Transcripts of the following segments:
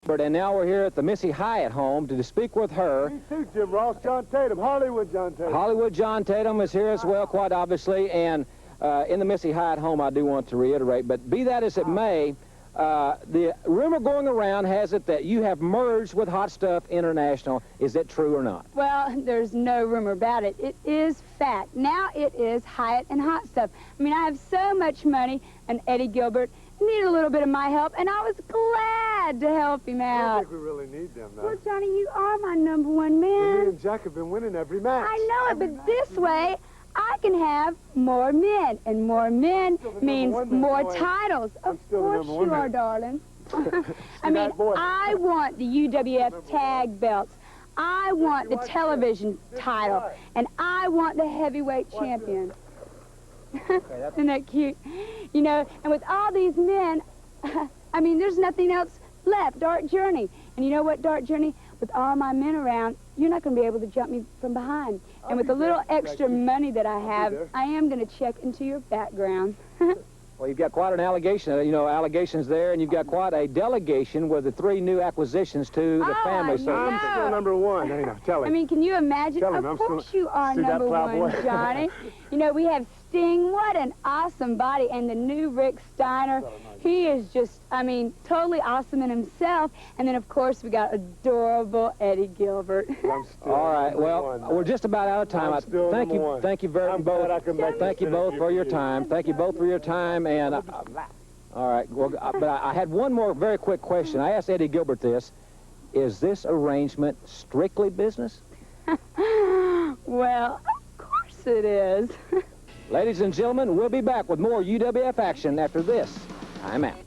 And now we're here at the Missy Hyatt home to speak with her. Me too, Jim Ross. John Tatum, Hollywood John Tatum. Hollywood John Tatum is here as well, quite obviously. And in the Missy Hyatt home, I do want to reiterate, but be that as it may, the rumor going around has it that you have merged with Hot Stuff International. Is that true or not? Well, there's no rumor about it. It is fact. Now it is Hyatt and Hot Stuff. I mean, I have so much money, and Eddie Gilbert needed a little bit of my help, and I was glad to help him out. I don't think we really need them, though. Well, Johnny, you are my #1 man. Me and Jack have been winning every match. I know it, but this way, I can have more men, and more men means more titles. Of course you are, darling. I mean, I want the UWF tag belts. I want the television title, and I want the heavyweight champion. Isn't that cute? You know, and with all these men, I mean, there's nothing else left. Dark Journey. And you know what, Dark Journey? With all my men around, you're not going to be able to jump me from behind. And with the little extra money that I have, I am going to check into your background. Well, you've got quite an allegation, allegations there, and you've got quite a delegation with the 3 new acquisitions to the family. So I'm still #1. Hey, now, tell him. I mean, can you imagine? Tell him, of course you are see that #1, Johnny. You know, we have Sting. What an awesome body. And the new Rick Steiner. He is just, I mean, totally awesome in himself. And then, of course, we got adorable Eddie Gilbert. All right. Well, we're just about out of time. Thank you very much. Thank you both for your time. Thank you both for your time. And all right. Well, but I had one more very quick question. I asked Eddie Gilbert this: is this arrangement strictly business? Well, of course it is. Ladies and gentlemen, we'll be back with more UWF action after this. I'm out.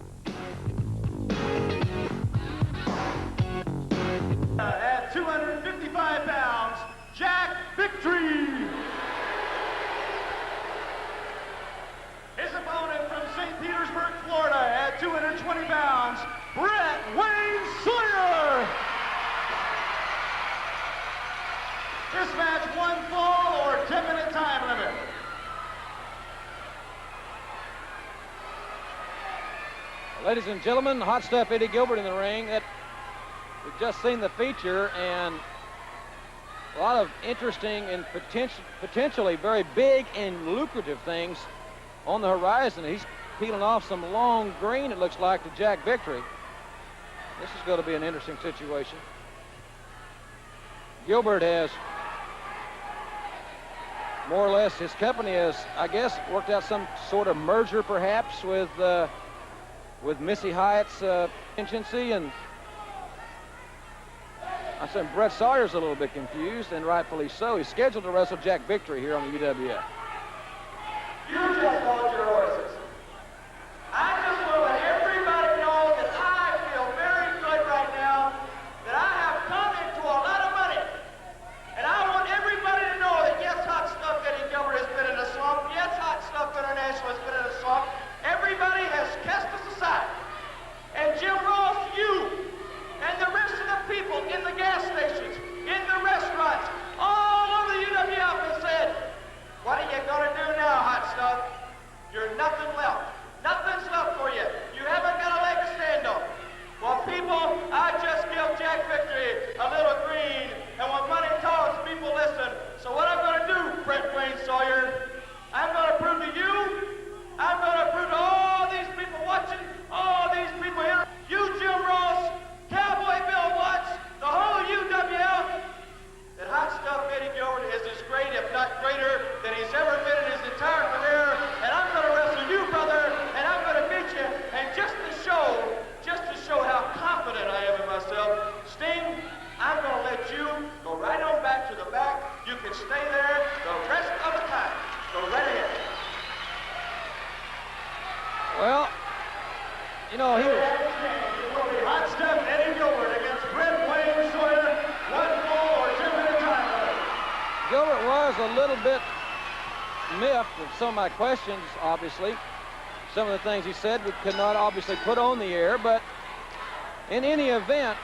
At 255 pounds, Jack Victory. His opponent from St. Petersburg, Florida, at 220 pounds, Brett Wayne Sawyer. This match, 1 fall or 10-minute time limit. Ladies and gentlemen, Hot Stuff Eddie Gilbert in the ring. We've just seen the feature, and a lot of interesting and potentially very big and lucrative things on the horizon. He's peeling off some long green, it looks like, to Jack Victory. This is going to be an interesting situation. Gilbert has more or less, his company has, I guess, worked out some sort of merger perhaps with Missy Hyatt's agency, and I said Brett Sawyer's a little bit confused, and rightfully so. He's scheduled to wrestle Jack Victory here on the UWF. You just hold your horses. I just want to let everybody know that I feel very good right now, that I have come into a lot of money. And I want everybody to know that yes, Hot Stuff Eddie Gilbert has been in a slump. Yes, Hot Stuff International has been in a slump. Everybody has cast us aside. And Jim Ross, you, and the rest of the people in the gas stations, in the restaurants, all over the UWF have said, what are you going to do now, Hot Stuff? You're nothing left. Nothing's left for you. You haven't got a leg to stand on. Well, people, I just give Jack Victory a little green, and when money talks, people listen. So what I'm going to do, Brett Wayne Sawyer, I'm going to prove to you, I'm going to prove to all these people watching, all these people here, you, Jim Ross, Cowboy Bill Watts, the whole UWF, that Hot Stuff Eddie Gilbert is as great, if not greater, than he's ever been in his entire career. And I'm going to wrestle you, brother, and I'm going to beat you. And just to show how confident I am in myself, Sting, I'm going to let you go right on back to the back. You can stay there the rest of the time. Go right ahead. Well, you know, he was... Hot Stuff Eddie Gilbert against Brett Wayne Sawyer. 1 fall or 10-minute time limit. Gilbert was a little bit miffed with some of my questions, obviously. Some of the things he said we could not obviously put on the air, but in any event,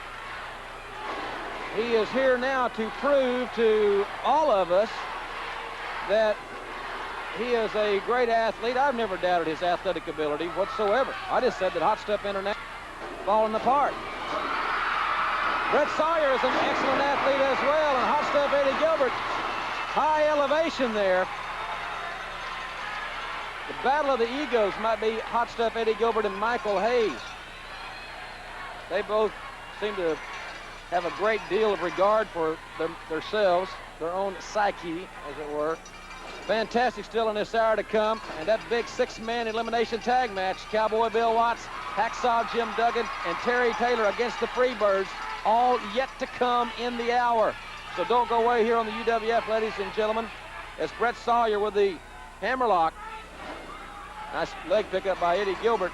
he is here now to prove to all of us that he is a great athlete. I've never doubted his athletic ability whatsoever. I just said that Hot Stuff International falling apart. Brett Sawyer is an excellent athlete as well, and Hot Stuff Eddie Gilbert, high elevation there. The battle of the egos might be Hot Stuff Eddie Gilbert and Michael Hayes. They both seem to have a great deal of regard for themselves, their own psyche, as it were. Fantastic still in this hour to come, and that big 6-man elimination tag match, Cowboy Bill Watts, Hacksaw Jim Duggan, and Terry Taylor against the Freebirds, all yet to come in the hour. So don't go away here on the UWF, ladies and gentlemen, as Brett Sawyer with the hammerlock. Nice leg pickup by Eddie Gilbert.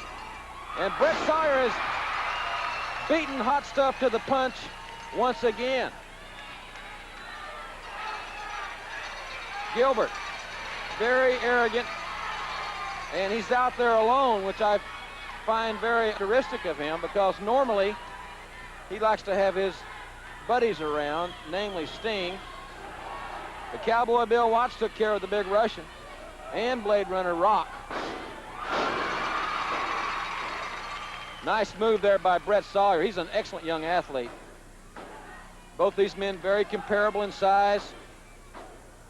And Brett Sawyer has beaten Hot Stuff to the punch once again. Gilbert, very arrogant, and he's out there alone, which I find very characteristic of him, because normally he likes to have his buddies around, namely Sting. The Cowboy Bill Watts took care of the big Russian, and Blade Runner Rock. Nice move there by Brett Sawyer. He's an excellent young athlete. Both these men very comparable in size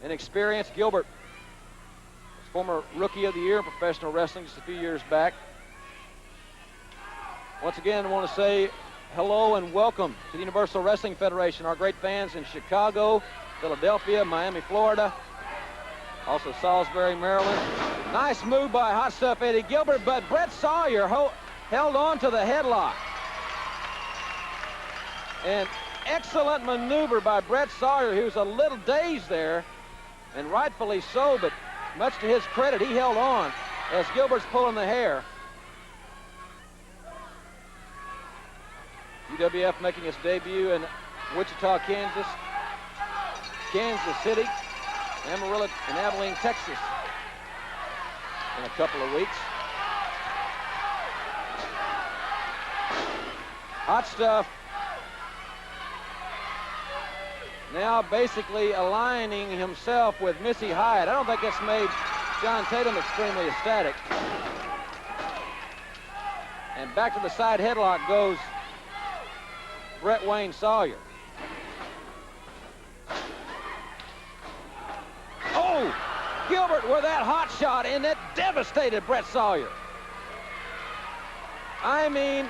and experience. Gilbert, former Rookie of the Year in professional wrestling just a few years back. Once again, I want to say hello and welcome to the Universal Wrestling Federation, our great fans in Chicago, Philadelphia, Miami, Florida, also Salisbury, Maryland. Nice move by Hot Stuff Eddie Gilbert, but Brett Sawyer held on to the headlock. An excellent maneuver by Brett Sawyer, who's a little dazed there, and rightfully so, but much to his credit, he held on as Gilbert's pulling the hair. UWF making its debut in Wichita, Kansas, Kansas City, Amarillo, and Abilene, Texas in a couple of weeks. Hot Stuff now basically aligning himself with Missy Hyatt. I don't think that's made John Tatum extremely ecstatic. And back to the side headlock goes Brett Wayne Sawyer. Oh, Gilbert with that hot shot, and that devastated Brett Sawyer. I mean,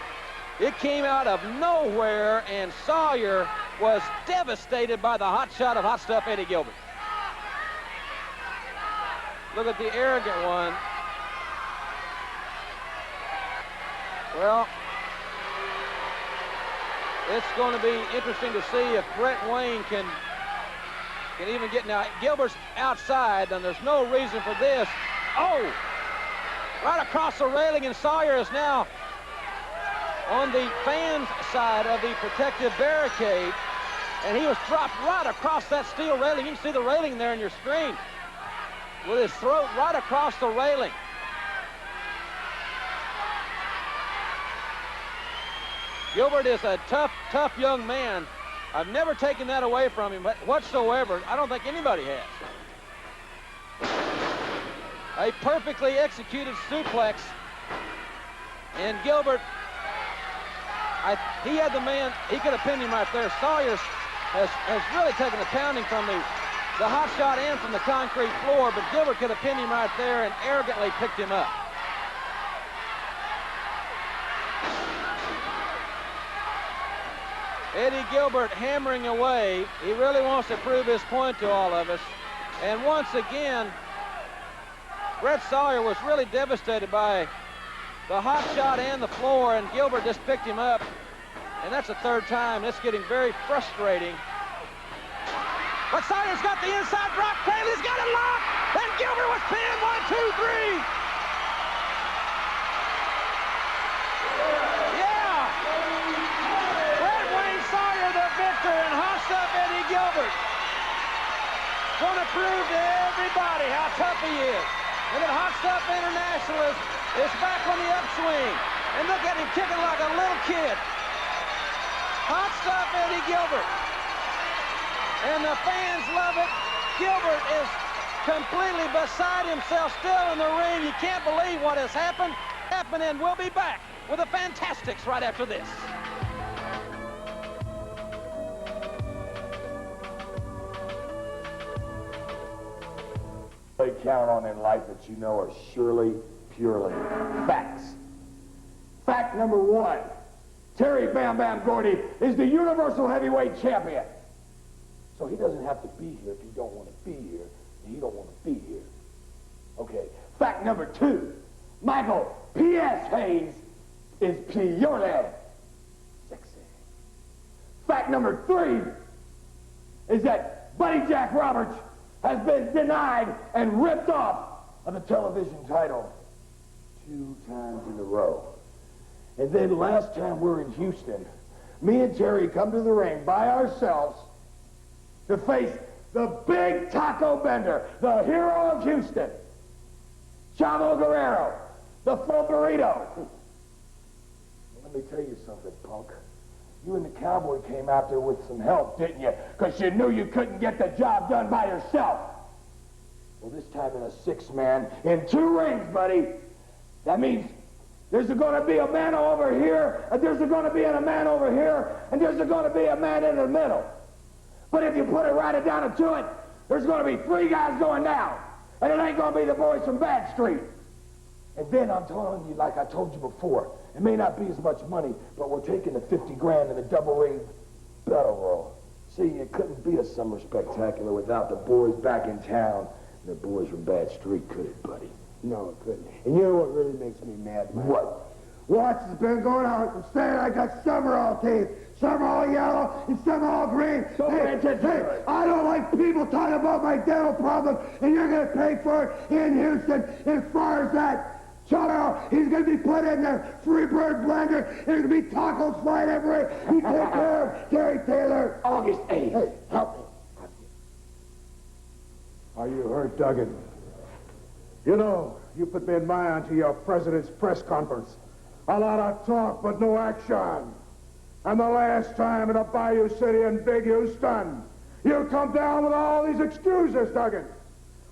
it came out of nowhere, and Sawyer was devastated by the hot shot of Hot Stuff Eddie Gilbert. Look at the arrogant one. Well, it's going to be interesting to see if Brett Wayne can even get. Now, Gilbert's outside, and there's no reason for this. Oh, right across the railing, and Sawyer is now on the fans' side of the protective barricade, and he was dropped right across that steel railing. You can see the railing there on your screen, with his throat right across the railing. Gilbert is a tough young man. I've never taken that away from him whatsoever. I don't think anybody has. A perfectly executed suplex, and Gilbert, he had the man, he could have pinned him right there. Sawyer has really taken a pounding from the hot shot and from the concrete floor, but Gilbert could have pinned him right there and arrogantly picked him up. Eddie Gilbert hammering away. He really wants to prove his point to all of us. And once again, Brett Sawyer was really devastated by the hot shot and the floor, and Gilbert just picked him up. And that's the third time. It's getting very frustrating. But Sawyer's got the inside drop cradle. He's got it locked. And Gilbert was pinned. 1, 2, 3. Yeah. Brett Wayne Sawyer, the victor, and Hot Stuff Eddie Gilbert. Want to prove to everybody how tough he is. And that Hot Stuff International is back on the upswing. And look at him kicking like a little kid. Hot Stuff Eddie Gilbert. And the fans love it. Gilbert is completely beside himself, still in the ring. You can't believe what has happened. And we'll be back with the Fantastics right after this. count on in life that you know are surely, purely facts. Fact number one, Terry Bam Bam Gordy is the Universal Heavyweight Champion. So he doesn't have to be here if he don't want to be here, and he don't want to be here. Okay, fact number two, Michael P.S. Hayes is purely sexy. Fact number three is that Buddy Jack Roberts has been denied and ripped off of the television title 2 times in a row. And then last time we're in Houston, me and Terry come to the ring by ourselves to face the big taco bender, the hero of Houston, Chavo Guerrero, the full burrito. Let me tell you something, punk. You and the cowboy came out there with some help, didn't you? Because you knew you couldn't get the job done by yourself. Well, this time in a 6-man, in 2 rings, buddy. That means there's going to be a man over here, and there's going to be a man over here, and there's going to be a man in the middle. But if you put it right down to it, there's going to be 3 guys going down. And it ain't going to be the boys from Bad Street. And then I'm telling you, like I told you before, it may not be as much money, but we're taking the 50 grand in the double ring battle roll. See, it couldn't be a summer spectacular without the boys back in town and the boys from Bad Street, could it, buddy? No, it couldn't. And you know what really makes me mad, Mike? What? Watch has been going on from saying I got some are all teeth, some are all yellow, and some are all green. Hey, I don't like people talking about my dental problems, and you're going to pay for it in Houston. As far as that, Chavo, he's going to be put in the Freebird blender. There's going to be tacos flying everywhere. You take care of Terry Taylor. August 8th. Hey, help me. Are you hurt, Duggan? You know, you put me in mind to your president's press conference. A lot of talk, but no action. And the last time in a Bayou City in Big Houston, you come down with all these excuses, Duggan.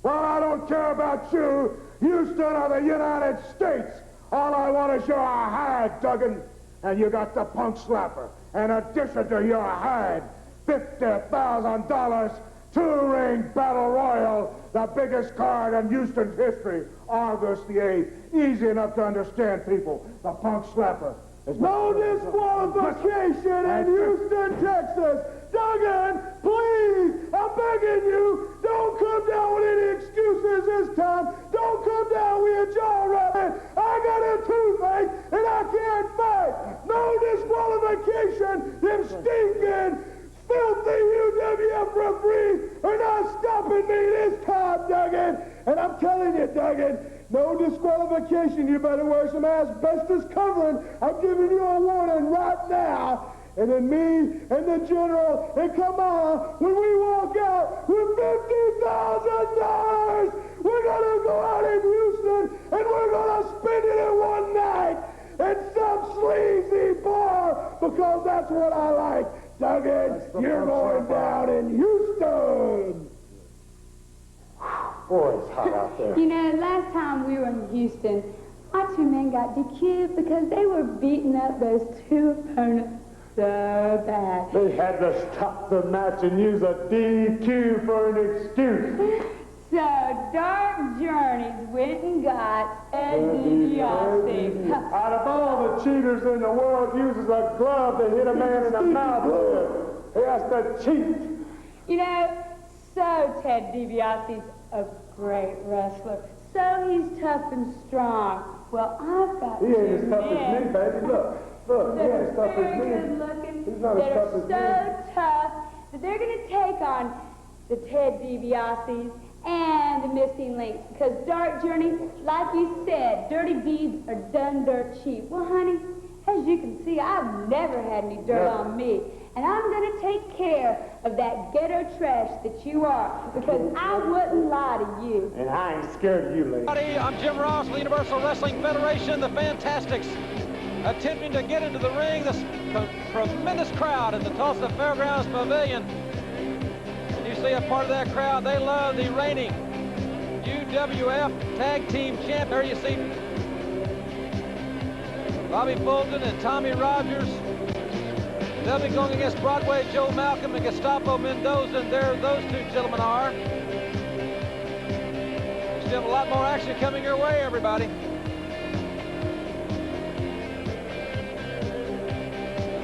Well, I don't care about you, Houston or the United States. All I want is your hide, Duggan. And you got the punk slapper. In addition to your hide, $50,000, 2-ring battle royal, the biggest card in Houston's history, August the 8th. Easy enough to understand, people. The punk slapper. No disqualification in Houston, Texas. Duggan, please, I'm begging you, don't come down with any excuses this time. Don't come down with your jaw rattling. I got a toothache and I can't fight. No disqualification. Them stinking, filthy UWF referees are not stopping me this time, Duggan. And I'm telling you, Duggan, no disqualification. You better wear some asbestos covering. I'm giving you a warning right now. And then me and the general and Kamala, when we walk out with $50,000, we're going to go out in Houston and we're going to spend it in one night at some sleazy bar because that's what I like. Duggan, you're going down in Houston. Boy, it's hot out there. You know, last time we were in Houston, our 2 men got DQ'd because they were beating up those 2 opponents so bad. They had to stop the match and use a DQ for an excuse. So Dark Journeys went and got Ed DiBiase. Out of all the cheaters in the world, uses a glove to hit a man in the mouth with. He has to cheat. You know, so Ted DiBiase's a great wrestler. So he's tough and strong. Well, I've got He ain't as tough as me, baby. Look, he ain't as tough as me. Good looking. He's not as tough as me. They're so tough that they're going to take on the Ted DiBiase's and the Missing Links because Dark Journey, like you said, dirty deeds are done dirt cheap. Well, honey, as you can see, I've never had any dirt on me. And I'm going to take care of that ghetto trash that you are because I wouldn't lie to you. And I ain't scared of you, lady. Howdy, I'm Jim Ross, the Universal Wrestling Federation, the Fantastics, attempting to get into the ring. This tremendous crowd at the Tulsa Fairgrounds Pavilion. And you see a part of that crowd, they love the reigning UWF Tag Team Champ. There you see Bobby Fulton and Tommy Rogers. They'll be going against Broadway Joe Malcolm and Gestapo Mendoza, and there those 2 gentlemen are. gentlemen, a lot more action coming your way, everybody.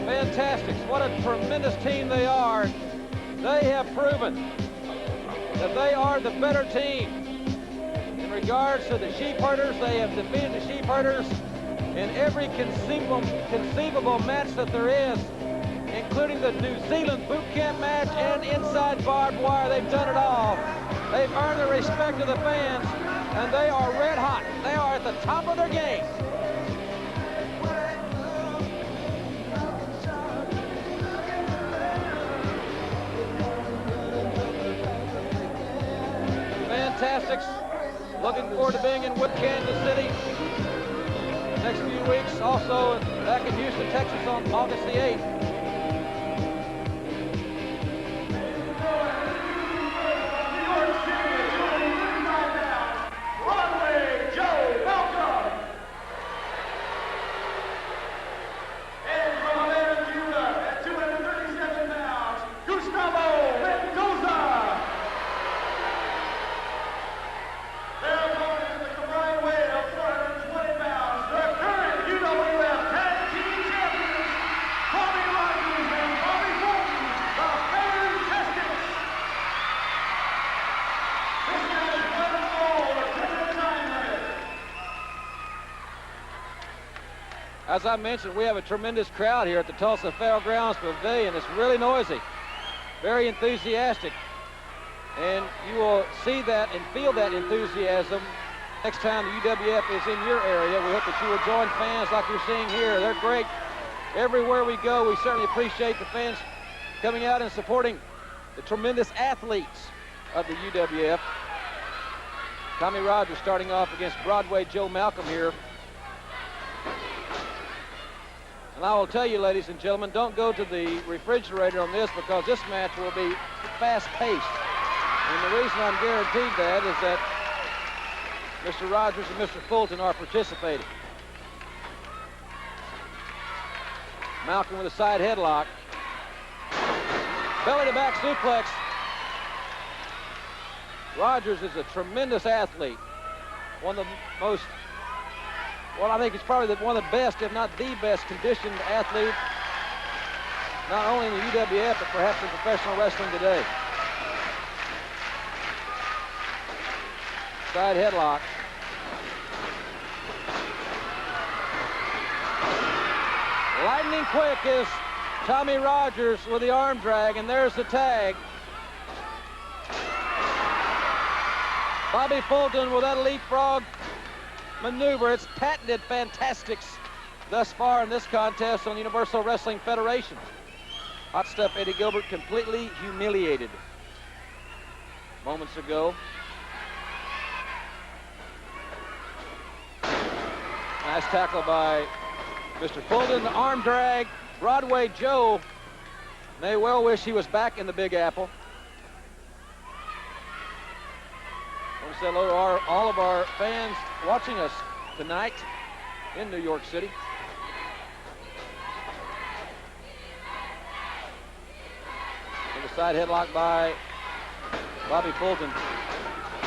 Fantastics. What a tremendous team they are. They have proven that they are the better team. In regards to the sheep herders, they have defeated the sheep herders in every conceivable match that there is, including the New Zealand boot camp match and inside barbed wire. They've done it all. They've earned the respect of the fans, and they are red hot. They are at the top of their game. Fantastics. Looking forward to being in Kansas City next few weeks. Also back in Houston, Texas on August the 8th. As I mentioned, we have a tremendous crowd here at the Tulsa Fairgrounds Pavilion. It's really noisy, very enthusiastic. And you will see that and feel that enthusiasm next time the UWF is in your area. We hope that you will join fans like you're seeing here. They're great. Everywhere we go, we certainly appreciate the fans coming out and supporting the tremendous athletes of the UWF. Tommy Rogers starting off against Broadway Joe Malcolm here. And I will tell you, ladies and gentlemen, don't go to the refrigerator on this because this match will be fast-paced. And the reason I'm guaranteed that is that Mr. Rogers and Mr. Fulton are participating. Malcolm with a side headlock. Belly-to-back suplex. Rogers is a tremendous athlete. One of the most, well, I think he's probably one of the best, if not the best, conditioned athlete, not only in the UWF, but perhaps in professional wrestling today. Side headlock. Lightning quick is Tommy Rogers with the arm drag, and there's the tag. Bobby Fulton with that leapfrog maneuver. It's patented fantastics thus far in this contest on the Universal Wrestling Federation. Hot Stuff Eddie Gilbert completely humiliated moments ago. Nice tackle by Mr. Fulton. The arm drag. Broadway Joe may well wish he was back in the Big Apple. I want to say hello to all of our fans watching us tonight in New York City. And the side headlock by Bobby Fulton.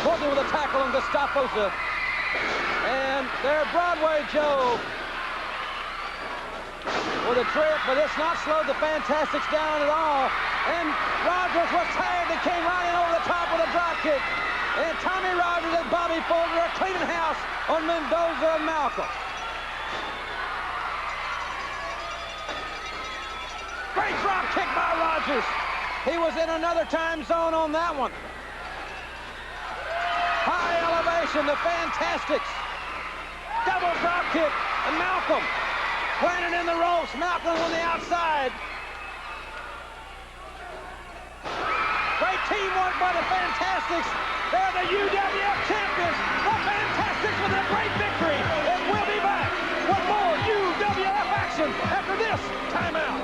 Fulton with a tackle on Gustafos. And there Broadway Joe with a trip, but it's not slowed the Fantastics down at all. And Rogers was tagged and came right in over the top with a drop kick. And Tommy Rogers and Bobby Fulton are cleaning house on Mendoza and Malcolm. Great drop kick by Rogers. He was in another time zone on that one. High elevation, the Fantastics. Double drop kick, and Malcolm planted in the ropes. Malcolm on the outside. Great teamwork by the Fantastics. They're the UWF champions. The Fantastics with a great victory. And we'll be back with more UWF action after this timeout.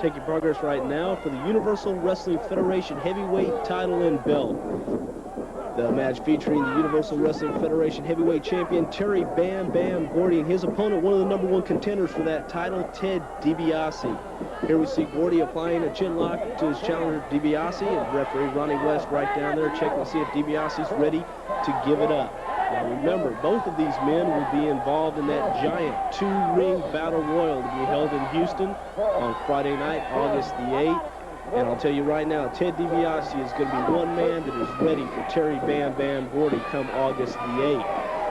Taking progress right now for the Universal Wrestling Federation Heavyweight title and belt. The match featuring the Universal Wrestling Federation heavyweight champion Terry Bam Bam Gordy and his opponent, one of the #1 contenders for that title, Ted DiBiase. Here we see Gordy applying a chin lock to his challenger DiBiase, and referee Ronnie West right down there checking to see if DiBiase's ready to give it up. Now remember, both of these men will be involved in that giant 2-ring battle royal to be held in Houston on Friday night, August the 8th. And I'll tell you right now, Ted DiBiase is going to be one man that is ready for Terry Bam Bam Gordy come August the 8th.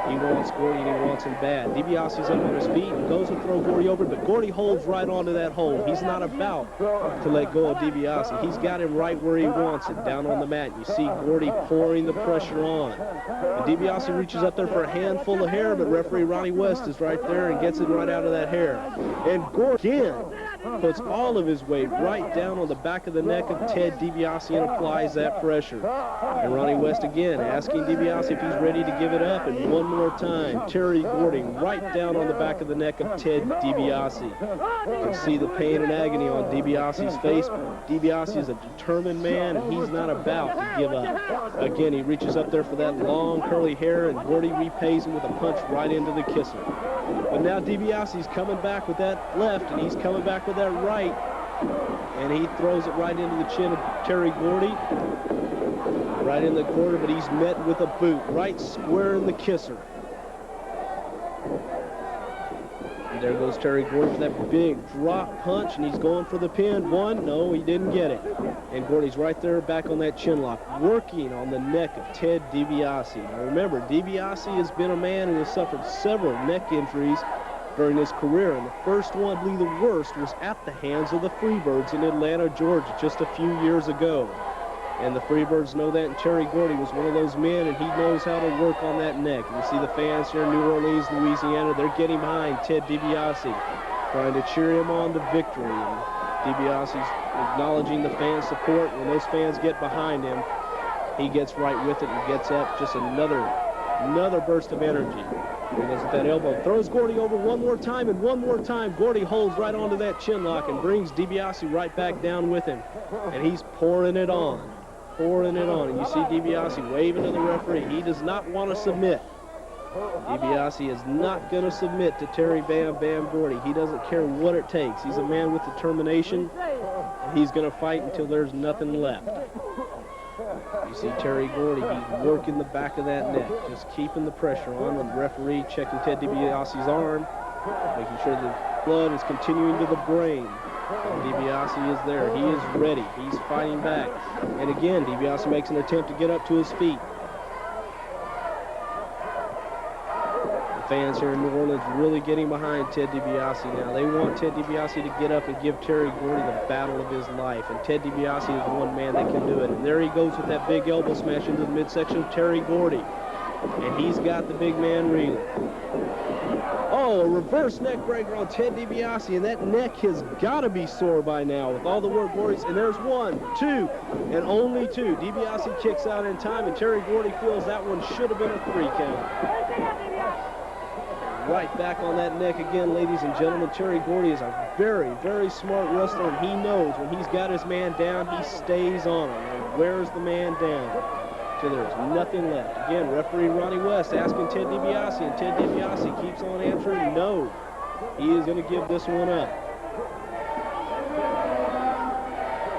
He wants Gordy and he wants him bad. DiBiase's up on his feet and goes to throw Gordy over, but Gordy holds right onto that hold. He's not about to let go of DiBiase. He's got him right where he wants it, down on the mat. You see Gordy pouring the pressure on. And DiBiase reaches up there for a handful of hair, but referee Ronnie West is right there and gets it right out of that hair. And Gordy again puts all of his weight right down on the back of the neck of Ted DiBiase and applies that pressure. And Ronnie West again asking DiBiase if he's ready to give it up, and one more time, Terry Gordy right down on the back of the neck of Ted DiBiase. You can see the pain and agony on DiBiase's face. DiBiase is a determined man, and he's not about to give up. Again, he reaches up there for that long curly hair, and Gordy repays him with a punch right into the kisser. But now DiBiase's coming back with that left, and he's coming back with that right, and he throws it right into the chin of Terry Gordy, right in the corner, but he's met with a boot right square in the kisser. And there goes Terry Gordy for that big drop punch, and he's going for the pin. One, no, he didn't get it. And Gordy's right there back on that chin lock, working on the neck of Ted DiBiase. Now remember, DiBiase has been a man who has suffered several neck injuries during his career, and the first one, I believe the worst, was at the hands of the Freebirds in Atlanta, Georgia, just a few years ago. And the Freebirds know that, and Terry Gordy was one of those men, and he knows how to work on that neck. And you see the fans here in New Orleans, Louisiana, they're getting behind Ted DiBiase, trying to cheer him on to victory. And DiBiase's acknowledging the fan support. When those fans get behind him, he gets right with it and gets up, just another burst of energy. He goes with that elbow, throws Gordy over one more time, and one more time, Gordy holds right onto that chin lock and brings DiBiase right back down with him. And he's pouring it on. And you see DiBiase waving to the referee. He does not want to submit. DiBiase is not going to submit to Terry Bam Bam Gordy. He doesn't care what it takes. He's a man with determination, and he's going to fight until there's nothing left. You see Terry Gordy, he's working the back of that neck, just keeping the pressure on, and the referee checking Ted DiBiase's arm, making sure the blood is continuing to the brain. And DiBiase is there. He is ready. He's fighting back. And again, DiBiase makes an attempt to get up to his feet. The fans here in New Orleans really getting behind Ted DiBiase now. They want Ted DiBiase to get up and give Terry Gordy the battle of his life. And Ted DiBiase is one man that can do it. And there he goes with that big elbow smash into the midsection of Terry Gordy. And he's got the big man reeling. Oh, a reverse neck breaker on Ted DiBiase, and that neck has got to be sore by now with all the work Gordy's. And there's 1, 2, and only 2. DiBiase kicks out in time, and Terry Gordy feels that one should have been a 3 count. Right back on that neck again, ladies and gentlemen. Terry Gordy is a very, very smart wrestler, and he knows when he's got his man down, he stays on him and wears the man down till there's nothing left. Again, referee Ronnie West asking Ted DiBiase, and Ted DiBiase keeps on answering no. He is going to give this one up.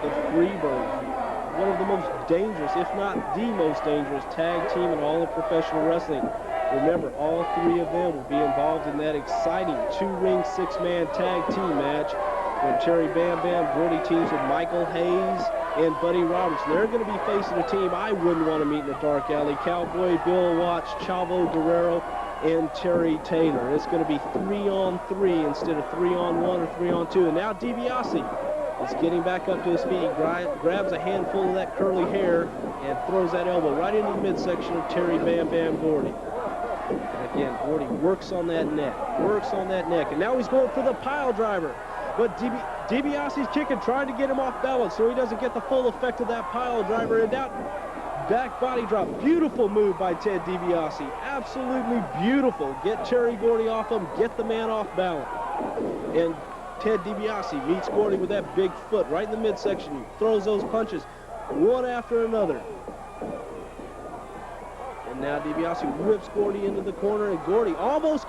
The Freebirds, one of the most dangerous, if not the most dangerous, tag team in all of professional wrestling. Remember, all 3 of them will be involved in that exciting 2-ring 6-man tag team match when Terry Bam Bam Gordy teams with Michael Hayes and Buddy Roberts. They're going to be facing a team I wouldn't want to meet in the dark alley. Cowboy Bill Watts, Chavo Guerrero, and Terry Taylor. It's going to be 3-on-3 instead of 3-on-1 or 3-on-2. And now DiBiase is getting back up to his feet. He grabs a handful of that curly hair and throws that elbow right into the midsection of Terry Bam Bam Gordy. And again, Gordy works on that neck, and now he's going for the pile driver. But DiBiase's kicking, trying to get him off balance so he doesn't get the full effect of that pile driver. And that back body drop, beautiful move by Ted DiBiase, absolutely beautiful. Get Terry Gordy off him, get the man off balance. And Ted DiBiase meets Gordy with that big foot right in the midsection, throws those punches one after another. Now DiBiase whips Gordy into the corner, and Gordy almost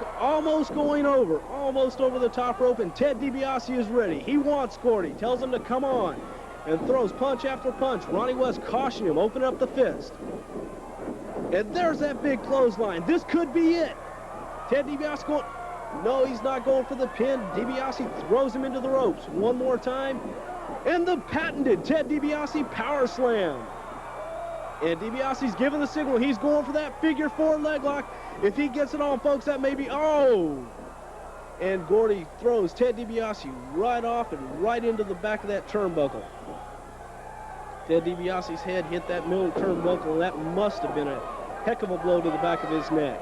going over, almost over the top rope, and Ted DiBiase is ready. He wants Gordy, tells him to come on, and throws punch after punch. Ronnie West cautioning him, open up the fist. And there's that big clothesline. This could be it. Ted DiBiase going, no, he's not going for the pin. DiBiase throws him into the ropes one more time, and the patented Ted DiBiase power slam. And DiBiase's giving the signal. He's going for that figure 4 leg lock. If he gets it on, folks, that may be, oh! And Gordy throws Ted DiBiase right off and right into the back of that turnbuckle. Ted DiBiase's head hit that middle turnbuckle, and that must have been a heck of a blow to the back of his neck.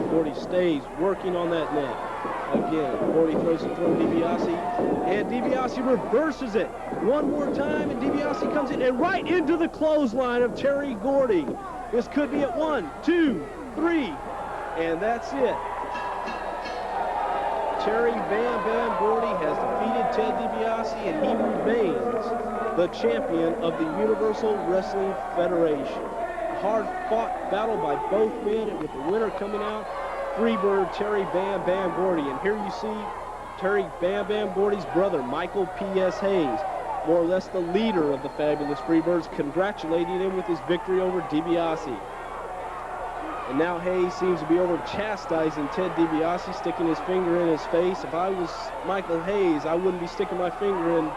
Gordy stays working on that neck. Again, Gordy throws the throw to DiBiase, and DiBiase reverses it one more time, and DiBiase comes in and right into the clothesline of Terry Gordy. This could be at 1, 2, 3, and that's it. Terry Bam Bam Gordy has defeated Ted DiBiase, and he remains the champion of the Universal Wrestling Federation. Hard-fought battle by both men, and with the winner coming out, Freebird Terry Bam Bam Gordy. And here you see Terry Bam Bam Gordy's brother, Michael P.S. Hayes, more or less the leader of the fabulous Freebirds, congratulating him with his victory over DiBiase. And now Hayes seems to be over chastising Ted DiBiase, sticking his finger in his face. If I was Michael Hayes, I wouldn't be sticking my finger in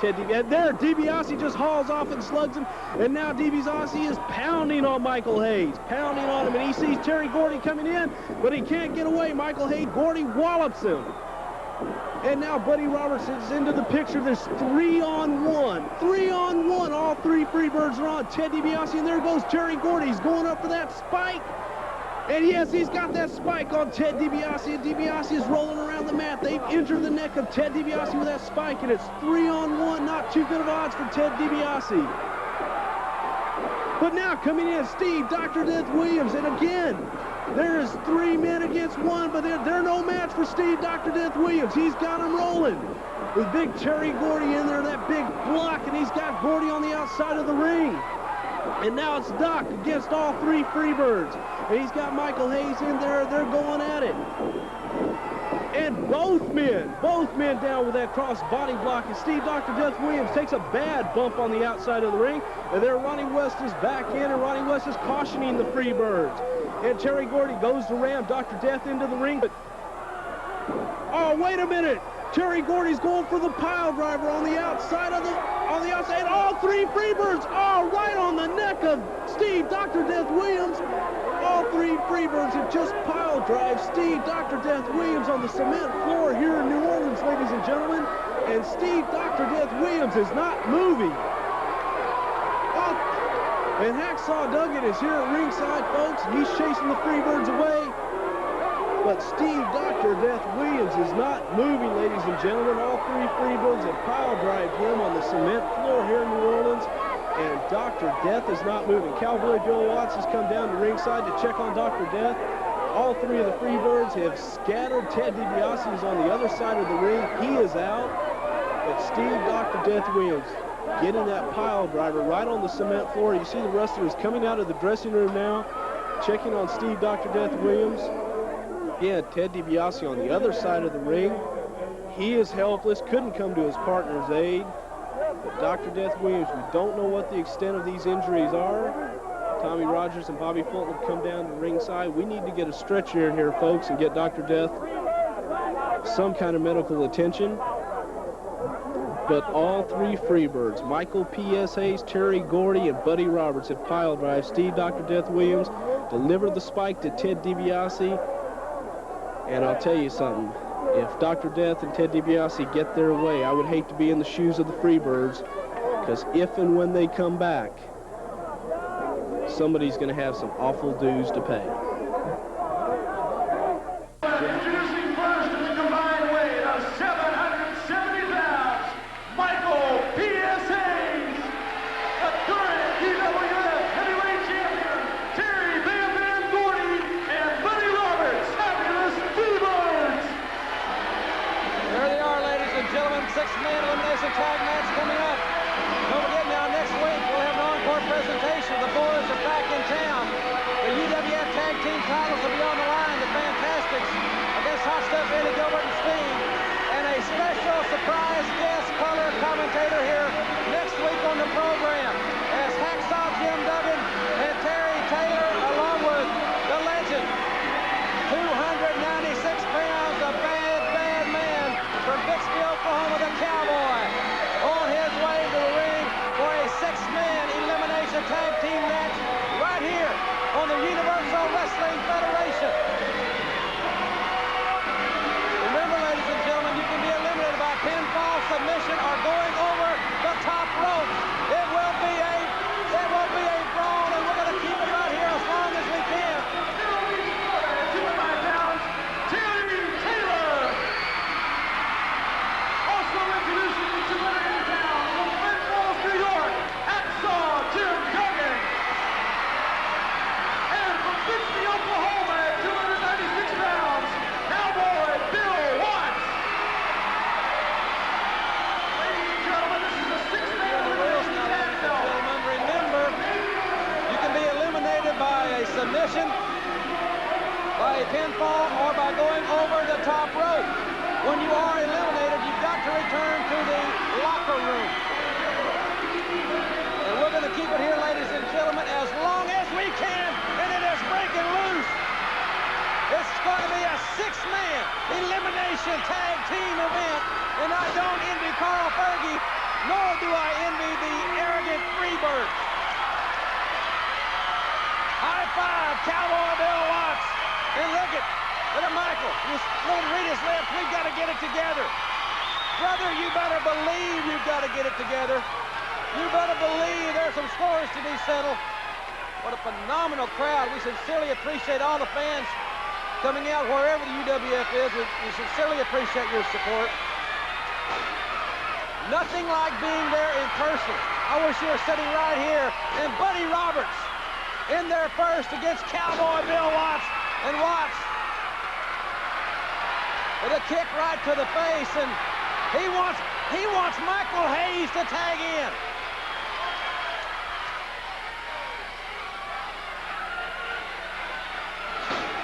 Ted DiBiase. And there, DiBiase just hauls off and slugs him. And now DiBiase is pounding on Michael Hayes, pounding on him. And he sees Terry Gordy coming in, but he can't get away. Michael Hayes, Gordy wallops him. And now Buddy Roberts is into the picture. There's 3-on-1. 3-on-1. All 3 Freebirds are on Ted DiBiase, and there goes Terry Gordy. He's going up for that spike. And yes, he's got that spike on Ted DiBiase, and DiBiase is rolling around the mat. They've entered the neck of Ted DiBiase with that spike, and it's 3-on-1. Not too good of odds for Ted DiBiase. But now coming in, Steve Dr. Death Williams, and again, there is 3 men against 1, but they're no match for Steve Dr. Death Williams. He's got him rolling with big Terry Gordy in there, that big block, and he's got Gordy on the outside of the ring. And now it's Doc against all 3 Freebirds. And he's got Michael Hayes in there. They're going at it. And both men down with that cross body block. And Steve Dr. Death Williams takes a bad bump on the outside of the ring. And there Ronnie West is back in, and Ronnie West is cautioning the Freebirds. And Terry Gordy goes to ram Dr. Death into the ring. But, oh, wait a minute. Terry Gordy's going for the pile driver on the outside of and all 3 Freebirds are right on the neck of Steve Dr. Death Williams. All 3 Freebirds have just pile drive Steve Dr. Death Williams on the cement floor here in New Orleans, ladies and gentlemen. And Steve Dr. Death Williams is not moving. And Hacksaw Duggan is here at ringside, folks. He's chasing the Freebirds away. But Steve Dr. Death Williams is not moving, ladies and gentlemen. All 3 Freebirds have pile drived him on the cement floor here in New Orleans. And Dr. Death is not moving. Cowboy Bill Watts has come down to ringside to check on Dr. Death. All 3 of the Freebirds have scattered. Ted DiBiase is on the other side of the ring. He is out. But Steve Dr. Death Williams getting that pile driver right on the cement floor. You see the wrestlers coming out of the dressing room now, checking on Steve Dr. Death Williams. Again, Ted DiBiase on the other side of the ring. He is helpless, couldn't come to his partner's aid. But Dr. Death Williams, we don't know what the extent of these injuries are. Tommy Rogers and Bobby Fulton have come down to ringside. We need to get a stretcher in here, folks, and get Dr. Death some kind of medical attention. But all 3 Freebirds, Michael P.S. Hayes, Terry Gordy, and Buddy Roberts have pile drive Steve Dr. Death Williams, delivered the spike to Ted DiBiase. And I'll tell you something, if Dr. Death and Ted DiBiase get their way, I would hate to be in the shoes of the Freebirds, because if and when they come back, somebody's going to have some awful dues to pay. Introducing first in the combined weight of 770 pounds, Michael P.S. Hayes, the current UWF heavyweight champion, Terry Bam Bam Gordy, and Buddy Roberts, fabulous Freebirds. There they are, ladies and gentlemen. 6-man elimination tag match coming up. Don't forget now, next week we'll have an encore presentation. The boys are back in town. titles will be on the line. The Fantastics against Hot Stuff Eddie Gilbert and Steen. And a special surprise guest color commentator here next week on the program as Hacksaw Jim Duggan and Terry Taylor, along with the legend, 296 pounds, a bad, bad man from Bixby, Oklahoma, the Cowboy, on his way to the ring for a 6-man elimination tag team match right here on the Universal Wrestling Federation. Remember, ladies and gentlemen, you can be eliminated by pinfall, submission, or going over the top rope. It will be a brawl, and we're going to keep it right here as long as we can. 205 pounds, Terry Taylor. Also introducing the 280 pounds from Flint Falls, New York, Hacksaw Jim Duggan. And from Bixby, Oklahoma, at 296 pounds, Cowboy Bill Watts. Ladies and gentlemen, this is a 6-man elimination tag belt. Remember, you can be eliminated by a submission, by a pinfall, or by going over the top rope. When you are eliminated, you've got to return to the locker room. And we're going to keep it here, ladies and gentlemen, as long as we can, and it is breaking loose. It's going to be a 6-man elimination tag team event, and I don't envy Carl Fergie, nor do I envy the arrogant Freebird. High five, Cowboy Bill Watts. And look at Michael. He's going to read his left. We've got to get it together. Brother, you better believe you've got to get it together. You better believe there's some scores to be settled. What a phenomenal crowd. We sincerely appreciate all the fans coming out wherever the UWF is. We sincerely appreciate your support. Nothing like being there in person. I wish you were sitting right here. And Buddy Roberts in there first against Cowboy Bill Watts. And Watts with a kick right to the face, and he wants Michael Hayes to tag in.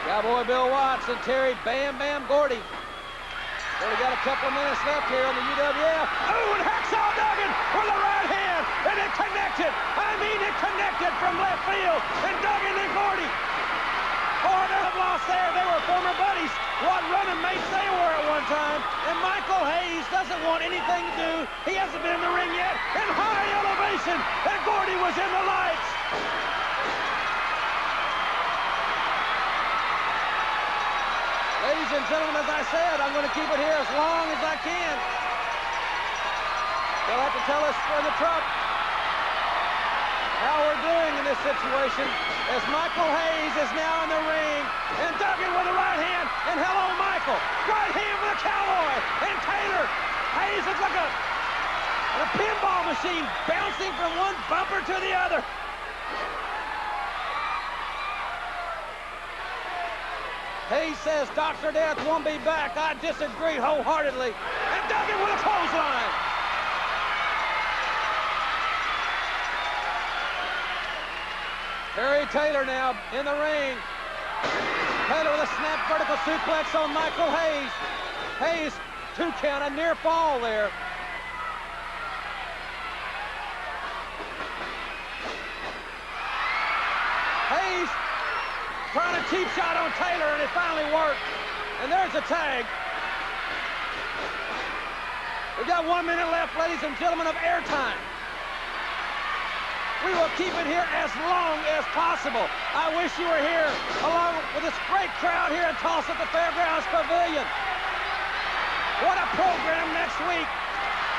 Cowboy Bill Watts and Terry Bam Bam Gordy. Well, we got a couple of minutes left here on the UWF. Oh, and Hacksaw Duggan with a right hand, and it connected. It connected from left field, and Duggan and Gordy. Oh, they have lost there. They were former buddies. What running mates they were at one time. And Michael Hayes doesn't want anything to do. He hasn't been in the ring yet. In high elevation, and Gordy was in the lights. Ladies and gentlemen, as I said, I'm going to keep it here as long as I can. They'll have to tell us in the truck how we're doing in this situation, as Michael Hayes is now in the ring, and Duggan with the right hand, and hello, Michael. Right hand for the Cowboy, and Taylor. Hayes looks like a pinball machine, bouncing from one bumper to the other. Hayes says Dr. Death won't be back. I disagree wholeheartedly. And Duggan with a clothesline. Terry Taylor now in the ring. Taylor with a snap vertical suplex on Michael Hayes. Hayes, 2 count, a near fall there. Hayes trying a cheap shot on Taylor, and it finally worked. And there's a tag. We've got 1 minute left, ladies and gentlemen, of airtime. We will keep it here as long as possible. I wish you were here along with this great crowd here in Tulsa at the Fairgrounds Pavilion. What a program next week.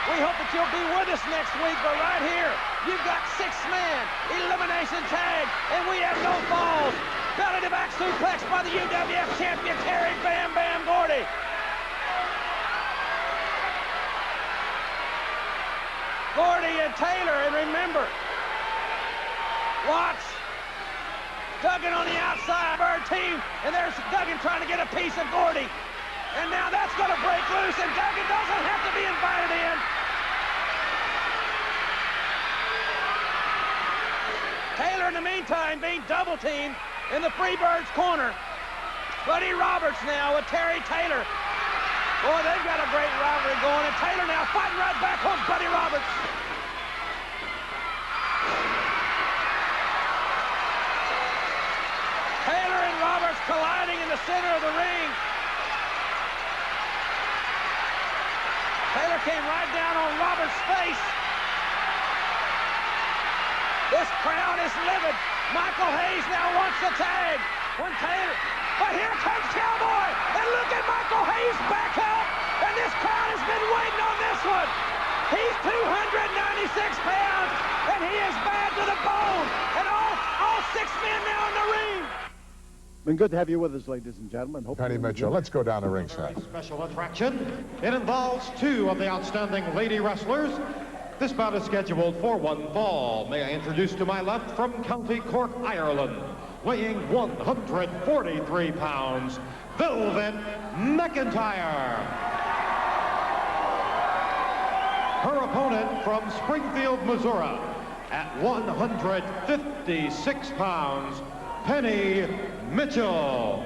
We hope that you'll be with us next week, but right here, you've got 6-man elimination tag, and we have no falls. Belly-to-back suplex by the UWF champion, Terry Bam Bam Gordy. Gordy and Taylor, and remember, Watts, Duggan on the outside, Bird team, and there's Duggan trying to get a piece of Gordy. And now that's going to break loose, and Duggan doesn't have to be invited in. Taylor, in the meantime, being double-teamed, in the Freebirds corner. Buddy Roberts now with Terry Taylor. Boy, they've got a great rivalry going, and Taylor now fighting right back on Buddy Roberts. Taylor and Roberts colliding in the center of the ring. Taylor came right down on Roberts' face. This crowd is livid. Michael Hayes now wants the tag. When Taylor, but here comes Cowboy, and look at Michael Hayes back up, and this crowd has been waiting on this one. He's 296 pounds, and he is bad to the bone, and all 6 men now in the ring. Been good to have you with us, ladies and gentlemen. Hope Penny Mitchell, let's go down the ringside. Special attraction. It involves 2 of the outstanding lady wrestlers. This bout is scheduled for 1 fall. May I introduce to my left from County Cork, Ireland, weighing 143 pounds, Velvet McIntyre. Her opponent from Springfield, Missouri, at 156 pounds, Penny Mitchell.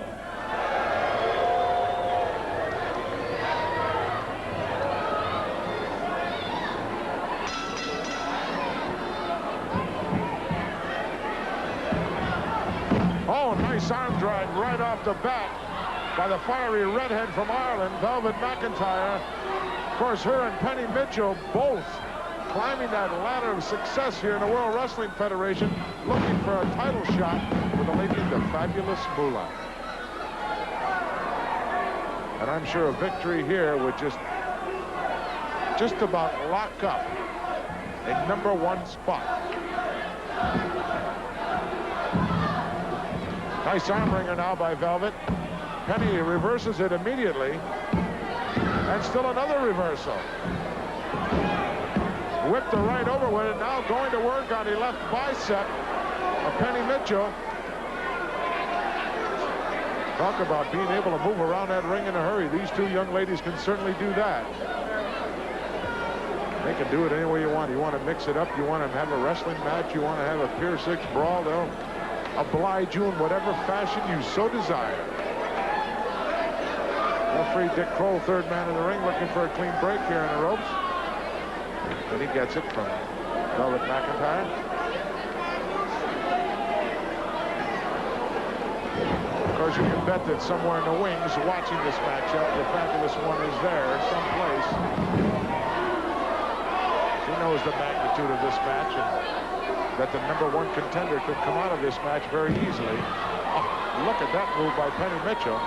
Oh, nice arm drag right off the bat by the fiery redhead from Ireland, Velvet McIntyre. Of course, her and Penny Mitchell both climbing that ladder of success here in the World Wrestling Federation, looking for a title shot with a lady, the Fabulous Moolah. And I'm sure a victory here would just about lock up a #1 spot. Nice arm wringer now by Velvet. Penny reverses it immediately. And still another reversal. Whipped the right over with it. Now going to work on the left bicep of Penny Mitchell. Talk about being able to move around that ring in a hurry. These 2 young ladies can certainly do that. They can do it any way you want. You want to mix it up. You want to have a wrestling match. You want to have a Pier 6 brawl. They'll oblige you in whatever fashion you so desire. Referee Dick Kroll, 3rd man in the ring, looking for a clean break here in the ropes. And he gets it from Velvet McIntyre. Of course, you can bet that somewhere in the wings watching this matchup, the Fabulous One is there someplace. She knows the magnitude of this match and that the #1 contender could come out of this match very easily. Oh, look at that move by Penny Mitchell.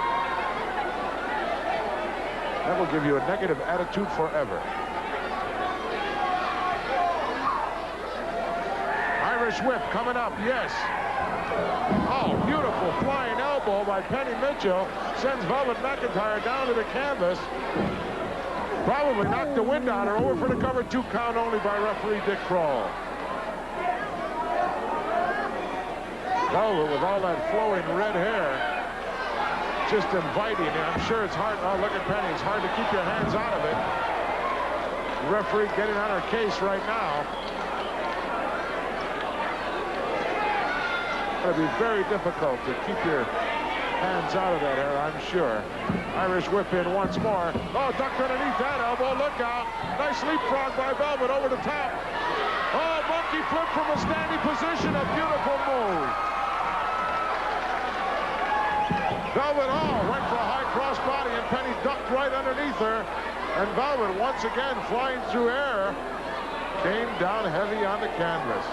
That will give you a negative attitude forever. Irish whip coming up, yes. Oh, beautiful flying elbow by Penny Mitchell. Sends Velvet McIntyre down to the canvas. Probably knocked the wind out of her. Over for the cover, 2 count only by referee Dick Kroll. Velvet with all that flowing red hair. Just inviting. I'm sure it's hard. Oh, look at Penny. It's hard to keep your hands out of it. The referee getting on her case right now. It'll be very difficult to keep your hands out of that hair, I'm sure. Irish whip in once more. Oh, ducked underneath that elbow. Look out. Nice leapfrog by Velvet over the top. Oh, monkey flip from a standing position. A beautiful move. Velvet, went for a high crossbody, and Penny ducked right underneath her. And Velvet, once again, flying through air, came down heavy on the canvas.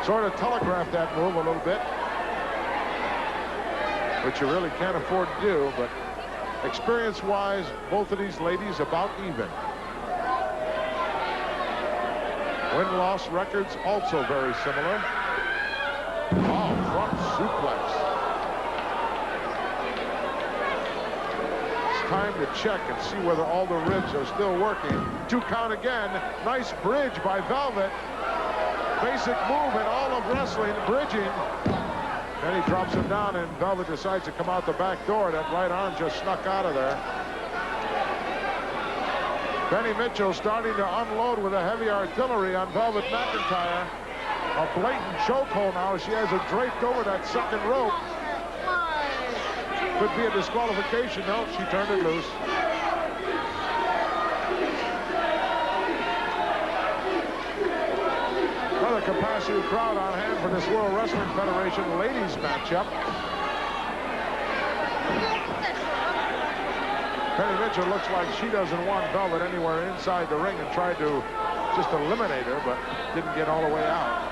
Sort of telegraphed that move a little bit, which you really can't afford to do, but experience-wise, both of these ladies about even. Win-loss records also very similar. Oh, front suplex. It's time to check and see whether all the ribs are still working. 2 count again. Nice bridge by Velvet. Basic move in all of wrestling, bridging. Then he drops him down, and Velvet decides to come out the back door. That right arm just snuck out of there. Penny Mitchell starting to unload with a heavy artillery on Velvet McIntyre. a blatant chokehold now. She has it draped over that second rope. Could be a disqualification. No, she turned it loose. Another capacity crowd on hand for this World Wrestling Federation ladies matchup. Penny Mitchell looks like she doesn't want Velvet anywhere inside the ring and tried to just eliminate her, but didn't get all the way out.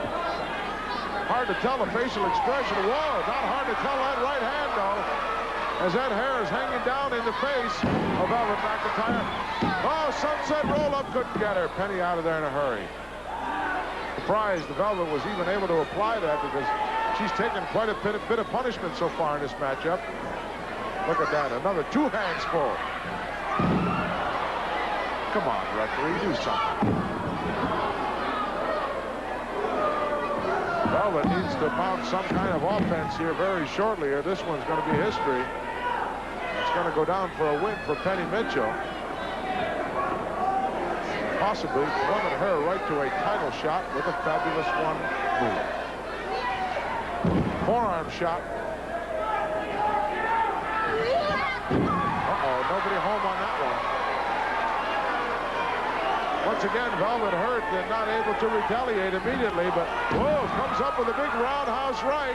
Hard to tell the facial expression. Whoa, not hard to tell that right hand, though, as that hair is hanging down in the face of Velvet McIntyre. Oh, sunset roll-up, couldn't get her. Penny out of there in a hurry. Surprised the Velvet was even able to apply that, because she's taken quite a bit of punishment so far in this matchup. Look at that, another 2 hands full. Come on, referee, do something. Velvet needs to mount some kind of offense here very shortly, or this one's going to be history. It's going to go down for a win for Penny Mitchell. Possibly running her right to a title shot with a fabulous one move. Forearm shot. Uh-oh, nobody home on that one. Once again, Velvet hurt and not able to retaliate immediately, but whoa, comes up with a big roundhouse right,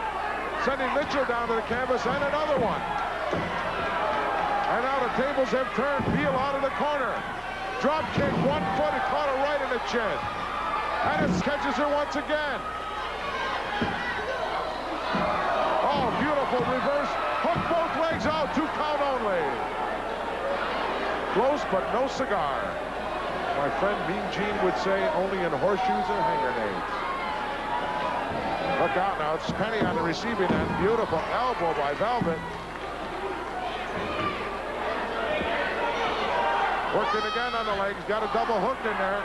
sending Mitchell down to the canvas, and another one. And now the tables have turned. Beal out of the corner. Drop kick, 1 foot, it caught her right in the chin. And it catches her once again. Oh, beautiful reverse. Hook both legs out, 2 count only. Close, but no cigar. My friend Mean Gene would say only in horseshoes or hand grenades. Look out now, it's Penny on the receiving end. Beautiful elbow by Velvet. Working again on the legs, got a double hook in there.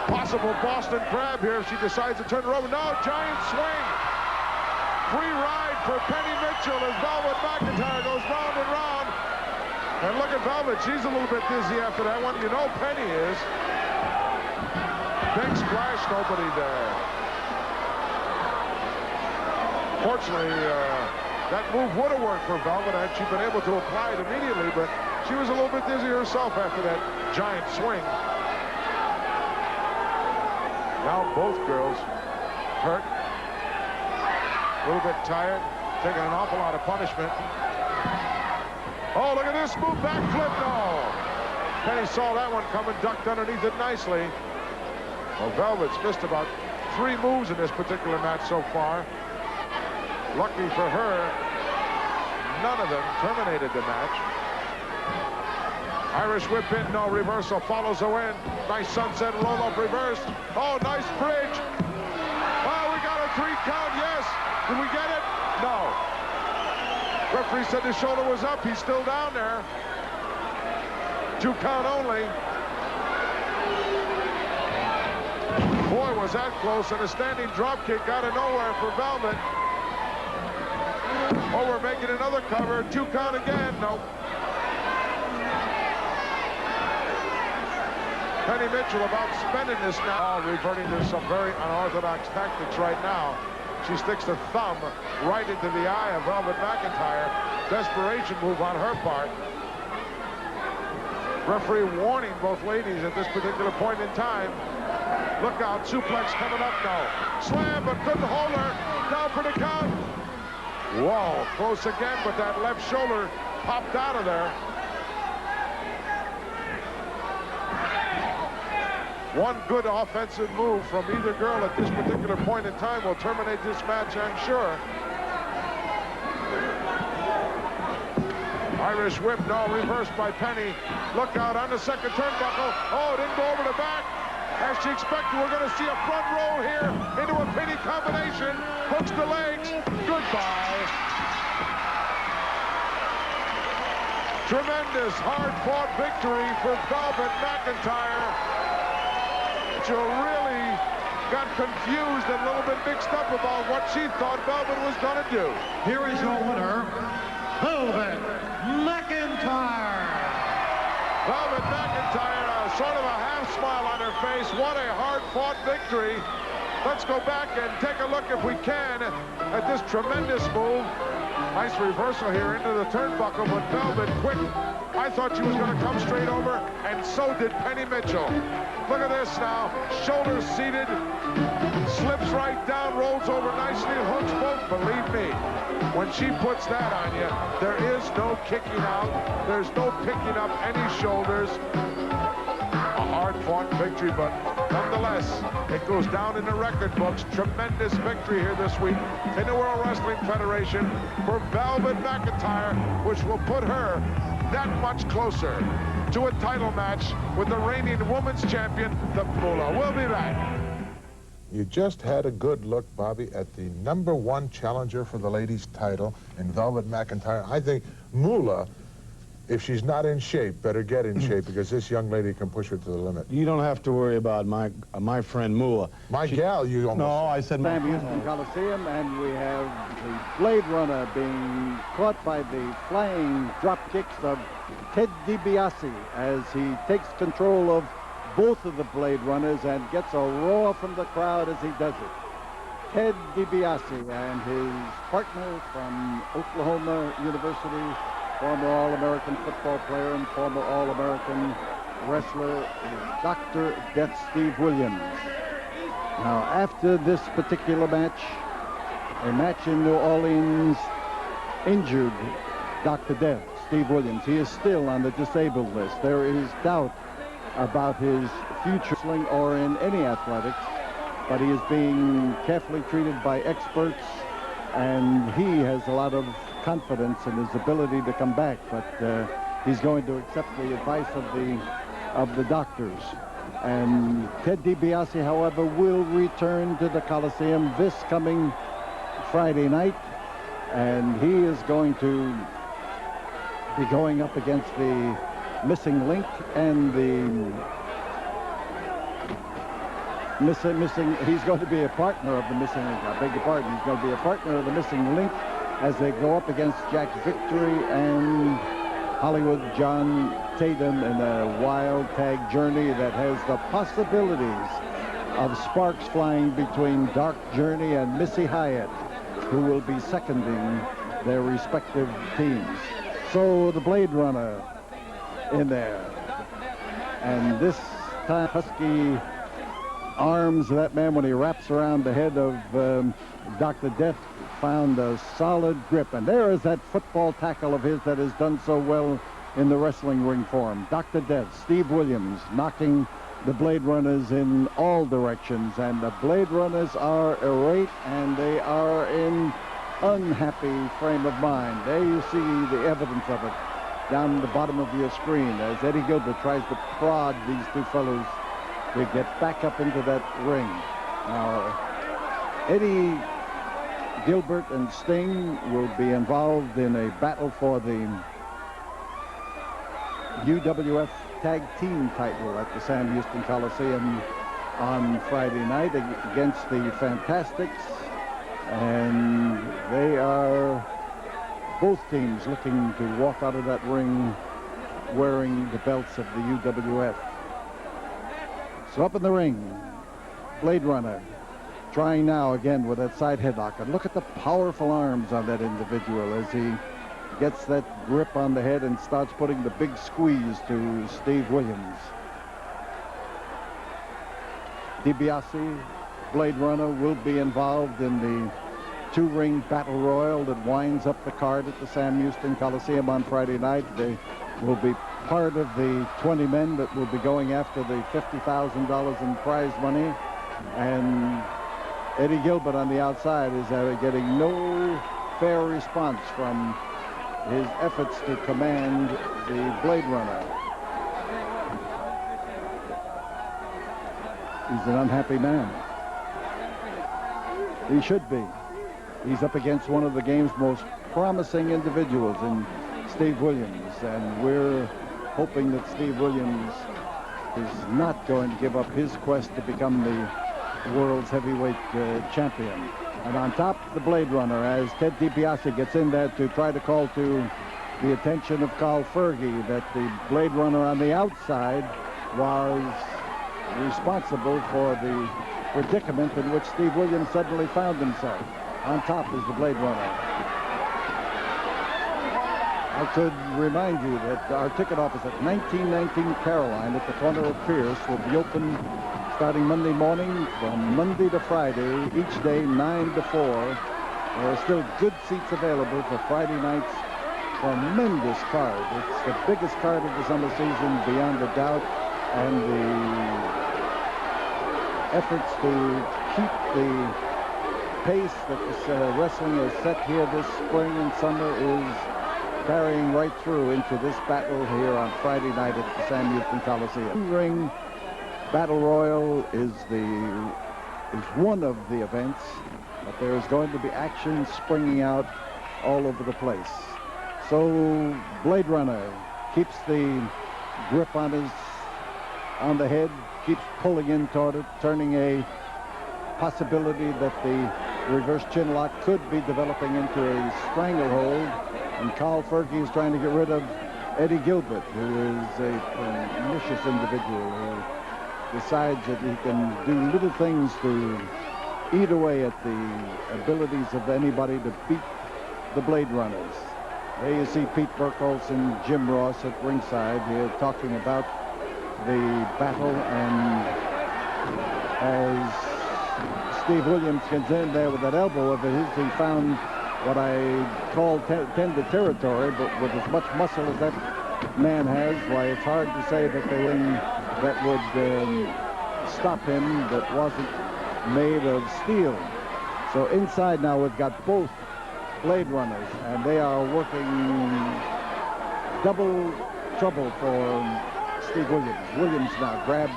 Possible Boston Crab here if she decides to turn her over. No, giant swing. Free ride for Penny Mitchell as Velvet McIntyre goes round and round. And look at Velvet, she's a little bit dizzy after that one. You know Penny is. Big splash, nobody there. Fortunately, that move would have worked for Velvet had she been able to apply it immediately, but she was a little bit dizzy herself after that giant swing. Now both girls hurt, a little bit tired, taking an awful lot of punishment. Oh, look at this move, backflip, no. Penny saw that one coming, ducked underneath it nicely. Well, Velvet's missed about 3 moves in this particular match so far. Lucky for her, none of them terminated the match. Irish whip in, no reversal, follows the win. Nice sunset roll-up reverse. Oh, nice bridge. Oh, we got a 3 count, yes. Did we get it? No. Referee said his shoulder was up. He's still down there. 2 count only. Boy, was that close, and a standing drop kick out of nowhere for Velvet. Oh, we're making another cover. 2 count again. Nope. Penny Mitchell about spending this now. Oh, reverting to some very unorthodox tactics right now. She sticks her thumb right into the eye of Velvet McIntyre. Desperation move on her part. Referee warning both ladies at this particular point in time. Look out, suplex coming up now. Slam, but couldn't hold her. Down for the count. Whoa, close again, but that left shoulder popped out of there. One good offensive move from either girl at this particular point in time will terminate this match, I'm sure. Irish whip, no, reversed by Penny. Look out on the second turnbuckle. Oh, didn't go over the back. As she expected, we're going to see a front roll here into a Penny combination. Hooks the legs. Goodbye. Tremendous hard-fought victory for Velvet McIntyre. She really got confused and a little bit mixed up about what she thought Velvet was going to do. Here is your winner, Velvet McIntyre. Velvet McIntyre, sort of a half smile on her face. What a hard-fought victory. Let's go back and take a look, if we can, at this tremendous move. Nice reversal here into the turnbuckle, but Velvet quick. I thought she was going to come straight over, and so did Penny Mitchell. Look at this now. Shoulders seated, slips right down, rolls over nicely, hooks both. Believe me, when she puts that on you, there is no kicking out. There's no picking up any shoulders. A hard-fought victory, but nonetheless, it goes down in the record books. Tremendous victory here this week in the World Wrestling Federation for Velvet McIntyre, which will put her that much closer to a title match with the reigning women's champion, the Moolah. We'll be back. You just had a good look, Bobby, at the #1 challenger for the ladies' title in Velvet McIntyre. I think Moolah, if she's not in shape, better get in shape, because this young lady can push her to the limit. You don't have to worry about my friend Moolah. My gal, you almost... No, I said my... Sam Houston Coliseum, and we have the Blade Runner being caught by the flying drop kicks of Ted DiBiase as he takes control of both of the Blade Runners and gets a roar from the crowd as he does it. Ted DiBiase and his partner from Oklahoma University, former All-American football player and former All-American wrestler, Dr. Death Steve Williams. Now, after this particular match, a match in New Orleans injured Dr. Death, Steve Williams. He is still on the disabled list. There is doubt about his future wrestling or in any athletics, but he is being carefully treated by experts, and he has a lot of confidence in his ability to come back, but he's going to accept the advice of the doctors. And Ted DiBiase, however, will return to the Coliseum this coming Friday night, and he is going to be going up against the Missing Link and the he's going to be a partner of the Missing Link. I beg your pardon. He's going to be a partner of the Missing Link as they go up against Jack Victory and Hollywood John Tatum in a wild tag journey that has the possibilities of sparks flying between Dark Journey and Missy Hyatt, who will be seconding their respective teams. So the Blade Runner in there. And this time, husky arms of that man, when he wraps around the head of Dr. Death, found a solid grip. And there is that football tackle of his that has done so well in the wrestling ring form. Dr. Death, Steve Williams, knocking the Blade Runners in all directions. And the Blade Runners are irate, and they are in unhappy frame of mind. There you see the evidence of it down the bottom of your screen as Eddie Gilbert tries to prod these two fellows to get back up into that ring. Now, Eddie Gilbert and Sting will be involved in a battle for the UWF Tag Team title at the Sam Houston Coliseum on Friday night against the Fantastics, and they are both teams looking to walk out of that ring wearing the belts of the UWF. So up in the ring, Blade Runner trying now again with that side headlock. And look at the powerful arms on that individual as he gets that grip on the head and starts putting the big squeeze to Steve Williams. DiBiase, Blade Runner, will be involved in the two-ring battle royal that winds up the card at the Sam Houston Coliseum on Friday night. They will be part of the 20 men that will be going after the $50,000 in prize money. And Eddie Gilbert on the outside is getting no fair response from his efforts to command the Blade Runner. He's an unhappy man. He should be. He's up against one of the game's most promising individuals in Steve Williams, and we're hoping that Steve Williams is not going to give up his quest to become the world's heavyweight champion. And on top, the Blade Runner, as Ted DiBiase gets in there to try to call to the attention of Carl Fergie that the Blade Runner on the outside was responsible for the predicament in which Steve Williams suddenly found himself. On top is the Blade Runner. I could remind you that our ticket office at 1919 Caroline at the corner of Pierce will be open starting Monday morning from Monday to Friday, each day 9 to 4. There are still good seats available for Friday night's tremendous card. It's the biggest card of the summer season, beyond a doubt, and the efforts to keep the pace that this wrestling has set here this spring and summer is carrying right through into this battle here on Friday night at the Sam Houston Coliseum. Ring Battle Royal is one of the events, but there's going to be action springing out all over the place. So Blade Runner keeps the grip on the head, keeps pulling in toward it, turning a possibility that the reverse chin lock could be developing into a stranglehold. And Carl Fergie is trying to get rid of Eddie Gilbert, who is a pernicious individual who decides that he can do little things to eat away at the abilities of anybody to beat the Blade Runners. There you see Pete Burkholz and Jim Ross at ringside here talking about the battle, and as Steve Williams gets in there with that elbow of his, he found what I call tender territory, but with as much muscle as that man has, why, it's hard to say that the thing that would stop him that wasn't made of steel. So inside now we've got both Blade Runners, and they are working double trouble for Steve Williams. Williams now grabbed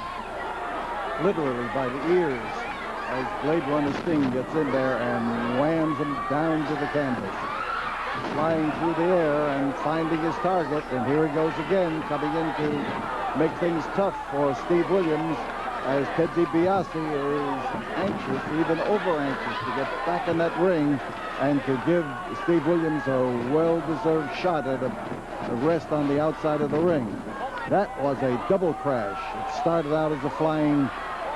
literally by the ears as Blade Runner Sting gets in there and whams him down to the canvas. Flying through the air and finding his target, and here he goes again, coming in to make things tough for Steve Williams, as Ted DiBiase is anxious, even over-anxious, to get back in that ring and to give Steve Williams a well-deserved shot at a rest on the outside of the ring. That was a double crash. It started out as a flying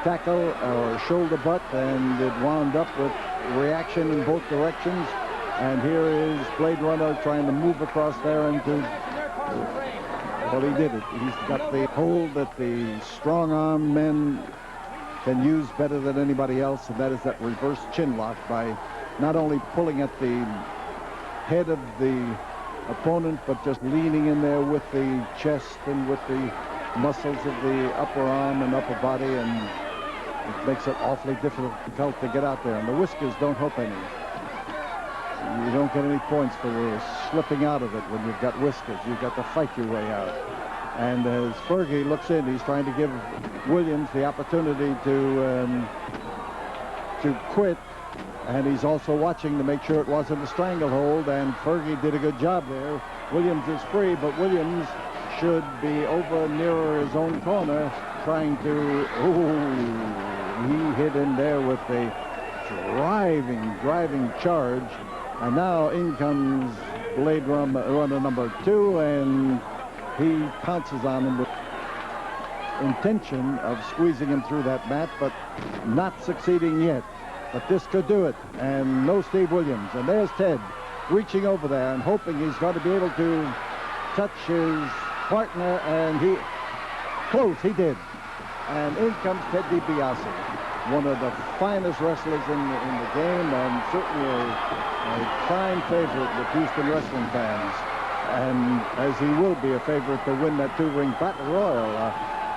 tackle or shoulder butt, and it wound up with reaction in both directions. And here is Blade Runner trying to move across there and well, he did it. He's got the hold that the strong-armed men can use better than anybody else, and that is that reverse chin lock, by not only pulling at the head of the opponent, but just leaning in there with the chest and with the muscles of the upper arm and upper body, and it makes it awfully difficult to get out there. And the whiskers don't help any. You don't get any points for slipping out of it when you've got whiskers. You've got to fight your way out. And as Fergie looks in, he's trying to give Williams the opportunity to quit. And he's also watching to make sure it wasn't a stranglehold, and Fergie did a good job there. Williams is free, but Williams should be over nearer his own corner, trying to, he hit in there with a driving charge. And now in comes Blade Runner number 2, and he pounces on him with intention of squeezing him through that mat, but not succeeding yet. But this could do it, and no Steve Williams. And there's Ted reaching over there and hoping he's going to be able to touch his partner, and he did. And in comes Ted DiBiase, one of the finest wrestlers in the game, and certainly a prime favorite with Houston wrestling fans. And as he will be a favorite to win that 2-ring battle royal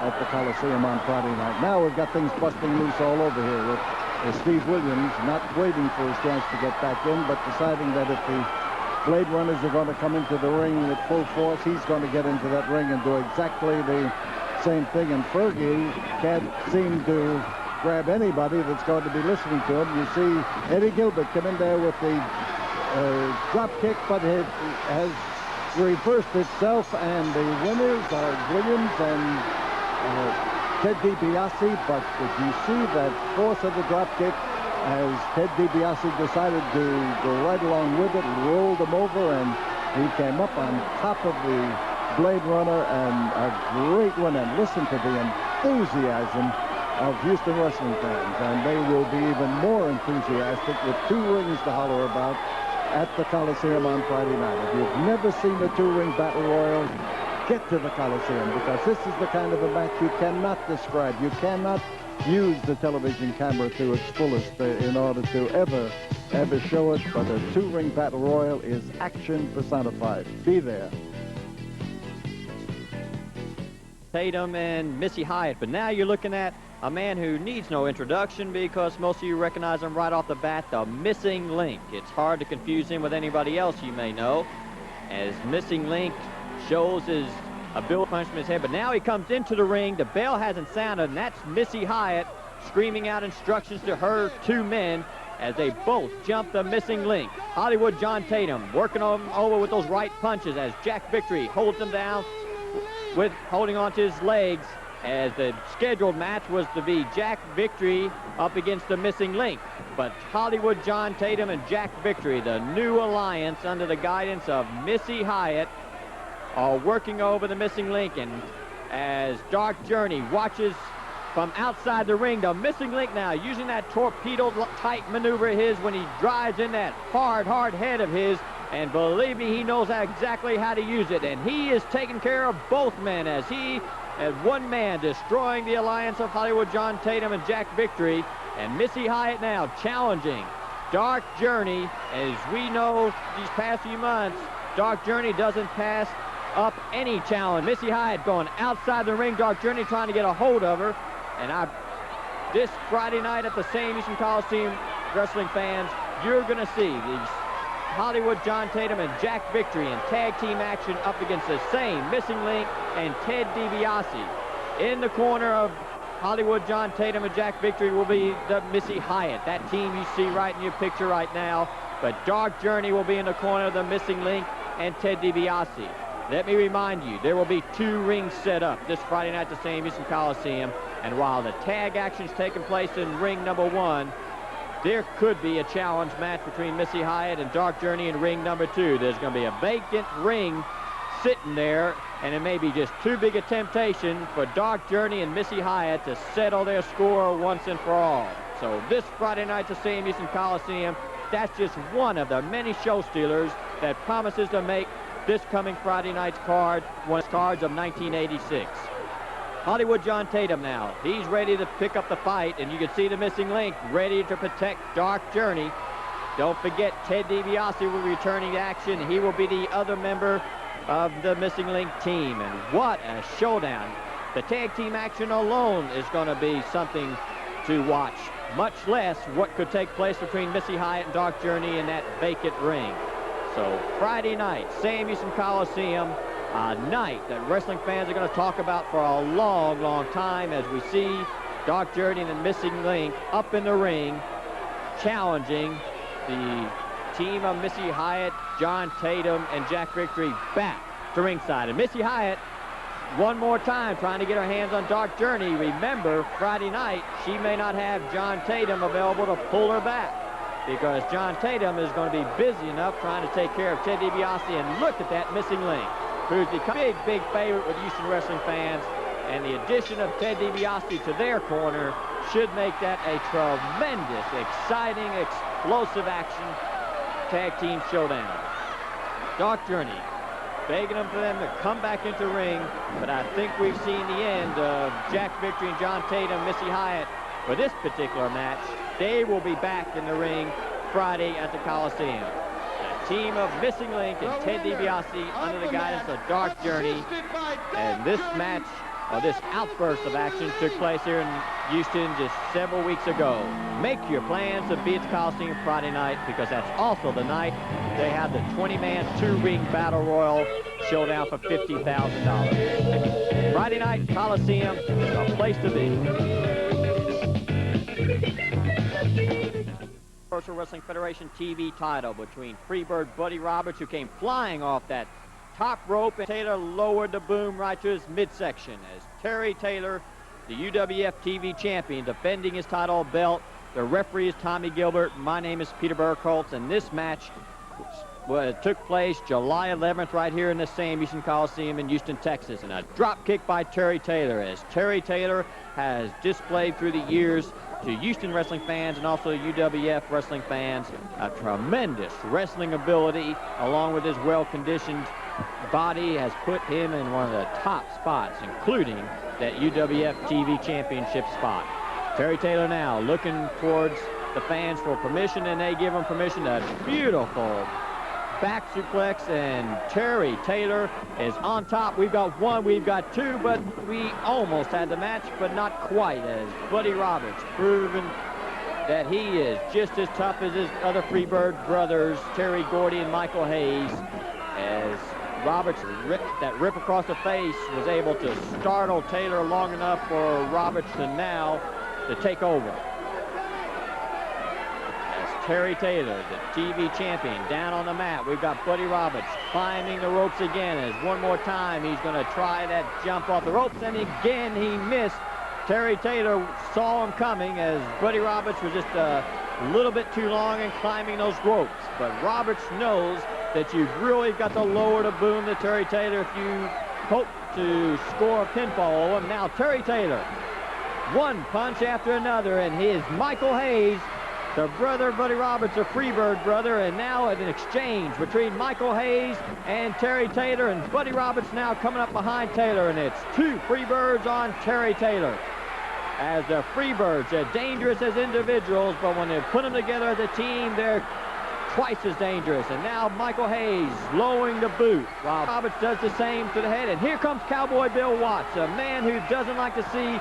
at the Coliseum on Friday night. Now we've got things busting loose all over here with Steve Williams not waiting for his chance to get back in, but deciding that if the Blade Runners are going to come into the ring with full force, he's going to get into that ring and do exactly the same thing. And Fergie can't seem to grab anybody that's going to be listening to him. You see Eddie Gilbert come in there with the drop kick, but it has reversed itself, and the winners are Williams and Ted DiBiase. But did you see that force of the drop kick as Ted DiBiase decided to go right along with it and rolled him over, and he came up on top of the Blade Runner, and a great win. And listen to the enthusiasm of Houston wrestling fans, and they will be even more enthusiastic with 2 rings to holler about at the Coliseum on Friday night. If you've never seen a 2-ring battle royal, get to the Coliseum, because this is the kind of a match you cannot describe. You cannot use the television camera to its fullest in order to ever show it, but a 2-ring battle royal is action personified. Be there. Tatum and Missy Hyatt, but now you're looking at a man who needs no introduction because most of you recognize him right off the bat, the Missing Link. It's hard to confuse him with anybody else you may know, as Missing Link shows his ability punch from his head, but now he comes into the ring. The bell hasn't sounded, and that's Missy Hyatt screaming out instructions to her 2 men as they both jump the Missing Link. Hollywood John Tatum working over with those right punches as Jack Victory holds him down with holding onto his legs, as the scheduled match was to be Jack Victory up against the Missing Link. But Hollywood John Tatum and Jack Victory, the new alliance under the guidance of Missy Hyatt, are working over the Missing Link. And as Dark Journey watches from outside the ring, the Missing Link now using that torpedo-type maneuver of his when he drives in that hard head of his. And believe me, he knows exactly how to use it. And he is taking care of both men as he, as one man, destroying the alliance of Hollywood John Tatum and Jack Victory. And Missy Hyatt now challenging Dark Journey. As we know these past few months, Dark Journey doesn't pass up any challenge. Missy Hyatt going outside the ring, Dark Journey trying to get a hold of her. And this Friday night at the Sam Houston Coliseum, wrestling fans, you're going to see these Hollywood John Tatum and Jack Victory in tag team action up against the same Missing Link and Ted DiBiase. In the corner of Hollywood John Tatum and Jack Victory will be the Missy Hyatt, that team you see right in your picture right now. But Dark Journey will be in the corner of the Missing Link and Ted DiBiase. Let me remind you, there will be 2 rings set up this Friday night at the Sam Houston Coliseum. And while the tag action's taking place in ring number 1, there could be a challenge match between Missy Hyatt and Dark Journey in ring number 2. There's going to be a vacant ring sitting there, and it may be just too big a temptation for Dark Journey and Missy Hyatt to settle their score once and for all. So this Friday night at the Sam Houston Coliseum, that's just one of the many show stealers that promises to make this coming Friday night's card one of the cards of 1986. Hollywood John Tatum now. He's ready to pick up the fight, and you can see the Missing Link ready to protect Dark Journey. Don't forget, Ted DiBiase will be returning to action. He will be the other member of the Missing Link team. And what a showdown. The tag team action alone is going to be something to watch, much less what could take place between Missy Hyatt and Dark Journey in that vacant ring. So Friday night, Sam Houston Coliseum, a night that wrestling fans are going to talk about for a long, long time as we see Dark Journey and the Missing Link up in the ring challenging the team of Missy Hyatt, John Tatum, and Jack Victory back to ringside. And Missy Hyatt, one more time, trying to get her hands on Dark Journey. Remember, Friday night, she may not have John Tatum available to pull her back, because John Tatum is going to be busy enough trying to take care of Ted DiBiase. And look at that Missing Link, who's become a big favorite with Houston wrestling fans. And the addition of Ted DiBiase to their corner should make that a tremendous, exciting, explosive action tag team showdown. Dark Journey begging them for them to come back into the ring, but I think we've seen the end of Jack Victory and John Tatum, Missy Hyatt for this particular match. They will be back in the ring Friday at the Coliseum. The team of Missing Link and Ted DiBiase under the guidance of Dark Journey. And this match, or this outburst of action, took place here in Houston just several weeks ago. Make your plans to be at the Coliseum Friday night, because that's also the night they have the 20-man 2-ring battle royal showdown for $50,000. Friday night, Coliseum is a place to be. Universal Wrestling Federation TV title between Freebird Buddy Roberts, who came flying off that top rope, and Taylor lowered the boom right to his midsection as Terry Taylor, the UWF TV champion, defending his title belt. The referee is Tommy Gilbert. My name is Peter Burkholz, and this match Well, it took place July 11th right here in the Sam Houston Coliseum in Houston, Texas, and a drop kick by Terry Taylor, as Terry Taylor has displayed through the years to Houston wrestling fans and also UWF wrestling fans a tremendous wrestling ability, along with his well-conditioned body has put him in one of the top spots, including that UWF TV championship spot. Terry Taylor now looking towards the fans for permission, and they give him permission. A beautiful back suplex, and Terry Taylor is on top. We've got one, we've got two, but we almost had the match, but not quite, as Buddy Roberts proven that he is just as tough as his other Freebird brothers, Terry Gordy and Michael Hayes, as Roberts, that rip across the face, was able to startle Taylor long enough for Roberts to now to take over. Terry Taylor, the TV champion, down on the mat. We've got Buddy Roberts climbing the ropes again, as one more time he's going to try that jump off the ropes, and again he missed. Terry Taylor saw him coming, as Buddy Roberts was just a little bit too long in climbing those ropes. But Roberts knows that you've really got to lower the boom to Terry Taylor if you hope to score a pinfall over him. Now Terry Taylor, one punch after another, and his Michael Hayes, the brother Buddy Roberts, a Freebird brother, and now an exchange between Michael Hayes and Terry Taylor, and Buddy Roberts now coming up behind Taylor, and it's two Freebirds on Terry Taylor. As the Freebirds are dangerous as individuals, but when they put them together as a team, they're twice as dangerous. And now Michael Hayes lowering the boot while Roberts does the same to the head. And here comes Cowboy Bill Watts, a man who doesn't like to see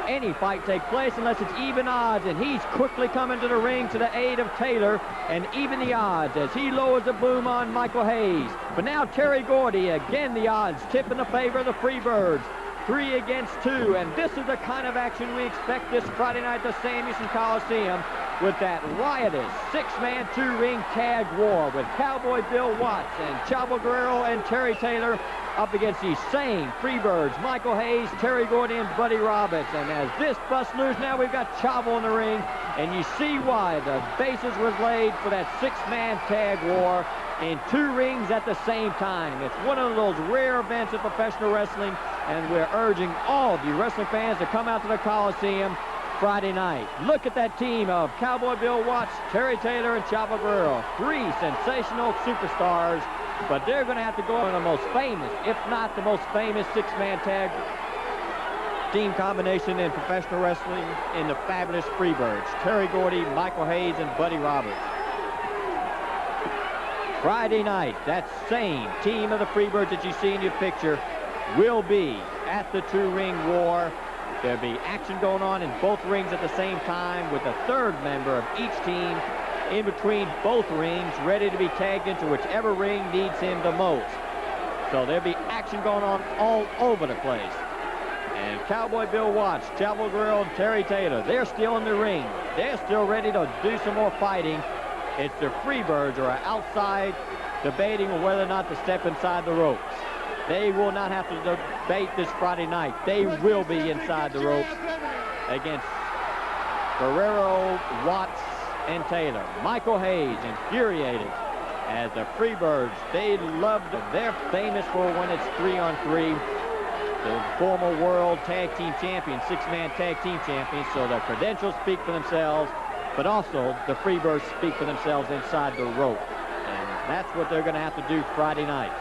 any fight take place unless it's even odds, and he's quickly coming to the ring to the aid of Taylor and even the odds as he lowers the boom on Michael Hayes. But now Terry Gordy, again the odds tip in the favor of the Freebirds. 3 against 2, and this is the kind of action we expect this Friday night at the Sam Houston Coliseum, with that riotous 6-man 2-ring tag war with Cowboy Bill Watts and Chavo Guerrero and Terry Taylor up against these same Freebirds, Michael Hayes, Terry Gordy, and Buddy Roberts. And as this bust loose, now we've got Chavo in the ring, and you see why the basis was laid for that 6-man tag war in 2 rings at the same time. It's one of those rare events in professional wrestling, and we're urging all of you wrestling fans to come out to the Coliseum Friday night. Look at that team of Cowboy Bill Watts, Terry Taylor, and Chavo Guerrero. 3 sensational superstars, but they're going to have to go on the most famous, if not the most famous, 6-man tag team combination in professional wrestling in the fabulous Freebirds, Terry Gordy, Michael Hayes, and Buddy Roberts. Friday night, that same team of the Freebirds that you see in your picture will be at the 2-ring war. There'll be action going on in both rings at the same time, with a third member of each team in between both rings, ready to be tagged into whichever ring needs him the most. So there'll be action going on all over the place. And Cowboy Bill Watts, Chavo Guerrero, and Terry Taylor, they're still in the ring. They're still ready to do some more fighting. It's the Freebirds who are outside debating whether or not to step inside the ropes. They will not have to debate this Friday night. They will be inside the ropes against Guerrero, Watts, and Taylor. Michael Hayes infuriated as the Freebirds, they're famous for when it's 3-on-3. The former world tag team champion, 6-man tag team champion, so the credentials speak for themselves, but also the Freebirds speak for themselves inside the rope. And that's what they're going to have to do Friday night,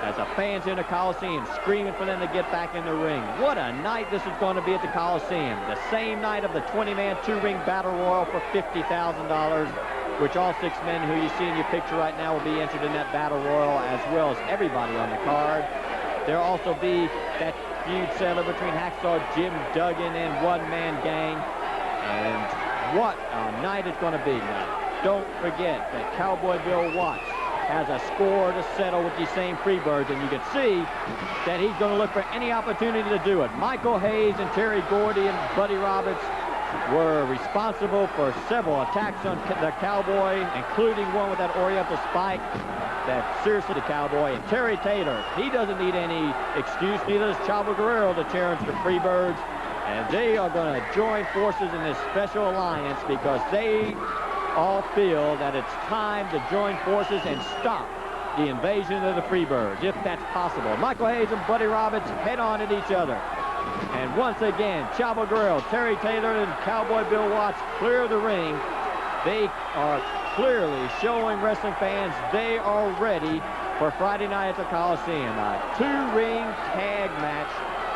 as the fans in the Coliseum screaming for them to get back in the ring. What a night this is going to be at the Coliseum. The same night of the 20-man 2-ring battle royal for $50,000, which all 6 men who you see in your picture right now will be entered in that battle royal, as well as everybody on the card. There'll also be that feud settler between Hacksaw Jim Duggan and One Man Gang. And what a night it's going to be. Now, don't forget that Cowboy Bill Watts has a score to settle with these same Freebirds, and you can see that he's going to look for any opportunity to do it. Michael Hayes and Terry Gordy and Buddy Roberts were responsible for several attacks on the Cowboy, including one with that Oriental spike that seriously the Cowboy. And Terry Taylor, he doesn't need any excuse, neither does Chavo Guerrero to challenge the Freebirds. And they are going to join forces in this special alliance because they all feel that it's time to join forces and stop the invasion of the Freebirds, if that's possible. Michael Hayes and Buddy Roberts head on at each other. And once again, Chavo Guerrero, Terry Taylor, and Cowboy Bill Watts clear the ring. They are clearly showing wrestling fans they are ready for Friday night at the Coliseum. A two-ring tag match,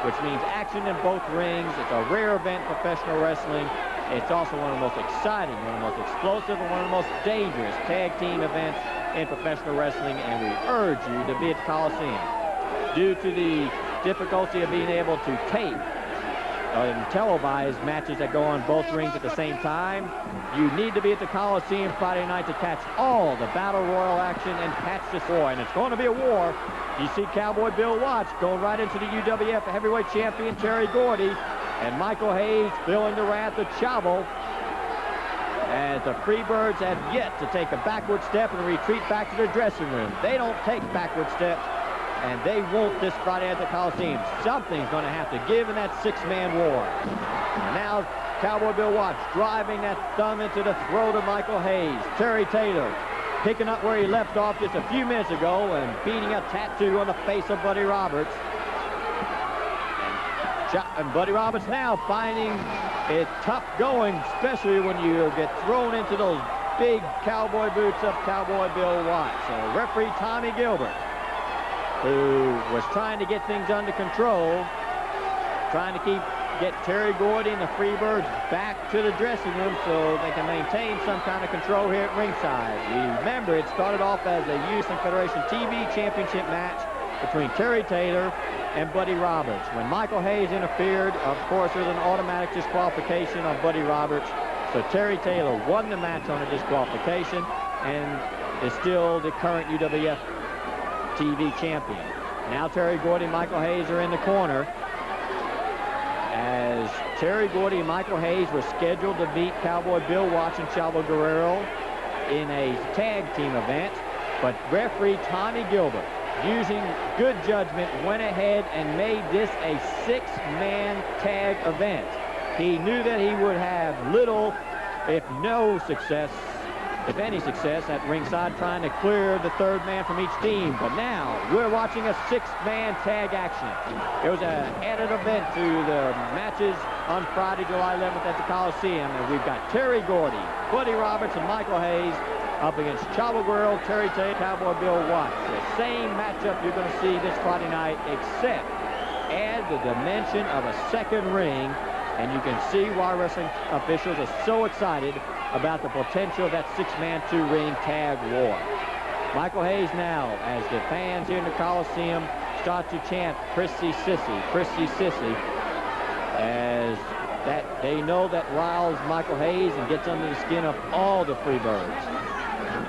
which means action in both rings. It's a rare event in professional wrestling. It's also one of the most exciting, one of the most explosive, and one of the most dangerous tag team events in professional wrestling, and we urge you to be at the Coliseum. Due to the difficulty of being able to tape and televise matches that go on both rings at the same time, you need to be at the Coliseum Friday night to catch all the Battle Royal action and catch this war. And it's going to be a war. You see Cowboy Bill Watts going right into the UWF heavyweight champion Terry Gordy, and Michael Hayes feeling the wrath of Chavo, as the Freebirds have yet to take a backward step and retreat back to their dressing room. They don't take backward steps, and they won't this Friday at the Coliseum. Something's going to have to give in that six-man war. And now Cowboy Bill Watts driving that thumb into the throat of Michael Hayes. Terry Taylor picking up where he left off just a few minutes ago and beating a tattoo on the face of Buddy Roberts. And Buddy Roberts now finding it tough going, especially when you get thrown into those big cowboy boots of Cowboy Bill Watts. So referee Tommy Gilbert, who was trying to get things under control, trying to get Terry Gordy and the Freebirds back to the dressing room so they can maintain some kind of control here at ringside. Remember, it started off as a Houston Federation TV championship match between Terry Taylor and Buddy Roberts. When Michael Hayes interfered, of course, there's an automatic disqualification on Buddy Roberts. So Terry Taylor won the match on a disqualification and is still the current UWF TV champion. Now Terry Gordy and Michael Hayes are in the corner, as Terry Gordy and Michael Hayes were scheduled to beat Cowboy Bill Watts and Chavo Guerrero in a tag team event, but referee Tommy Gilbert, using good judgment, went ahead and made this a six-man tag event. He knew that he would have little, if no success, if any success, at ringside trying to clear the third man from each team. But now we're watching a six-man tag action. It was an added event to the matches on Friday, July 11th at the Coliseum. And we've got Terry Gordy, Buddy Roberts, and Michael Hayes up against Chavo Guerrero, Terry Taylor, Cowboy Bill Watts. The same matchup you're going to see this Friday night, except add the dimension of a second ring, and you can see why wrestling officials are so excited about the potential of that six-man, two-ring tag war. Michael Hayes now, as the fans here in the Coliseum start to chant Prissy Sissy, Prissy Sissy, as that they know that riles Michael Hayes and gets under the skin of all the Freebirds.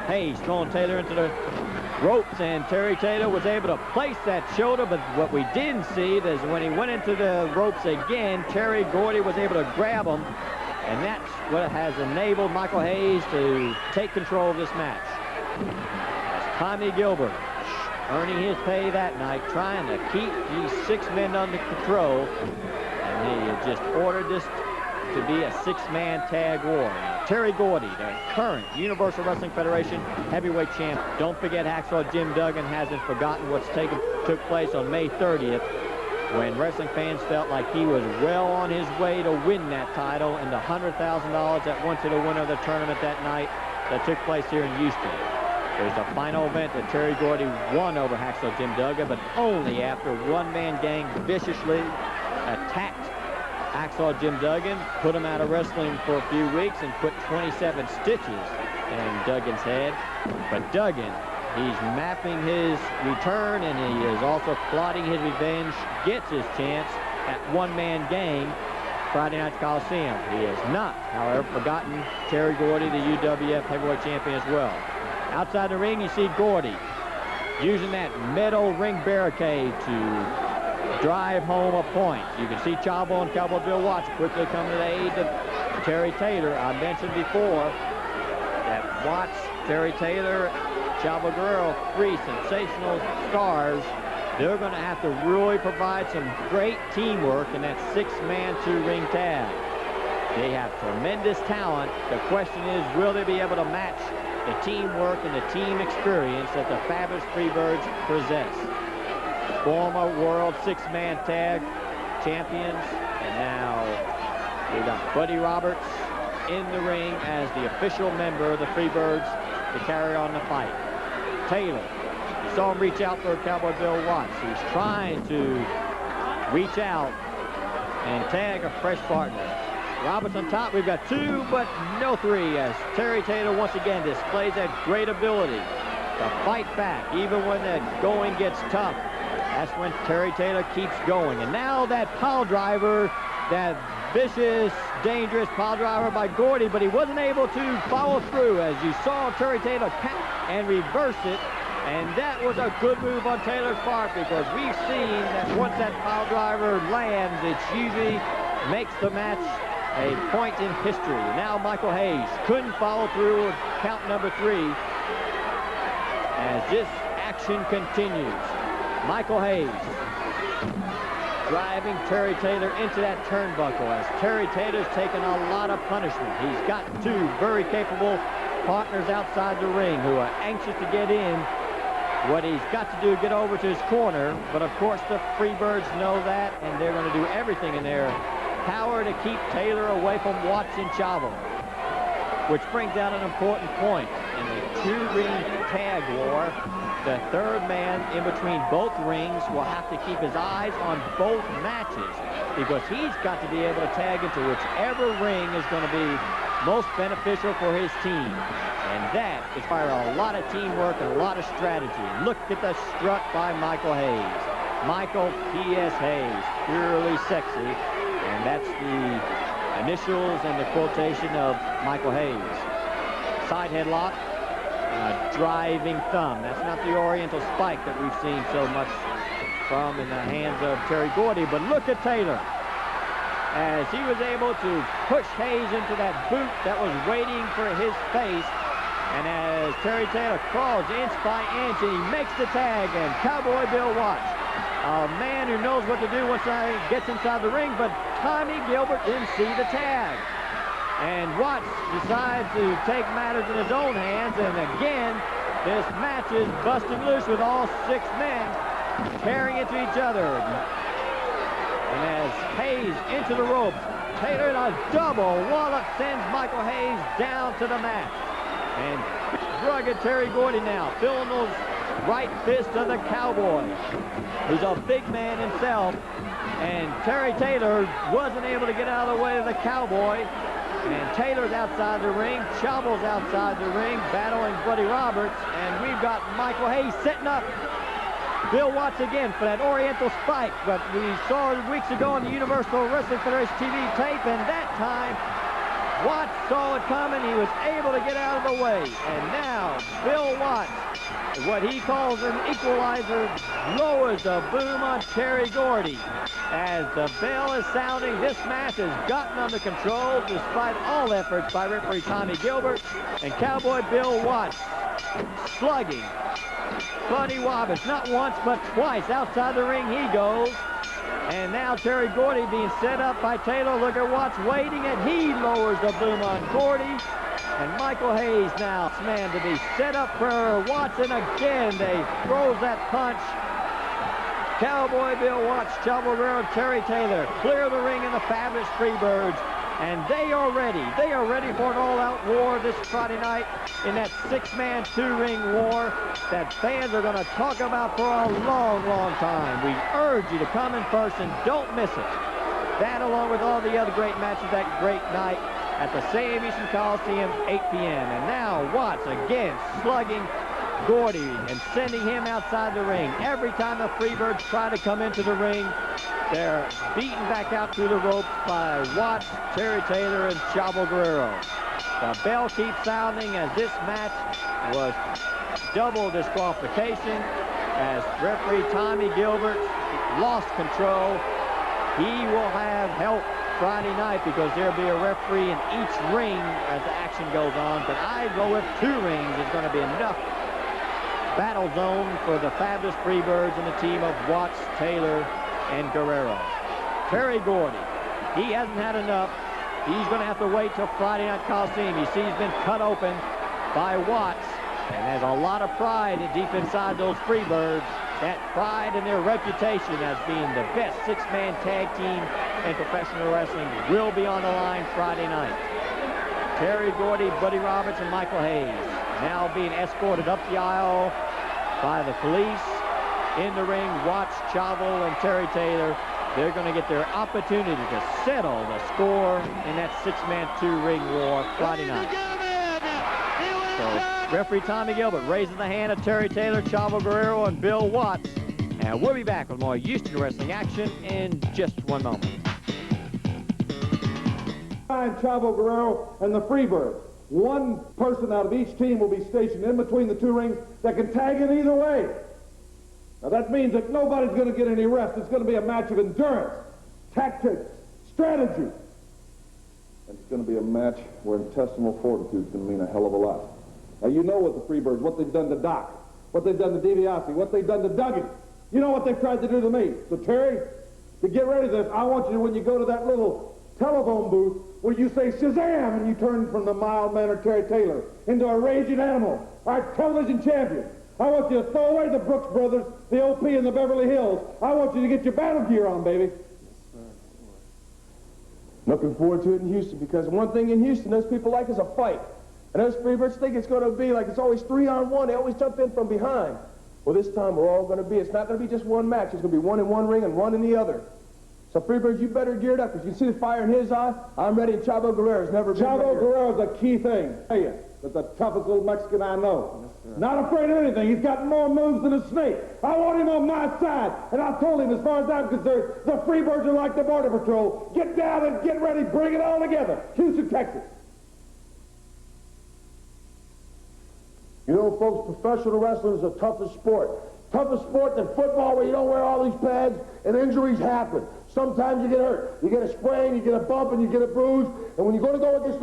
Hayes throwing Taylor into the ropes, and Terry Taylor was able to place that shoulder, but what we didn't see is when he went into the ropes again, Terry Gordy was able to grab him, and that's what has enabled Michael Hayes to take control of this match. As Tommy Gilbert earning his pay that night, trying to keep these six men under control, and he had just ordered this to be a six-man tag war. Terry Gordy, the current Universal Wrestling Federation heavyweight champ. Don't forget, Hacksaw Jim Duggan hasn't forgotten what's took place on May 30th, when wrestling fans felt like he was well on his way to win that title, and the $100,000 that went to the winner of the tournament that night that took place here in Houston. It was the final event that Terry Gordy won over Hacksaw Jim Duggan, but only after one-man gang viciously attacked Hacksaw Jim Duggan, put him out of wrestling for a few weeks, and put 27 stitches in Duggan's head. But Duggan, he's mapping his return, and he is also plotting his revenge, gets his chance at one-man gang Friday night Coliseum. He has not, however, forgotten Terry Gordy, the UWF heavyweight champion, as well. Outside the ring, you see Gordy using that metal ring barricade to drive home a point. You can see Chavo and Cowboy Bill Watts quickly coming to the aid of Terry Taylor. I mentioned before that Watts, Terry Taylor, Chavo Guerrero, three sensational stars. They're going to have to really provide some great teamwork in that six-man, two-ring tag. They have tremendous talent. The question is, will they be able to match the teamwork and the team experience that the Fabulous Freebirds possess? Former world six-man tag champions, and now we've got Buddy Roberts in the ring as the official member of the Freebirds to carry on the fight. Taylor, you saw him reach out for Cowboy Bill Watts. He's trying to reach out and tag a fresh partner. Roberts on top. We've got two, but no three, as Terry Taylor once again displays that great ability to fight back, even when the going gets tough. That's when Terry Taylor keeps going. And now that pile driver, that vicious, dangerous pile driver by Gordy, but he wasn't able to follow through, as you saw Terry Taylor cap and reverse it. And that was a good move on Taylor's part, because we've seen that once that pile driver lands, it usually makes the match a point in history. Now Michael Hayes couldn't follow through with count number 3 as this action continues. Michael Hayes driving Terry Taylor into that turnbuckle, as Terry Taylor's taken a lot of punishment. He's got two very capable partners outside the ring who are anxious to get in. What he's got to do, get over to his corner, but of course the Freebirds know that, and they're going to do everything in their power to keep Taylor away from Watts and Chavo. Which brings out an important point. In the two-ring tag war, the third man in between both rings will have to keep his eyes on both matches, because he's got to be able to tag into whichever ring is going to be most beneficial for his team. And that is by a lot of teamwork and a lot of strategy. Look at the strut by Michael Hayes. Michael P.S. Hayes, purely sexy. And that's the initials and the quotation of Michael Hayes. Side headlock, driving thumb. That's not the Oriental spike that we've seen so much from in the hands of Terry Gordy. But look at Taylor, as he was able to push Hayes into that boot that was waiting for his face. And as Terry Taylor crawls inch by inch, and he makes the tag, and Cowboy Bill Watts, a man who knows what to do once he gets inside the ring, but Tommy Gilbert didn't see the tag. And Watts decides to take matters in his own hands, and again, this match is busting loose with all 6 men tearing into each other. And as Hayes into the ropes, Taylor in a double wallop sends Michael Hayes down to the mat. And rugged Terry Gordy now filling those right fist of the Cowboy, who's a big man himself. And Terry Taylor wasn't able to get out of the way of the Cowboy. And Taylor's outside the ring, Chavo's outside the ring, battling Buddy Roberts. And we've got Michael Hayes setting up Bill Watts again for that Oriental spike. But we saw weeks ago on the Universal Wrestling Federation TV tape, and that time Watts saw it coming. He was able to get out of the way. And now Bill Watts, what he calls an equalizer, lowers the boom on Terry Gordy. As the bell is sounding, this match has gotten under control despite all efforts by referee Tommy Gilbert. And Cowboy Bill Watts slugging Buddy Roberts, not once but twice. Outside the ring he goes. And now Terry Gordy being set up by Taylor. Look at Watts waiting, and he lowers the boom on Gordy. And Michael Hayes now, man, to be set up for Watts, and again they throws that punch. Cowboy Bill Watts, Chavo Guerrero, Terry Taylor clear the ring in the Fabulous Freebirds, and they are ready. They are ready for an all-out war this Friday night in that 6-man, 2-ring war that fans are going to talk about for a long, long time. We urge you to come in person. Don't miss it. That, along with all the other great matches that great night at the Sam Houston Coliseum, 8 p.m. And now Watts again slugging Gordy and sending him outside the ring. Every time the Freebirds try to come into the ring, they're beaten back out through the ropes by Watts, Terry Taylor, and Chavo Guerrero. The bell keeps sounding as this match was double disqualification, as referee Tommy Gilbert lost control. He will have help Friday night because there'll be a referee in each ring as the action goes on. But I go with 2 rings is going to be enough battle zone for the Fabulous Freebirds and the team of Watts, Taylor, and Guerrero. Terry Gordy, he hasn't had enough He's going to have to wait till Friday Night Coliseum. You see he's been cut open by Watts, and there's a lot of pride deep inside those Freebirds. That pride in their reputation as being the best six-man tag team in professional wrestling will be on the line Friday night. Terry Gordy, Buddy Roberts, and Michael Hayes now being escorted up the aisle by the police. In the ring, Watts, Chavo, and Terry Taylor. They're going to get their opportunity to settle the score in that six-man two-ring war Friday night. So referee Tommy Gilbert raising the hand of Terry Taylor, Chavo Guerrero, and Bill Watts. And we'll be back with more Houston wrestling action in just one moment. Chavo Guerrero and the Freebirds. One person out of each team will be stationed in between the two rings that can tag in either way. Now that means that nobody's going to get any rest. It's going to be a match of endurance, tactics, strategy. And it's going to be a match where intestinal fortitude is going to mean a hell of a lot. Now you know what the Freebirds, what they've done to Doc, what they've done to DiBiase, what they've done to Duggan. You know what they've tried to do to me. So Terry, to get ready to this, I want you to, when you go to that little telephone booth where you say Shazam and you turn from the mild-mannered Terry Taylor into a raging animal, our television champion. I want you to throw away the Brooks Brothers, the OP, and the Beverly Hills. I want you to get your battle gear on, baby. Looking forward to it in Houston, because one thing in Houston those people like is a fight. And those Freebirds think it's going to be like it's always 3-on-1. They always jump in from behind. Well, this time we're all going to be, it's not going to be just one match. It's going to be one in one ring and one in the other. So Freebirds, you better gear it up, because you can see the fire in his eye. I'm ready, and Chavo Guerrero's never been Chavo Guerrero's a key thing. Tell you, that's the toughest little Mexican I know. Not afraid of anything. He's got more moves than a snake. I want him on my side. And I told him, as far as I'm concerned, the Freebirds are like the Border Patrol. Get down and get ready. Bring it all together. Houston, Texas. You know, folks, professional wrestling is the toughest sport. Toughest sport than football, where you don't wear all these pads and injuries happen. Sometimes you get hurt. You get a sprain, you get a bump, and you get a bruise. And when you go to go against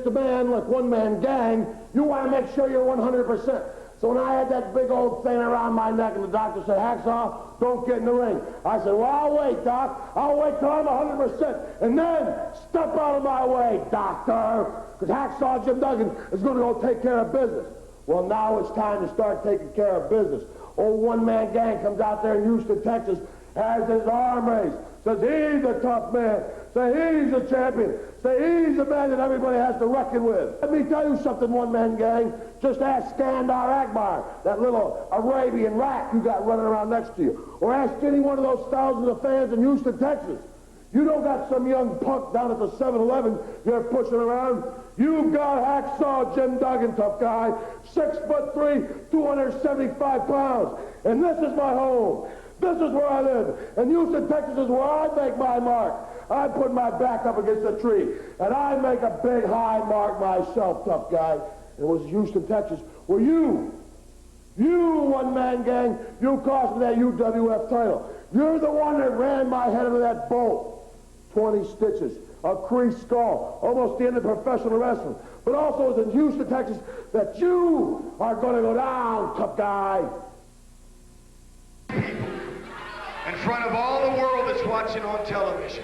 the man, like one-man gang, you want to make sure you're 100%. So when I had that big old thing around my neck and the doctor said, Hacksaw, don't get in the ring, I said, well, I'll wait, Doc. I'll wait till I'm 100%. And then step out of my way, doctor. Because Hacksaw Jim Duggan is going to go take care of business. Well, now it's time to start taking care of business. Old one-man gang comes out there in Houston, Texas, has his arm raised, says he's a tough man, say he's a champion, say he's a man that everybody has to reckon with. Let me tell you something, one-man gang. Just ask Skandar Akbar, that little Arabian rat you got running around next to you. Or ask any one of those thousands of fans in Houston, Texas. You don't got some young punk down at the 7-Eleven you're pushing around. You got Hacksaw Jim Duggan, tough guy, 6'3", 275 pounds. And this is my home. This is where I live. And Houston, Texas is where I make my mark. I put my back up against a tree, and I make a big high mark myself, tough guy. And it was Houston, Texas, where you one-man gang, you cost me that UWF title. You're the one that ran my head into that bolt. 20 stitches, a creased skull, almost the end of professional wrestling. But also it's in Houston, Texas, that you are going to go down, tough guy. In front of all the world that's watching on television,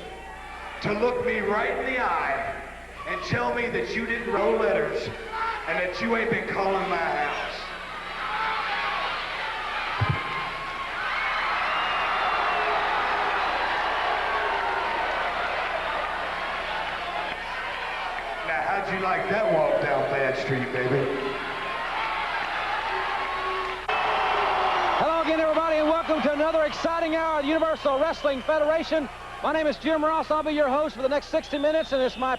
to look me right in the eye and tell me that you didn't write letters and that you ain't been calling my house. Now, how'd you like that walk down Bad Street, baby? Hello again, everybody, and welcome to another exciting hour of the Universal Wrestling Federation. My name is Jim Ross. I'll be your host for the next 60 minutes, and it's my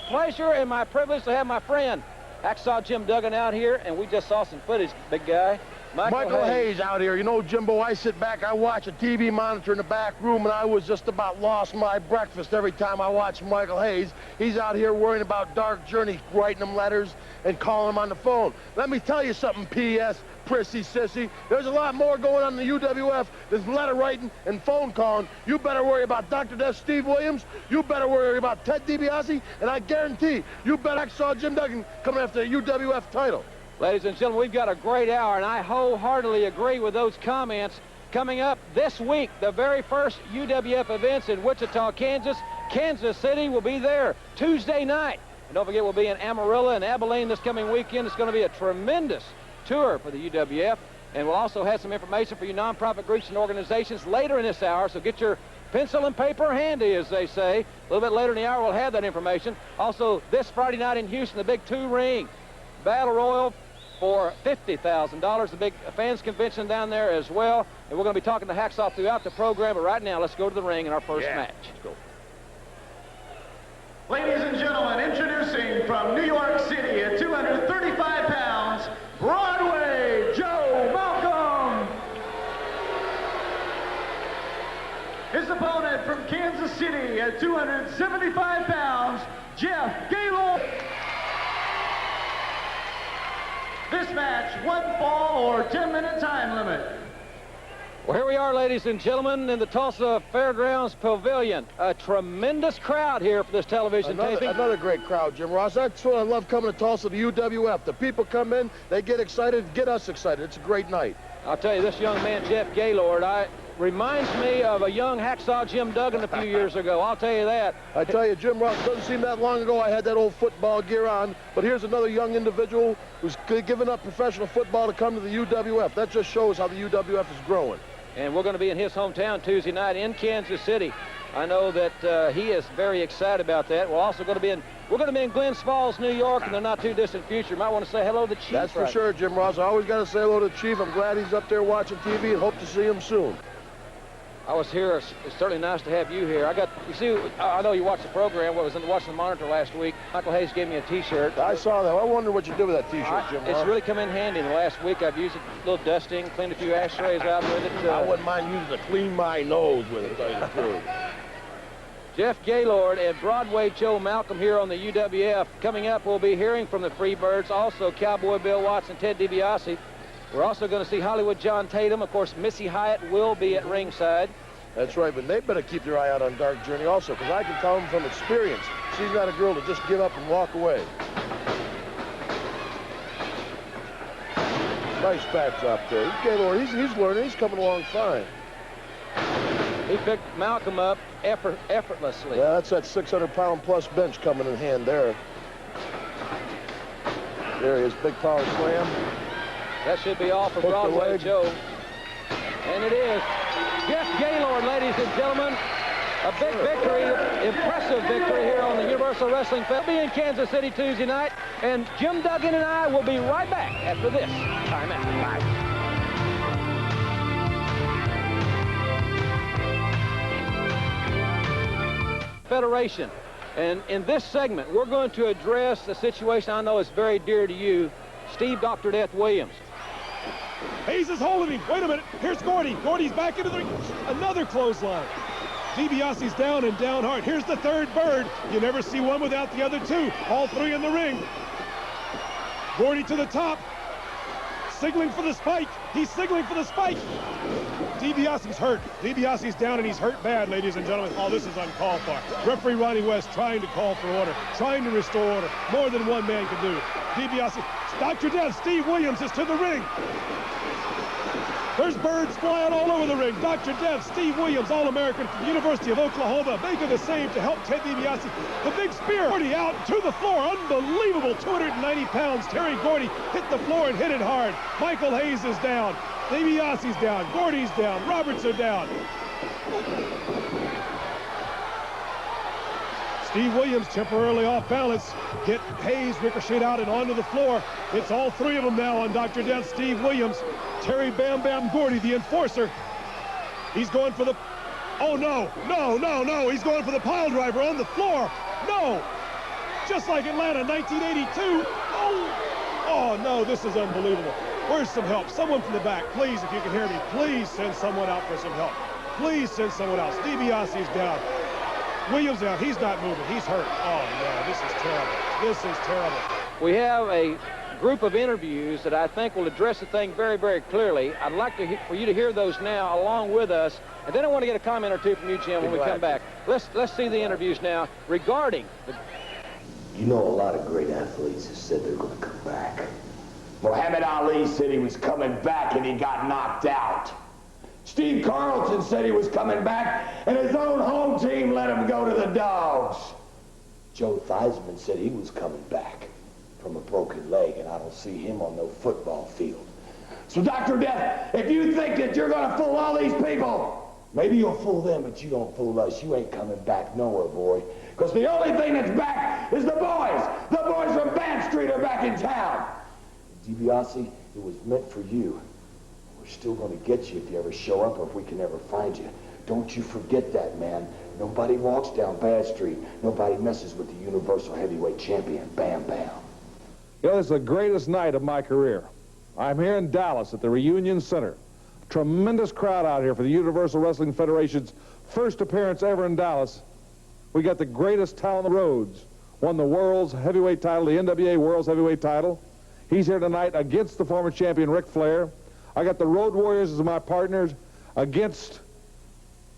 pleasure and my privilege to have my friend Hacksaw Jim Duggan out here, and we just saw some footage, big guy. Michael Hayes out here. You know, Jimbo, I sit back, I watch a TV monitor in the back room, and I was just about lost my breakfast every time I watch Michael Hayes. He's out here worrying about Dark Journey, writing them letters and calling them on the phone. Let me tell you something, P.S., prissy sissy. There's a lot more going on in the UWF than letter writing and phone calling. You better worry about Dr. Death Steve Williams. You better worry about Ted DiBiase, and I guarantee you bet Hacksaw Jim Duggan coming after the UWF title. Ladies and gentlemen, we've got a great hour, and I wholeheartedly agree with those comments. Coming up this week, the very first UWF events in Wichita, Kansas. Kansas City will be there Tuesday night. And don't forget, we'll be in Amarillo and Abilene this coming weekend. It's going to be a tremendous tour for the UWF. And we'll also have some information for you nonprofit groups and organizations later in this hour. So get your pencil and paper handy, as they say. A little bit later in the hour, we'll have that information. Also, this Friday night in Houston, the big two-ring battle royal for $50,000. The big fans convention down there as well. And we're going to be talking to Hacksaw throughout the program. But right now, let's go to the ring in our first match. Let's go. Ladies and gentlemen, introducing from New York City at 235 pounds, Broadway Joe Malcolm. His opponent from Kansas City at 275 pounds, Jeff Gaylord. This match, 1 fall or 10-minute time limit. Well, here we are, ladies and gentlemen, in the Tulsa Fairgrounds Pavilion. A tremendous crowd here for this television taping. Another great crowd, Jim Ross. That's what I love coming to Tulsa, the UWF. The people come in, they get excited, get us excited. It's a great night. I'll tell you, this young man, Jeff Gaylord, reminds me of a young Hacksaw Jim Duggan a few years ago. I'll tell you that. I tell you, Jim Ross, doesn't seem that long ago I had that old football gear on, but here's another young individual who's given up professional football to come to the UWF. That just shows how the UWF is growing. And we're going to be in his hometown Tuesday night in Kansas City. I know that he is very excited about that. We're also going to be in Glens Falls, New York in the not too distant future. You might want to say hello to the Chief. That's for sure, Jim Ross. I always got to say hello to the Chief. I'm glad he's up there watching TV and hope to see him soon. I was here. It's certainly nice to have you here. You see, I know you watched the program. What was in watching the monitor last week? Michael Hayes gave me a T-shirt. I saw that. I wonder what you did with that T-shirt, Jim. It's really come in handy in the last week. I've used it, a little dusting, cleaned a few ashtrays out with it. I wouldn't mind using to clean my nose with it, to tell you the truth. Jeff Gaylord and Broadway Joe Malcolm here on the UWF. Coming up, we'll be hearing from the Freebirds, also Cowboy Bill Watts and Ted DiBiase. We're also going to see Hollywood John Tatum. Of course, Missy Hyatt will be at ringside. That's right, but they better keep their eye out on Dark Journey also, because I can tell them from experience, she's not a girl to just give up and walk away. Nice backdrop there. Gaylord, he's learning. He's coming along fine. He picked Malcolm up effortlessly. Yeah, that's that 600-pound-plus bench coming in hand there. There he is, big power slam. That should be all for Broadway Joe. And it is. Jeff Gaylord, ladies and gentlemen. A big victory, impressive victory here on the Universal Wrestling Fest. We'll be in Kansas City Tuesday night, and Jim Duggan and I will be right back after this timeout. Bye. Federation. And in this segment, we're going to address the situation I know is very dear to you, Steve Dr. Death Williams. Hayes is holding him. Wait a minute. Here's Gordy. Gordy's back into the ring. Another clothesline. DiBiase's down and down hard. Here's the third bird. You never see one without the other two. All three in the ring. Gordy to the top. Signaling for the spike. He's signaling for the spike. DiBiase's hurt. DiBiase's down and he's hurt bad, ladies and gentlemen. Oh, this is uncalled for. Referee Ronnie West trying to call for order, trying to restore order. More than one man can do. DiBiase, Dr. Death, Steve Williams is to the ring. There's birds flying all over the ring. Dr. Death, Steve Williams, All-American from the University of Oklahoma, making the save to help Ted DiBiase. The big spear, Gordy out to the floor. Unbelievable, 290 pounds. Terry Gordy hit the floor and hit it hard. Michael Hayes is down. DiBiase's down. Gordy's down. Roberts are down. Steve Williams temporarily off balance. Get Hayes ricocheted out and onto the floor. It's all three of them now on Dr. Death, Steve Williams. Terry Bam Bam Gordy, the enforcer. He's going for the... Oh, no. No, no, no. He's going for the pile driver on the floor. No. Just like Atlanta, 1982. Oh, no, this is unbelievable. Where's some help? Someone from the back, please, if you can hear me, please send someone out for some help. Please send someone else. DiBiase's down. Williams out. He's not moving. He's hurt. Oh, no, this is terrible. This is terrible. We have a group of interviews that I think will address the thing very, very clearly. I'd like for you to hear those now along with us, and then I want to get a comment or two from you, Jim, when we come back. Let's see the interviews now regarding the... You know, a lot of great athletes have said they're going to come back. Muhammad Ali said he was coming back and he got knocked out. Steve Carlson said he was coming back, and his own home team let him go to the dogs. Joe Theismann said he was coming back from a broken leg, and I don't see him on no football field. So, Dr. Death, if you think that you're going to fool all these people, maybe you'll fool them, but you don't fool us. You ain't coming back nowhere, boy. Because the only thing that's back is the boys. The boys from Band Street are back in town. DiBiase, it was meant for you. We're still going to get you if you ever show up or if we can ever find you. Don't you forget that, man. Nobody walks down Bad Street. Nobody messes with the Universal Heavyweight Champion, Bam Bam. You know, this is the greatest night of my career. I'm here in Dallas at the Reunion Center. Tremendous crowd out here for the Universal Wrestling Federation's first appearance ever in Dallas. We got the greatest talent on the roads. Won the world's heavyweight title, the NWA World's Heavyweight title. He's here tonight against the former champion Ric Flair. I got the Road Warriors as my partners against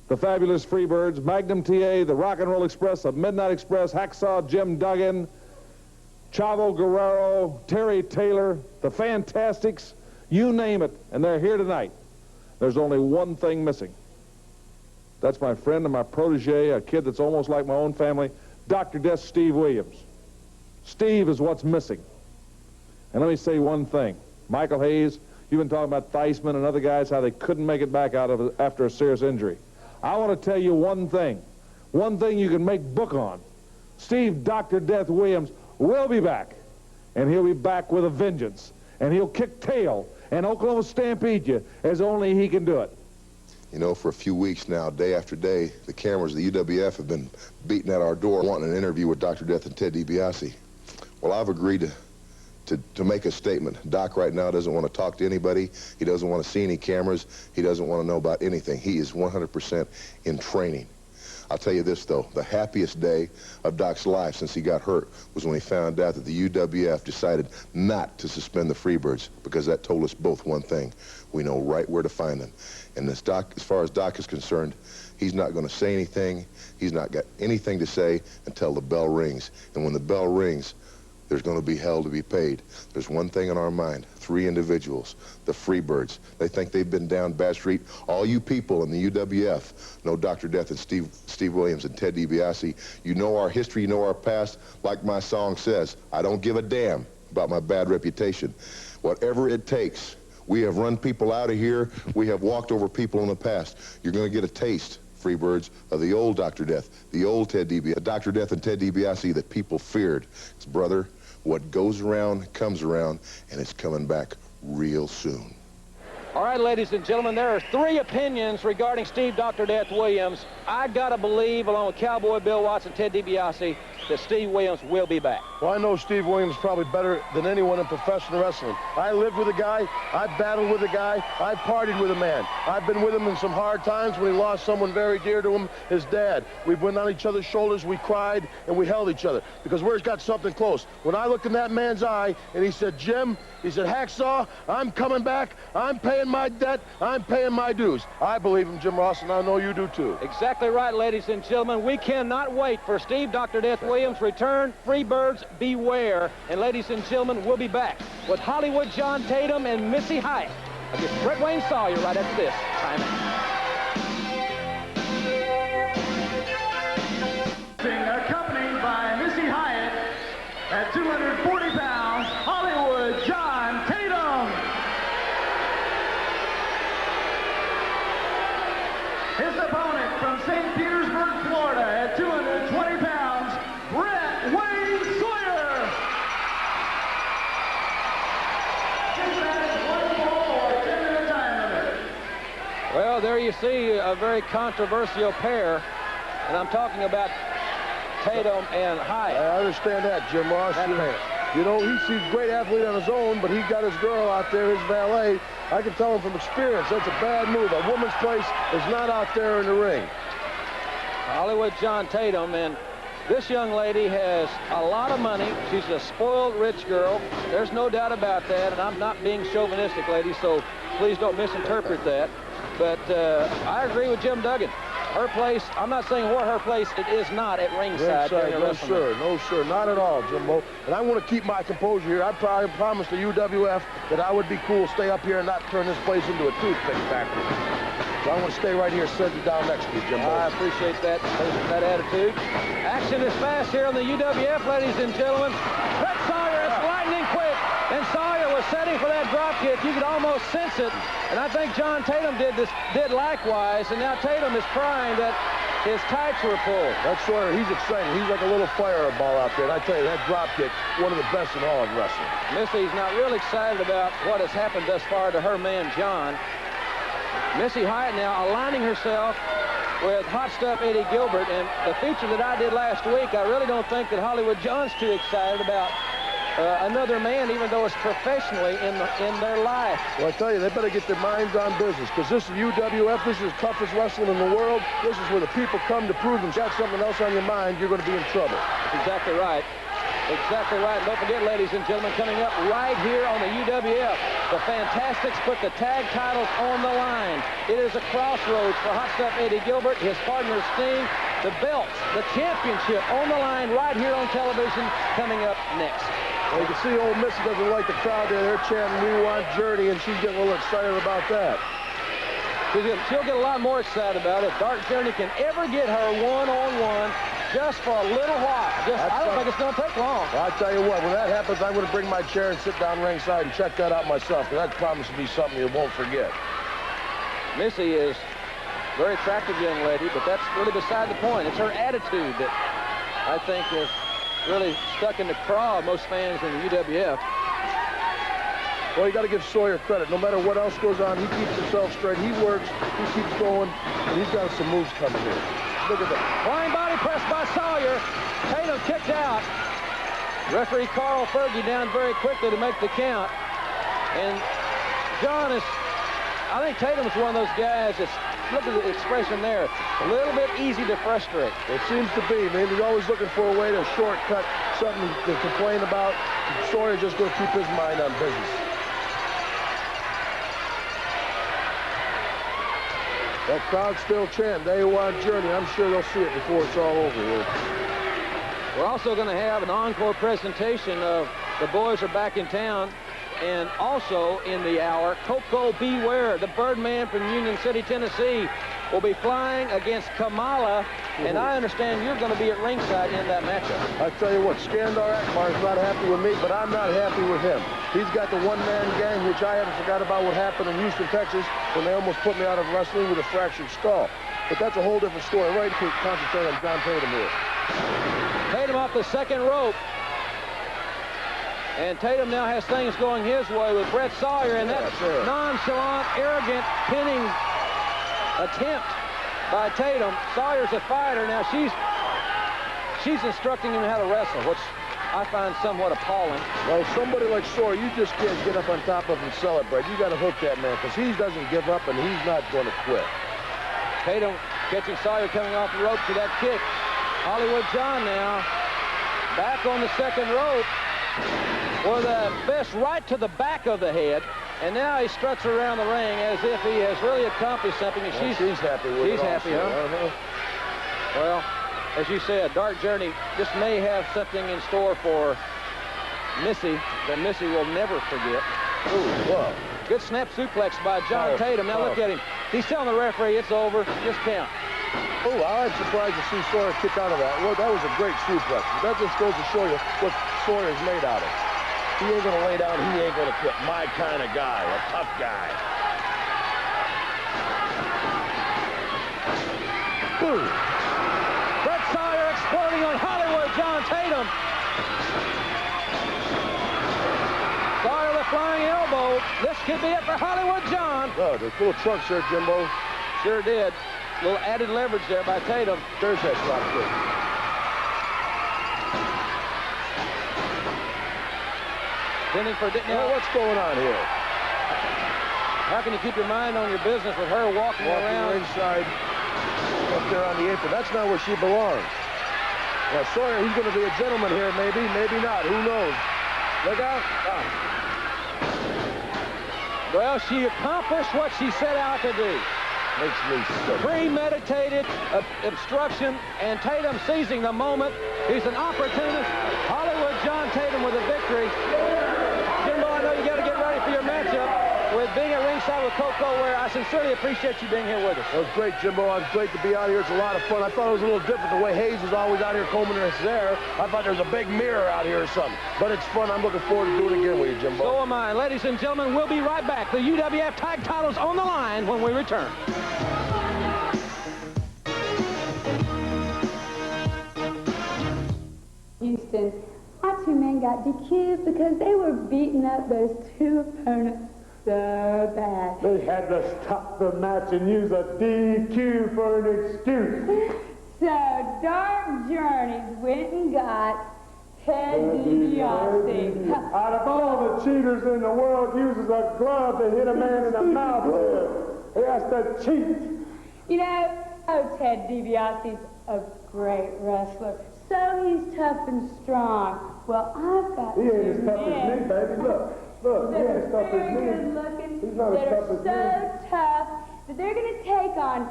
the fabulous Freebirds, Magnum TA, the Rock and Roll Express, the Midnight Express, Hacksaw Jim Duggan, Chavo Guerrero, Terry Taylor, the Fantastics, you name it, and they're here tonight. There's only one thing missing. That's my friend and my protege, a kid that's almost like my own family, Dr. Death Steve Williams. Steve is what's missing. And let me say one thing. Michael Hayes, you've been talking about Theismann and other guys, how they couldn't make it back out of it after a serious injury. I want to tell you one thing you can make book on. Steve Dr. Death Williams will be back, and he'll be back with a vengeance, and he'll kick tail and Oklahoma Stampede you as only he can do it. You know, for a few weeks now, day after day, the cameras of the UWF have been beating at our door wanting an interview with Dr. Death and Ted DiBiase. Well, I've agreed to make a statement. Doc right now doesn't want to talk to anybody. He doesn't want to see any cameras. He doesn't want to know about anything. He is 100% in training. I'll tell you this, though. The happiest day of Doc's life since he got hurt was when he found out that the UWF decided not to suspend the Freebirds, because that told us both one thing. We know right where to find them. And as far as Doc is concerned, he's not going to say anything. He's not got anything to say until the bell rings. And when the bell rings, there's going to be hell to be paid. There's one thing in our mind, 3 individuals, the Freebirds. They think they've been down Bad Street. All you people in the UWF know Dr. Death and Steve Williams and Ted DiBiase. You know our history, you know our past. Like my song says, I don't give a damn about my bad reputation. Whatever it takes, we have run people out of here. We have walked over people in the past. You're going to get a taste, Freebirds, of the old Dr. Death, the old Ted DiBiase, Dr. Death and Ted DiBiase that people feared. It's, brother, what goes around comes around, and it's coming back real soon. All right, ladies and gentlemen, there are 3 opinions regarding Steve Dr. Death Williams. I got to believe, along with Cowboy Bill Watts and Ted DiBiase, that Steve Williams will be back. Well, I know Steve Williams probably better than anyone in professional wrestling. I lived with a guy, I battled with a guy, I partied with a man. I've been with him in some hard times when he lost someone very dear to him, his dad. We've been on each other's shoulders, we cried, and we held each other, because we've got something close. When I looked in that man's eye, and he said, Jim, he said, Hacksaw, I'm coming back, I'm paying my debt, I'm paying my dues. I believe him, Jim Ross, and I know you do too. Exactly right, ladies and gentlemen. We cannot wait for Steve Dr. Death Williams' return. Freebirds, beware. And ladies and gentlemen, we'll be back with Hollywood John Tatum and Missy Hyatt against Brett Wayne Sawyer right after this. Time out. Accompanied by Missy Hyatt at 240 pounds, Hollywood John Tatum. His opponent from St. Petersburg, Florida at 220 pounds, Brett Wayne Sawyer. This match 1 fall or 10-minute time limit. Well, there you see a very controversial pair, and I'm talking about Tatum and Hyatt. I understand that, Jim Ross. You know, he's a great athlete on his own, but he got his girl out there, his valet. I can tell him from experience, that's a bad move. A woman's place is not out there in the ring. Hollywood John Tatum, and this young lady has a lot of money. She's a spoiled rich girl. There's no doubt about that, and I'm not being chauvinistic, ladies, so please don't misinterpret that. But I agree with Jim Duggan. her place, I'm not saying where her place, it is not at ringside. No, sir. No, sir. Not at all, Jimbo. And I want to keep my composure here. I promised the UWF that I would be cool, stay up here, and not turn this place into a toothpick factory. So I want to stay right here, sit down next to you, Jimbo. I appreciate that attitude. Action is fast here on the UWF, ladies and gentlemen. Brett Sawyer is lightning quick, and Sawyer was setting for that drop kick. You could almost sense it, and I think John Tatum did likewise, and now Tatum is crying that his tights were pulled. That's Sawyer. He's excited. He's like a little fireball out there. And I tell you, that drop kick, one of the best in all of wrestling. Missy's not real excited about what has happened thus far to her man, John. Missy Hyatt now aligning herself with Hot Stuff Eddie Gilbert, and the feature that I did last week, I really don't think that Hollywood John's too excited about another man, even though it's professionally in their life. Well, I tell you, they better get their minds on business, because this is UWF. This is the toughest wrestling in the world. This is where the people come to prove them. If you got something else on your mind, you're going to be in trouble. That's exactly right. Exactly right. And don't forget, ladies and gentlemen, coming up right here on the UWF, the Fantastics put the tag titles on the line. It is a crossroads for Hot Stuff Eddie Gilbert, his partner Sting, the belts, the championship on the line right here on television coming up next. Well, you can see old Missy doesn't like the crowd there. They're chanting, "We want Journey," and she's getting a little excited about that. She'll get a lot more excited about it if Dark Journey can ever get her one-on-one just for a little while. I don't think it's going to take long. Well, I'll tell you what, when that happens, I'm going to bring my chair and sit down ringside and check that out myself, because that promises to be something you won't forget. Missy is a very attractive young lady, but that's really beside the point. It's her attitude that I think is really stuck in the craw of most fans in the UWF. Well, you got to give Sawyer credit. No matter what else goes on, he keeps himself straight. He works, he keeps going, and he's got some moves coming here. Look at that. Flying body press by Sawyer. Tatum kicked out. Referee Carl Fergie down very quickly to make the count. And John is, I think Tatum's one of those guys that's, look at the expression there, a little bit easy to frustrate. It seems to be, man. He's always looking for a way to shortcut something to complain about. Sawyer just going to keep his mind on business. That crowd's still chanting, "They want Journey." I'm sure they'll see it before it's all over here. We're also going to have an encore presentation of The Boys Are Back in Town, and also in the hour, Coco Beware, the Birdman from Union City, Tennessee, will be flying against Kamala, and I understand you're going to be at ringside in that matchup. I tell you what, Skandar Akbar is not happy with me, but I'm not happy with him. He's got the one-man gang, which I haven't forgot about what happened in Houston, Texas, when they almost put me out of wrestling with a fractured skull. But that's a whole different story. Right, to concentrate on John Tatum here. Tatum off the second rope. And Tatum now has things going his way with Brett Sawyer, and that nonchalant, arrogant pinning attempt by Tatum. Sawyer's a fighter. Now she's instructing him how to wrestle, which I find somewhat appalling. Well, somebody like Sawyer, you just can't get up on top of him and celebrate. You got to hook that man, because he doesn't give up, and he's not going to quit. Tatum catching Sawyer coming off the rope to that kick. Hollywood John now back on the second rope with a fist right to the back of the head. And now he struts around the ring as if he has really accomplished something. And she's happy with it. She's happy, huh? Well, as you said, Dark Journey just may have something in store for Missy that Missy will never forget. Ooh, wow. Good snap suplex by John Tatum. Now look at him. He's telling the referee it's over. Just count. Oh, I'm surprised to see Sawyer kick out of that. Well, that was a great suplex. That just goes to show you what Sawyer's made out of. He ain't going to lay down. He ain't going to quit. My kind of guy, a tough guy. Ooh. Brett Sawyer exploding on Hollywood John Tatum. Sawyer the flying elbow. This could be it for Hollywood John. Oh, the little trunks there, Jimbo. Sure did. A little added leverage there by Tatum. There's that drop kick. Now, what's going on here? How can you keep your mind on your business with her walking around inside up there on the apron? That's not where she belongs. Now, Sawyer, he's going to be a gentleman here, maybe not. Who knows? Look out. Well, she accomplished what she set out to do. Makes me sick. Premeditated obstruction, and Tatum seizing the moment. He's an opportunist. Hollywood John Tatum with a victory. Jimbo, I know you got to get ready for your matchup with being at ringside with Koko Ware. I sincerely appreciate you being here with us. It was great, Jimbo. It was great to be out here. It's a lot of fun. I thought it was a little different the way Hayes was always out here combing his hair. I thought there was a big mirror out here or something. But it's fun. I'm looking forward to doing it again with you, Jimbo. So am I. Ladies and gentlemen, we'll be right back. The UWF tag titles on the line when we return. Houston, our two men got DQ'd because they were beating up those two opponents so bad. They had to stop the match and use a DQ for an excuse. So Dark Journeys went and got Ted DiBiase. Out of all the cheaters in the world, uses a glove to hit a man in the mouth with. He has to cheat. You know, Ted DiBiase's a great wrestler. So he's tough and strong. Well, I've got He ain't as tough as me, baby. Look, he ain't as tough as me. He's not as tough as me. So tough that they're going to take on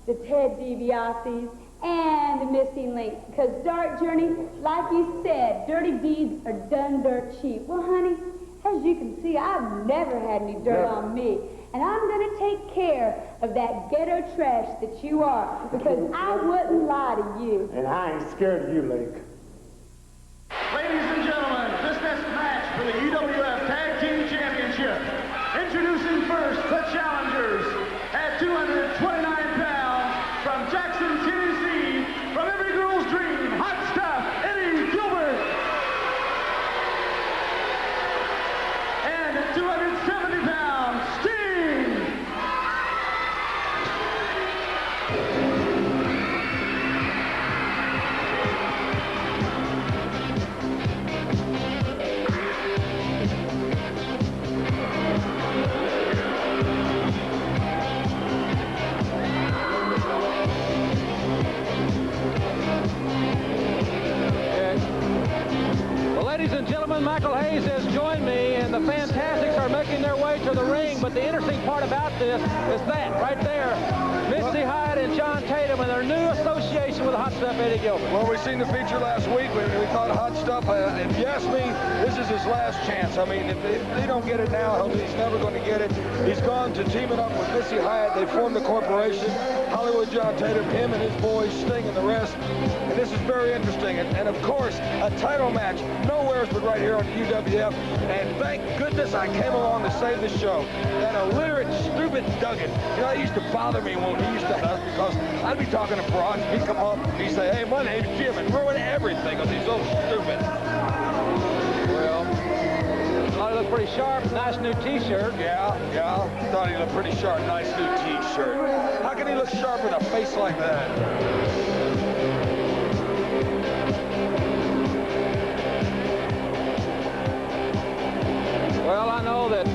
the Ted DiBiase's and the Missing Link. Because Dark Journey, like you said, dirty deeds are done dirt cheap. Well, honey, as you can see, I've never had any dirt on me. And I'm going to take care of that ghetto trash that you are, because I wouldn't lie to you. And I ain't scared of you, Link. Ladies and gentlemen, this next match for the UWF Tag Team Championship. Introducing first the challengers at 229 pounds from Jackson, Tennessee, from every girl's dream, hot stuff, Eddie Gilbert. And at 270 pounds, Sting. Ladies and gentlemen, Michael Hayes has joined me, and the Fantastics are making their way to the ring. But the interesting part about this is that right there, Missy Hyatt and John Tatum and their new association with Hot Stuff Eddie Gilbert. Well, we seen the feature last week when we thought Hot Stuff. If you ask me, this is his last chance. I mean, if they don't get it now, he's never going to get it. He's gone to teaming up with Missy Hyatt. They formed the corporation. Hollywood John Tatum, him and his boys, Sting and the rest. And this is very interesting. And of course, a title match nowhere but right here on the UWF. And thank goodness I came along to save the show. That illiterate, stupid Duggan. You know, it used to bother me when he used to us because I'd be talking to broads and he'd come up and he'd say, hey, my name's Jim, and ruin everything because he's so stupid. Well, thought he looked pretty sharp. Nice new T-shirt. Yeah. Thought he looked pretty sharp. Nice new T-shirt. How can he look sharp with a face like that? Well, I know that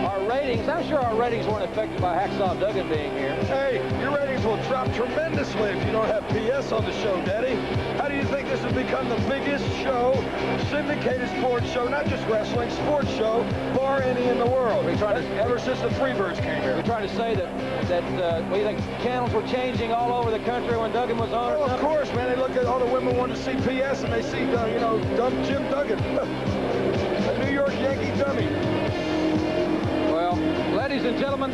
our ratings, I'm sure our ratings weren't affected by Hacksaw Duggan being here. Hey, your ratings will drop tremendously if you don't have PS on the show, Daddy. How do you think this has become the biggest show, syndicated sports show, not just wrestling, sports show, bar any in the world? Ever since the Freebirds came here. We tried to say that what do you think, channels were changing all over the country when Duggan was on? Oh, of course, man. They look at all the women want to see PS and they see, dumb Jim Duggan. A New York Yankee dummy. Well, ladies and gentlemen,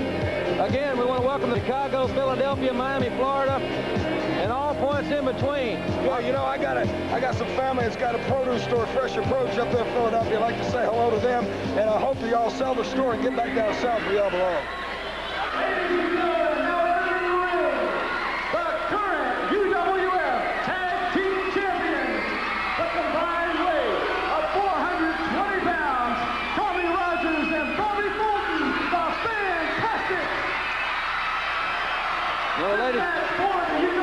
again, we want to welcome Chicago, Philadelphia, Miami, Florida, and all points in between. Yeah, you know, I got some family that's got a produce store, Fresh Approach, up there in Philadelphia. I'd like to say hello to them, and I hope that y'all sell the store and get back down south where y'all belong. Ladies and gentlemen, now entering the ring, the current UWF Tag Team Champions, the combined weight of 420 pounds, Tommy Rogers and Bobby Fulton, the Fantastics. Well, ladies,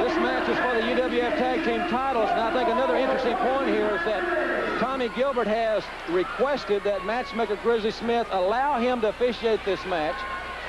this match is for the UWF Tag Team titles, and I think another interesting point here is that Tommy Gilbert has requested that matchmaker Grizzly Smith allow him to officiate this match.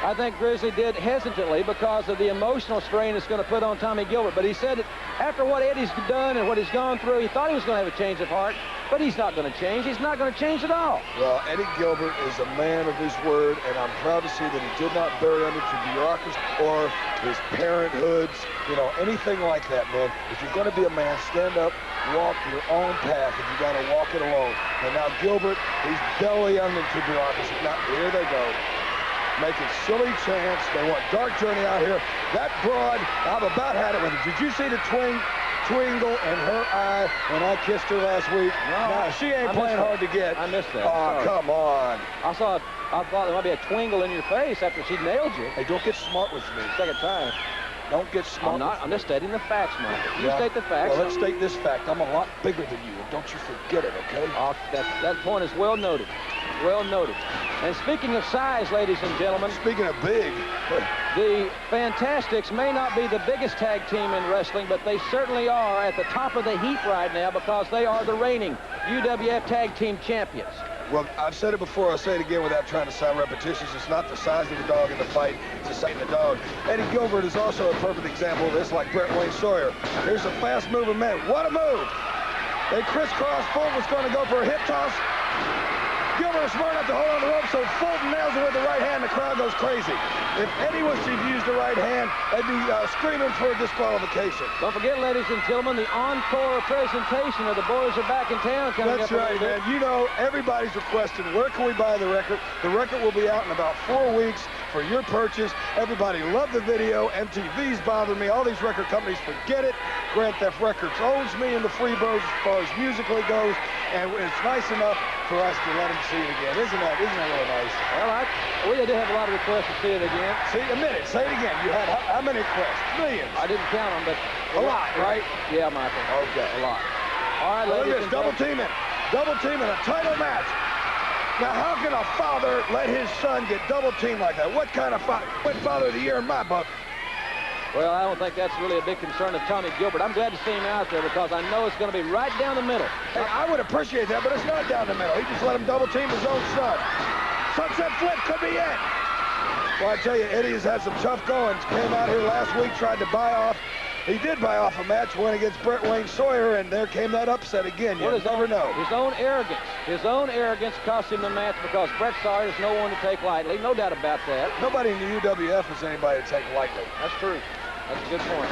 I think Grizzly did hesitantly because of the emotional strain it's going to put on Tommy Gilbert. But he said that after what Eddie's done and what he's gone through, he thought he was going to have a change of heart. But he's not going to change. He's not going to change at all. Well, Eddie Gilbert is a man of his word, and I'm proud to see that he did not bury under to bureaucracy or his parenthoods, you know, anything like that, man. If you're going to be a man, stand up, walk your own path, and you got to walk it alone. And now Gilbert, he's belly under to bureaucracy. Now, here they go. Making silly chants. They want Dark Journey out here. That broad, I've about had it with her. Did you see the twinkle in her eye when I kissed her last week? No, she ain't playing hard to get. I missed that. Oh, come on. I thought there might be a twinkle in your face after she nailed you. Hey, don't get smart with me. Second time. Don't get smart. I'm just stating the facts, Michael. You state the facts. Well, let's state this fact. I'm a lot bigger than you, and don't you forget it, okay? That point is well noted. Well noted. And speaking of size, ladies and gentlemen. Speaking of big. The Fantastics may not be the biggest tag team in wrestling, but they certainly are at the top of the heap right now because they are the reigning UWF Tag Team Champions. Well, I've said it before, I'll say it again without trying to sound repetitious. It's not the size of the dog in the fight, it's the size of the dog. Eddie Gilbert is also a perfect example of this, like Brett Wayne Sawyer. Here's a fast-moving man. What a move! They crisscross. Fulton was going to go for a hip toss. Gilbert is smart enough to hold on the rope, so Fulton nails it with the right hand. The crowd goes crazy. If Eddie was to use the right hand, they'd be screaming for a disqualification. Don't forget, ladies and gentlemen, the encore presentation of the Boys Are Back in Town coming up. That's right, man. You know, everybody's requesting, where can we buy the record? The record will be out in about 4 weeks for your purchase. Everybody loved the video. MTV's bothering me. All these record companies, forget it. Grand Theft Records owns me in the Freebirds as far as musically goes, and it's nice enough for us to let them see it again. Isn't that really nice? Well, we did have a lot of requests to see it again. See, a minute. Say it again. You had how many requests? Millions. I didn't count them, but a lot, right? Yeah, Michael. Okay. A lot. All right, well, ladies. Look at this. Double teaming, a title match. Now, how can a father let his son get double teamed like that? What kind of father of the year in my book? Well, I don't think that's really a big concern of Tommy Gilbert. I'm glad to see him out there because I know it's going to be right down the middle. Hey, I would appreciate that, but it's not down the middle. He just let him double team his own son. Sunset flip could be it. Well, I tell you, Eddie has had some tough goings. Came out here last week, tried to buy off. He did buy off a match, went against Brett Wayne Sawyer, and there came that upset again. You never know. His own arrogance cost him the match because Brett Sawyer is no one to take lightly. No doubt about that. Nobody in the UWF is anybody to take lightly. That's true. That's a good point.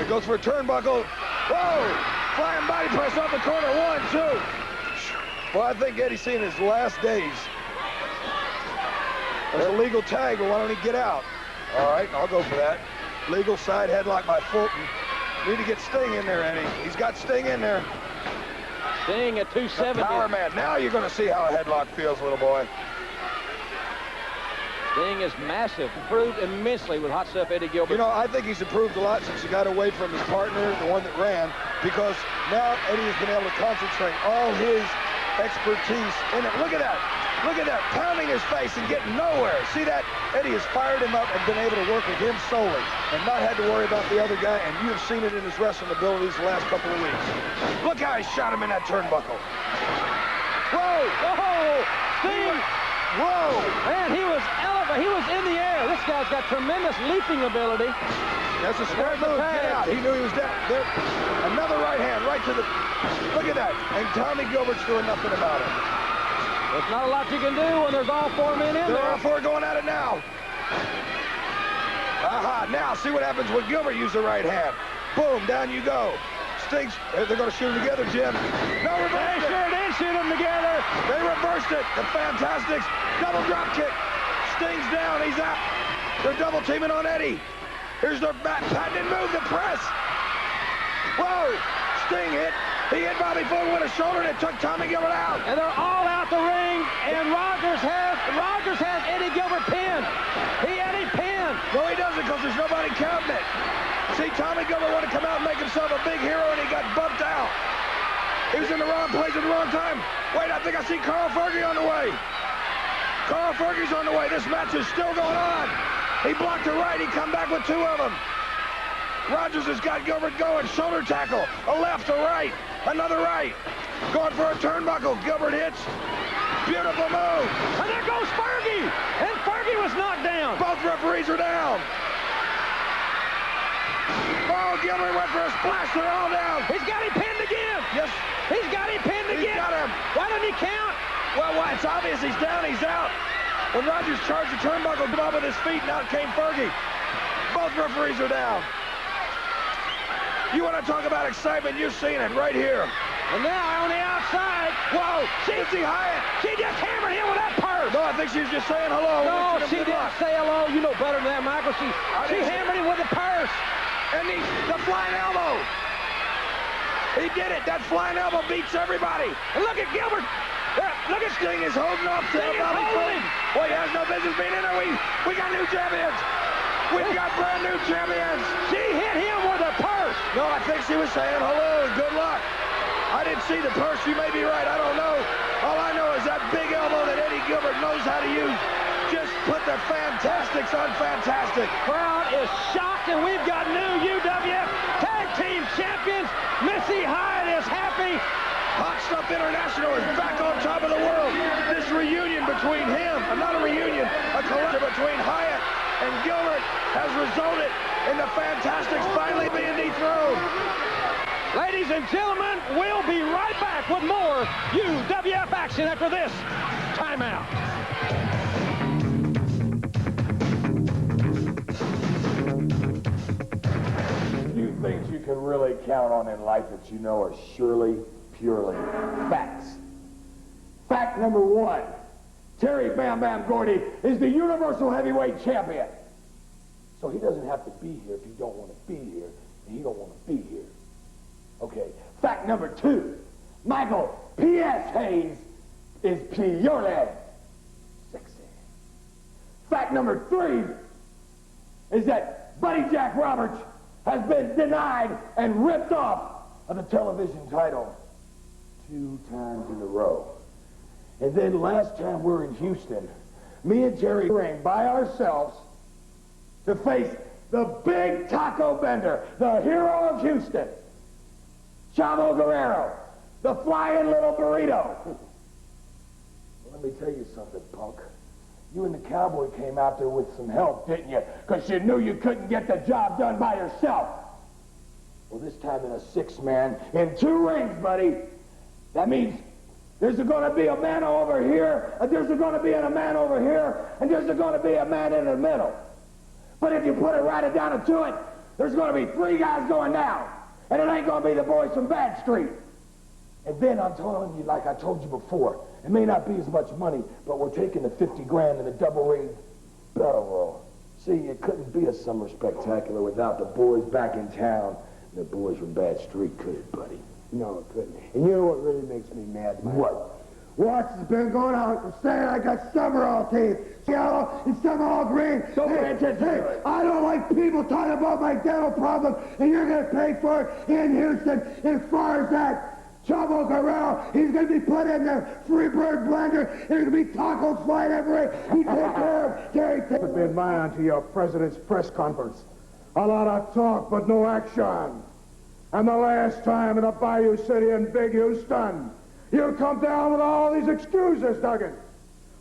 It goes for a turnbuckle. Whoa! Flying body press off the corner. 1, 2. Well, I think Eddie's seen his last days. There's a legal tag, but why don't he get out? All right, I'll go for that. Legal side headlock by Fulton. Need to get Sting in there, Eddie. He's got Sting in there. Sting at 270. The power man. Now you're going to see how a headlock feels, little boy. Sting is massive. Improved immensely with Hot Stuff Eddie Gilbert. You know, I think he's improved a lot since he got away from his partner, the one that ran, because now Eddie has been able to concentrate all his expertise in it. Look at that. Look at that, pounding his face and getting nowhere. See that? Eddie has fired him up and been able to work with him solely and not had to worry about the other guy, and you have seen it in his wrestling abilities the last couple of weeks. Look how he shot him in that turnbuckle. Whoa! Whoa! Sting! Whoa! Man, he was elevated. He was in the air. This guy's got tremendous leaping ability. That's a smart move. Get out. He knew he was down. There. Another right hand right to the... Look at that. And Tommy Gilbert's doing nothing about it. There's not a lot you can do when there's all 4 men in there. There are 4 going at it now. Aha, now see what happens when Gilbert uses the right hand. Boom, down you go. Sting's, they're going to shoot them together, Jim. No, reverse. They sure did shoot them together. They reversed it. The Fantastics, double drop kick. Sting's down, he's out. They're double teaming on Eddie. Here's their patented move, the press. Whoa, Sting hit. He hit Bobby Fulton with a shoulder and it took Tommy Gilbert out. And they're all out the ring, and Rogers has Eddie Gilbert pinned. Eddie pinned. No, he doesn't because there's nobody counting it. See, Tommy Gilbert wanted to come out and make himself a big hero, and he got bumped out. He was in the wrong place at the wrong time. Wait, I think I see Carl Fergie on the way. Carl Fergie's on the way. This match is still going on. He blocked a right. He come back with 2 of them. Rogers has got Gilbert going. Shoulder tackle. A left, a right. Another right. Going for a turnbuckle. Gilbert hits. Beautiful move. And there goes Fergie. And Fergie was knocked down. Both referees are down. Oh, Gilbert went for a splash. They're all down. He's got him pinned again. Yes. He's got him pinned again. He's got him. Why doesn't he count? Well, it's obvious he's down. He's out. When Rogers charged the turnbuckle, got up with his feet, and out came Fergie. Both referees are down. You want to talk about excitement? You've seen it right here. And now on the outside, whoa, Missy Hyatt. She just hammered him with that purse. No, I think she was just saying hello. No, she didn't say hello. You know better than that, Michael. She hammered him with the purse. And the flying elbow. He did it. That flying elbow beats everybody. And look at Gilbert. Look at Sting is holding off to Bobby Fish. Well, he has no business being in there. We got new champions. We've got brand new champions. She hit him with a purse. No, I think she was saying hello and good luck. I didn't see the purse. You may be right. I don't know. All I know is that big elbow that Eddie Gilbert knows how to use. Just put the Fantastics on Fantastic. Crowd is shocked, and we've got new UWF Tag Team Champions. Missy Hyatt is happy. Hot Stuff International is back on top of the world. This reunion between him, not a reunion, a collision between Hyatt and Gilbert has resulted in the Fantastics finally being dethroned. Ladies and gentlemen, we'll be right back with more UWF action after this timeout. Few things you can really count on in life that you know are surely, purely facts. Fact number one, Terry Bam Bam Gordy is the Universal Heavyweight Champion. So he doesn't have to be here if he don't want to be here, and he don't want to be here. Okay, fact number two, Michael P.S. Hayes is purely sexy. Fact number three is that Buddy Jack Roberts has been denied and ripped off of the television title 2 times in a row. And then last time we were in Houston, me and Terry ran by ourselves to face the big taco bender, the hero of Houston, Chavo Guerrero, the flying little burrito. Well, let me tell you something, punk. You and the cowboy came out there with some help, didn't you? Because you knew you couldn't get the job done by yourself. Well, this time in a 6-man, in 2 rings, buddy. That means there's going to be a man over here, and there's going to be a man over here, and there's going to be a man in the middle. But if you put it right down to it, there's going to be 3 guys going down. And it ain't going to be the boys from Bad Street. And then I'm telling you, like I told you before, it may not be as much money, but we're taking the 50 grand and the double-ring battle roll. See, it couldn't be a summer spectacular without the boys back in town. And the boys from Bad Street, could it, buddy? No, it couldn't. And you know what really makes me mad, Mike? What? Watts has been going out and saying I got Summerall teeth, yellow and Summerall green. Don't pay attention to it. I don't like people talking about my dental problem, and you're going to pay for it in Houston. As far as that, Chavo Guerrero, he's going to be put in the Freebird blender. There's going to be tacos flying everywhere. You take care of Terry. Put been mine to your president's press conference. A lot of talk, but no action. And the last time in the Bayou City in Big Houston, you come down with all these excuses, Duggan.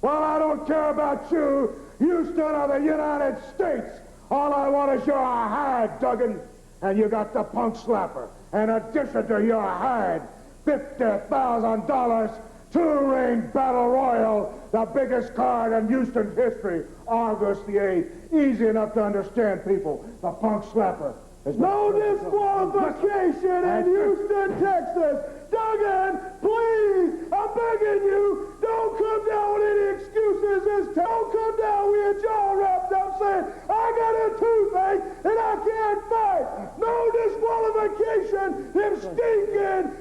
Well, I don't care about you, Houston or the United States. All I want is your hide, Duggan. And you got the punk slapper. In addition to your hide, $50,000, 2-ring battle royal, the biggest card in Houston's history, August the 8th. Easy enough to understand, people. The punk slapper. No disqualification in Houston, Texas. Duggan, please, I'm begging you, don't come down with any excuses this time. Don't come down with your jaw wrapped up saying, I got a toothache and I can't fight. No disqualification. Them stinking,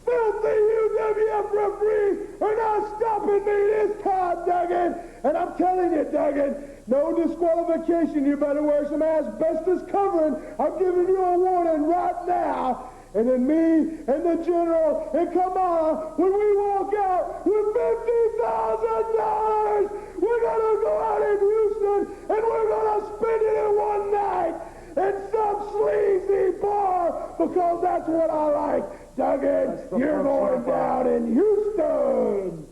filthy UWF referees are not stopping me this time, Duggan. And I'm telling you, Duggan, no disqualification. You better wear some asbestos covering. I'm giving you a warning right now. And then me and the general and Kamala, when we walk out with $50,000, we're going to go out in Houston and we're going to spend it in one night in some sleazy bar because that's what I like. Duggan, you're going down in Houston.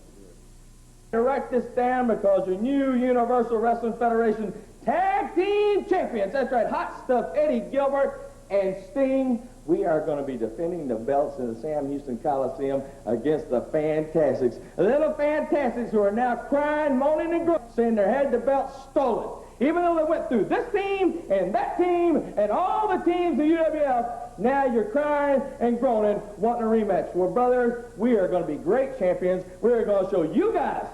Erect this stand because your new Universal Wrestling Federation Tag Team Champions. That's right, Hot Stuff Eddie Gilbert and Sting. We are going to be defending the belts in the Sam Houston Coliseum against the Fantastics. The little Fantastics who are now crying, moaning, and groaning, saying they had the belts stolen. Even though they went through this team and that team and all the teams in the UWF, now you're crying and groaning, wanting a rematch. Well, brothers, we are going to be great champions. We are going to show you guys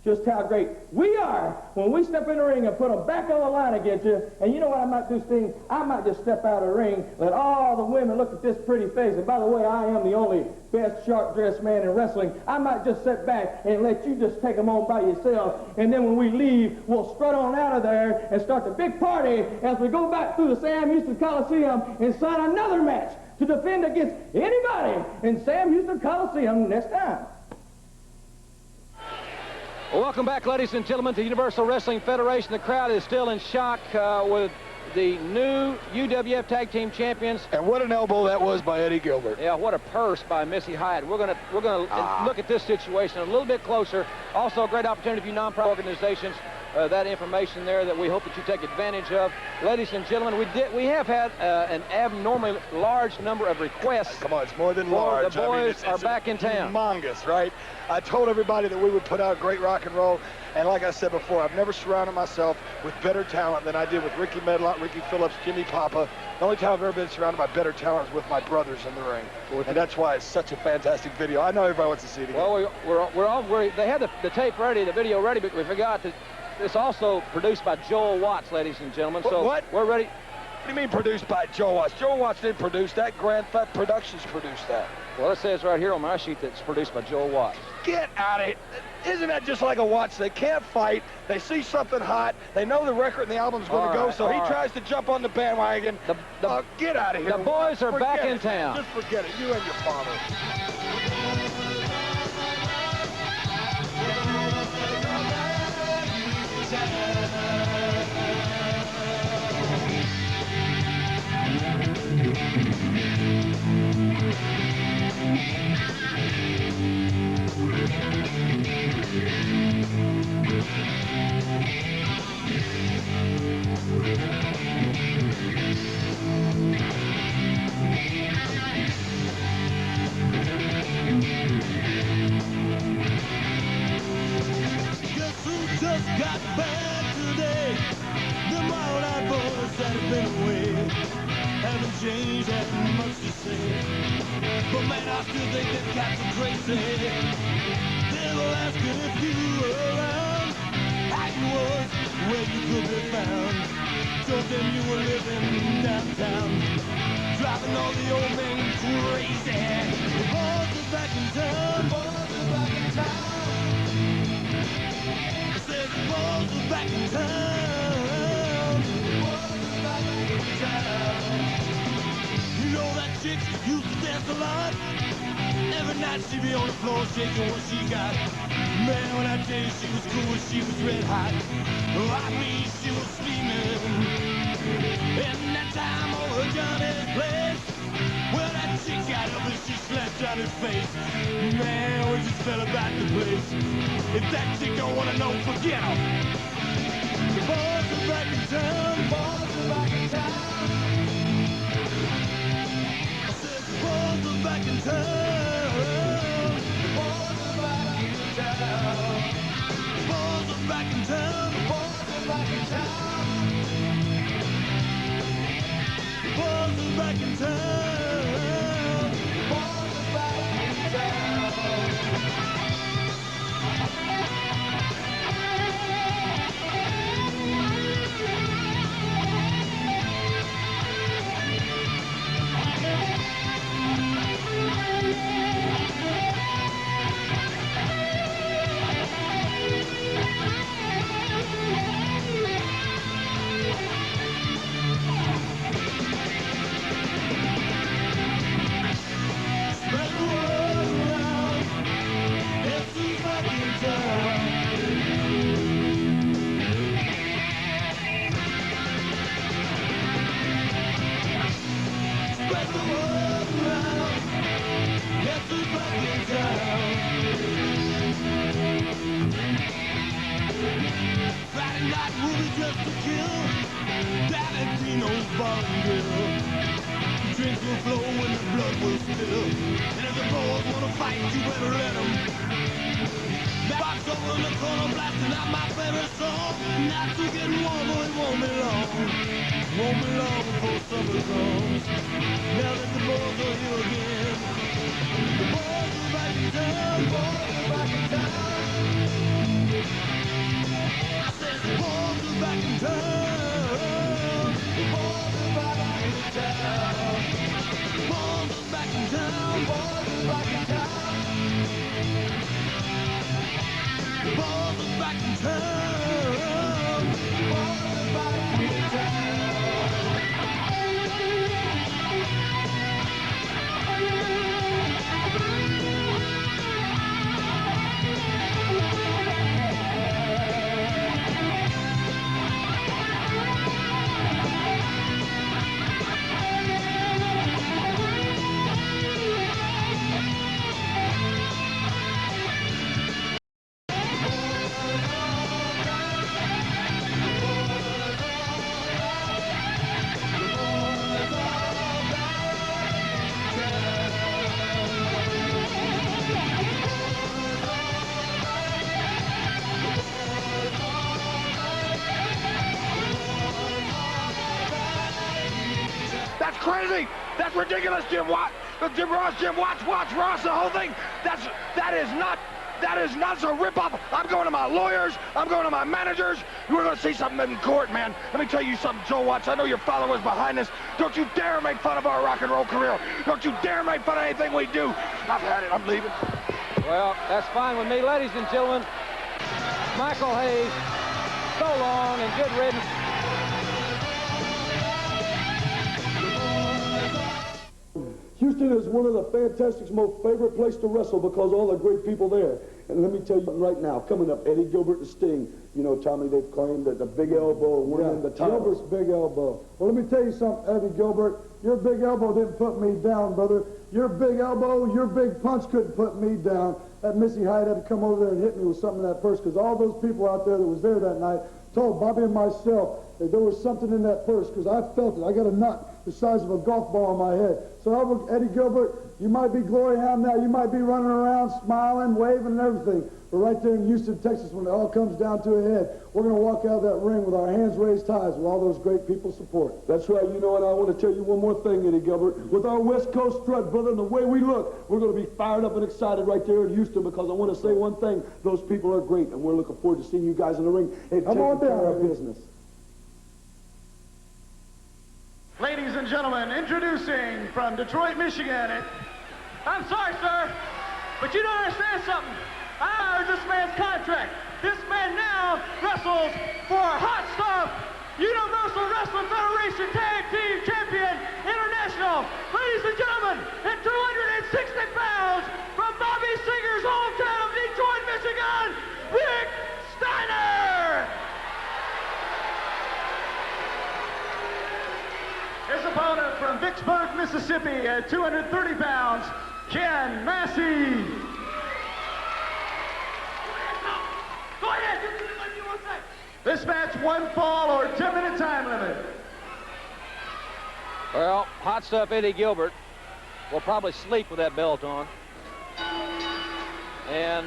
just how great we are when we step in the ring and put them back on the line against you. And you know what I might do, Sting? I might just step out of the ring, let all the women look at this pretty face. And by the way, I am the only best sharp-dressed man in wrestling. I might just sit back and let you just take them on by yourself. And then when we leave, we'll strut on out of there and start the big party as we go back through the Sam Houston Coliseum and sign another match to defend against anybody in Sam Houston Coliseum next time. Well, welcome back, ladies and gentlemen, to Universal Wrestling Federation. The crowd is still in shock with the new UWF Tag Team Champions. And what an elbow that was by Eddie Gilbert. Yeah, what a purse by Missy Hyatt. We're gonna look at this situation a little bit closer. Also, a great opportunity for you non-profit organizations. That information there that we hope that you take advantage of. Ladies and gentlemen, we have had an abnormally large number of requests. Come on, it's more than large. The boys are back in town. Humongous, right? I told everybody that we would put out great rock and roll, and like I said before, I've never surrounded myself with better talent than I did with Ricky Medlock, Ricky Phillips, Jimmy Papa. The only time I've ever been surrounded by better talent is with my brothers in the ring, and that's why it's such a fantastic video. I know everybody wants to see it again. Well, they had the tape ready, the video ready, but we forgot that it's also produced by Joel Watts, ladies and gentlemen. So what? We're ready. What do you mean produced by Joel Watts? Joel Watts didn't produce that. Grand Theft Productions produced that. Well, it says right here on my sheet that it's produced by Joel Watts. Get out of it. Isn't that just like a Watts? They can't fight. They see something hot. They know the record and the album's going to go, so he tries to jump on the bandwagon. Get out of here. The boys are back in town. Just forget it. You and your father. Got back today. The Wild-Eyed Boys that have been away haven't changed, haven't much to say. But man, I still think that Captain Tracy. They were asking if you were around, how you was, where you could be found. Told them you were living downtown, driving all the old men crazy. The boys are back in town. Boys are back in town. Says the boys are back in town. Boys are back in town. You know that chick used to dance a lot. Every night she be on the floor shaking what she got. Man, when I tell you she was cool, she was red hot. Oh, I mean, she was steaming. And that time over Johnny's place, well, that chick got up and she slapped Johnny's face. Man, we just fell about the place. If that chick don't want to know, forget her. The boys are back in town. The boys are back in town. I said the boys are back in town. The boys are back in town. The boys are back in town. The boys are back in town. The boys are back in town. The boys are back in town. fight, you better let them. Box over in the corner, blasting out my favorite song. Not too getting warm, but it won't be long. Won't be long before summer comes. Now that the boys are here again. The boys are back in town, boys are back in town. I said the boys are back in town. The boys are back in town. The boys are back in town, boys are back in town. The boys are back in town. The boys are back in town. That's crazy. That's ridiculous, Jim Watt. Jim Watts, Ross, the whole thing. That is not a rip-off. I'm going to my lawyers. I'm going to my managers. We're going to see something in court, man. Let me tell you something, Joe Watts. I know your father was behind this. Don't you dare make fun of our rock and roll career. Don't you dare make fun of anything we do. I've had it. I'm leaving. Well, that's fine with me. Ladies and gentlemen, Michael Hayes, so long and good riddance. Houston is one of the fantastic, most favorite place to wrestle because all the great people there. And let me tell you right now, coming up, Eddie Gilbert and Sting. You know, Tommy, they've claimed that the big elbow winning the title. Gilbert's big elbow. Well, let me tell you something, Eddie Gilbert. Your big elbow didn't put me down, brother. Your big elbow, your big punch couldn't put me down. That Missy Hyatt had to come over there and hit me with something in that purse because all those people out there that was there that night told Bobby and myself that there was something in that purse because I felt it. I got a nut the size of a golf ball on my head. So, Eddie Gilbert, you might be Glory Hound now. You might be running around, smiling, waving, and everything. But right there in Houston, Texas, when it all comes down to a head, we're going to walk out of that ring with our hands raised high with all those great people support. That's right. You know, and I want to tell you one more thing, Eddie Gilbert. With our West Coast strut, brother, and the way we look, we're going to be fired up and excited right there in Houston because I want to say one thing. Those people are great, and we're looking forward to seeing you guys in the ring and taking care of business. Ladies and gentlemen, introducing from Detroit, Michigan. I'm sorry, sir, but you don't understand something. I hired this man's contract. This man now wrestles for Hot Stuff Universal Wrestling Federation Tag Team Champion International. Ladies and gentlemen, at 260 pounds from Bobby Singer's hometown of Detroit, Michigan, Rick Steiner. His opponent from Vicksburg, Mississippi at 230 pounds, Ken Massey. Go ahead, do what you want to say. This match, one fall or 10-minute time limit. Well, Hot Stuff Eddie Gilbert will probably sleep with that belt on. And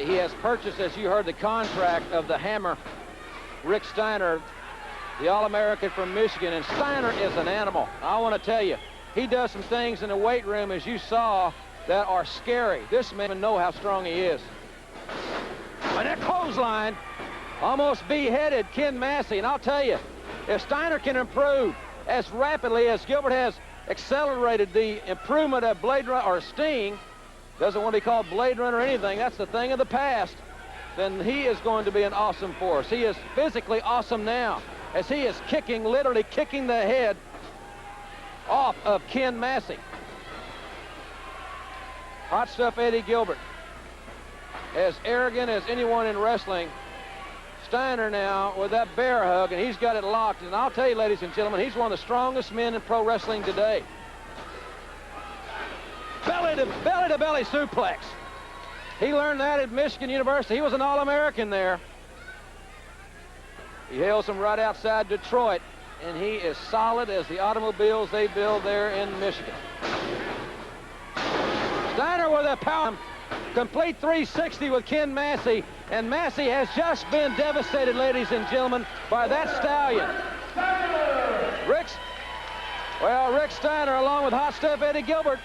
he has purchased, as you heard, the contract of the Hammer, Rick Steiner, the All-American from Michigan. And Steiner is an animal. I want to tell you, he does some things in the weight room, as you saw, that are scary. This man knows how strong he is. And that clothesline almost beheaded Ken Massey. And I'll tell you, if Steiner can improve as rapidly as Gilbert has accelerated the improvement of Blade Runner, or Sting, doesn't want to be called Blade Runner or anything, that's the thing of the past, then he is going to be an awesome force. He is physically awesome now, as he is kicking, literally kicking the head off of Ken Massey. Hot Stuff Eddie Gilbert, as arrogant as anyone in wrestling. Steiner now with that bear hug, and he's got it locked. And I'll tell you, ladies and gentlemen, he's one of the strongest men in pro wrestling today. Belly to belly suplex. He learned that at Michigan University. He was an All-American there. He hails from right outside Detroit, and he is solid as the automobiles they build there in Michigan. Steiner with a power. Complete 360 with Ken Massey. And Massey has just been devastated, ladies and gentlemen, by that stallion. Rick Steiner, along with Hot Stuff Eddie Gilbert,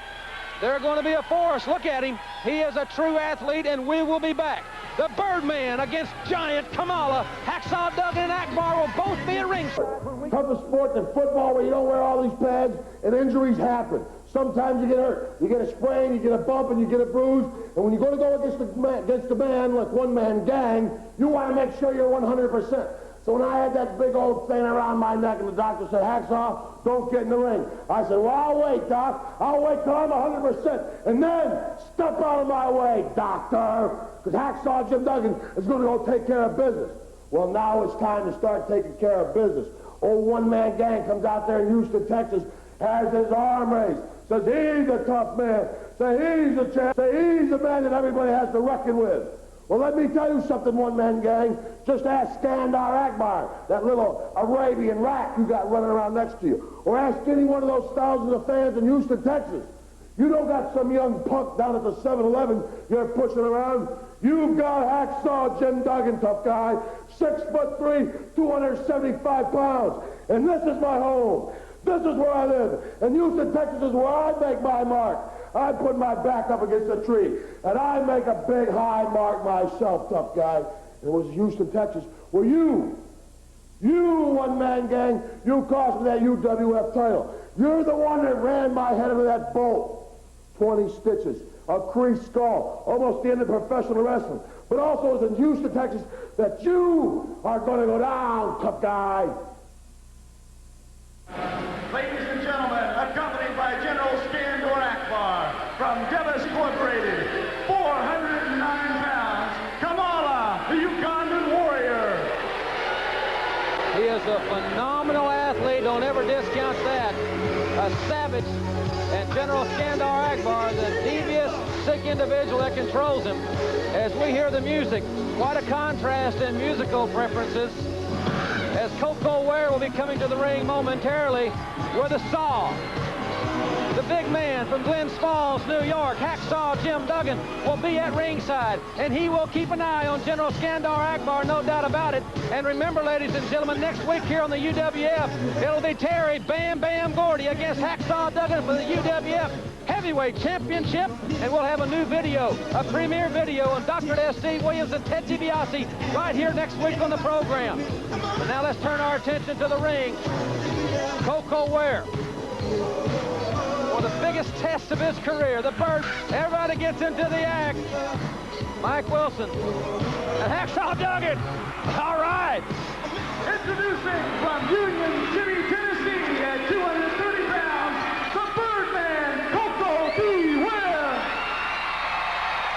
they're going to be a force. Look at him. He is a true athlete, and we will be back. The Birdman against Giant Kamala. Hacksaw Duggan and Akbar will both be at ringside. Tougher sport than football where you don't wear all these pads and injuries happen. Sometimes you get hurt. You get a sprain, you get a bump, and you get a bruise. And when you're going to go against the man, like one-man gang, you want to make sure you're 100%. So when I had that big old thing around my neck and the doctor said, Hacksaw, don't get in the ring, I said, well, I'll wait, Doc. I'll wait till I'm 100%. And then step out of my way, doctor. Because Hacksaw Jim Duggan is going to go take care of business. Well, now it's time to start taking care of business. Old one-man gang comes out there in Houston, Texas, has his arm raised, says he's a tough man, say he's a champ, say he's the man that everybody has to reckon with. Well, let me tell you something, one-man gang. Just ask Skandar Akbar, that little Arabian rat you got running around next to you. Or ask any one of those thousands of fans in Houston, Texas. You don't got some young punk down at the 7-Eleven you're pushing around. You've got Hacksaw Jim Duggan, tough guy, 6'3", 275 pounds. And this is my home. This is where I live. And Houston, Texas is where I make my mark. I put my back up against a tree, and I make a big high mark myself, tough guy. And it was Houston, Texas, where you one-man gang, you cost me that UWF title. You're the one that ran my head into that bolt. 20 stitches, a creased skull, almost the end of professional wrestling. But also it's in Houston, Texas, that you are going to go down, tough guy. Ladies and gentlemen, accompanied by General Skandar Akbar from Devis Incorporated, 409 pounds, Kamala, the Ugandan warrior. He is a phenomenal athlete. Don't ever discount that. A savage. And General Skandar Akbar, the devious, sick individual that controls him. As we hear the music, quite a contrast in musical preferences. As Koko Ware will be coming to the ring momentarily with a saw. The big man from Glens Falls, New York, Hacksaw Jim Duggan, will be at ringside, and he will keep an eye on General Skandar Akbar, no doubt about it. And remember, ladies and gentlemen, next week here on the UWF, it'll be Terry Bam Bam Gordy against Hacksaw Duggan for the UWF Heavyweight Championship, and we'll have a new video, a premiere video on Dr. Death Steve Williams and Ted DiBiase right here next week on the program. But now let's turn our attention to the ring. Koko Ware, for the biggest test of his career, the Bird. Everybody gets into the act. Mike Wilson and Hacksaw Duggan. All right. Introducing from Union City, Tennessee at 200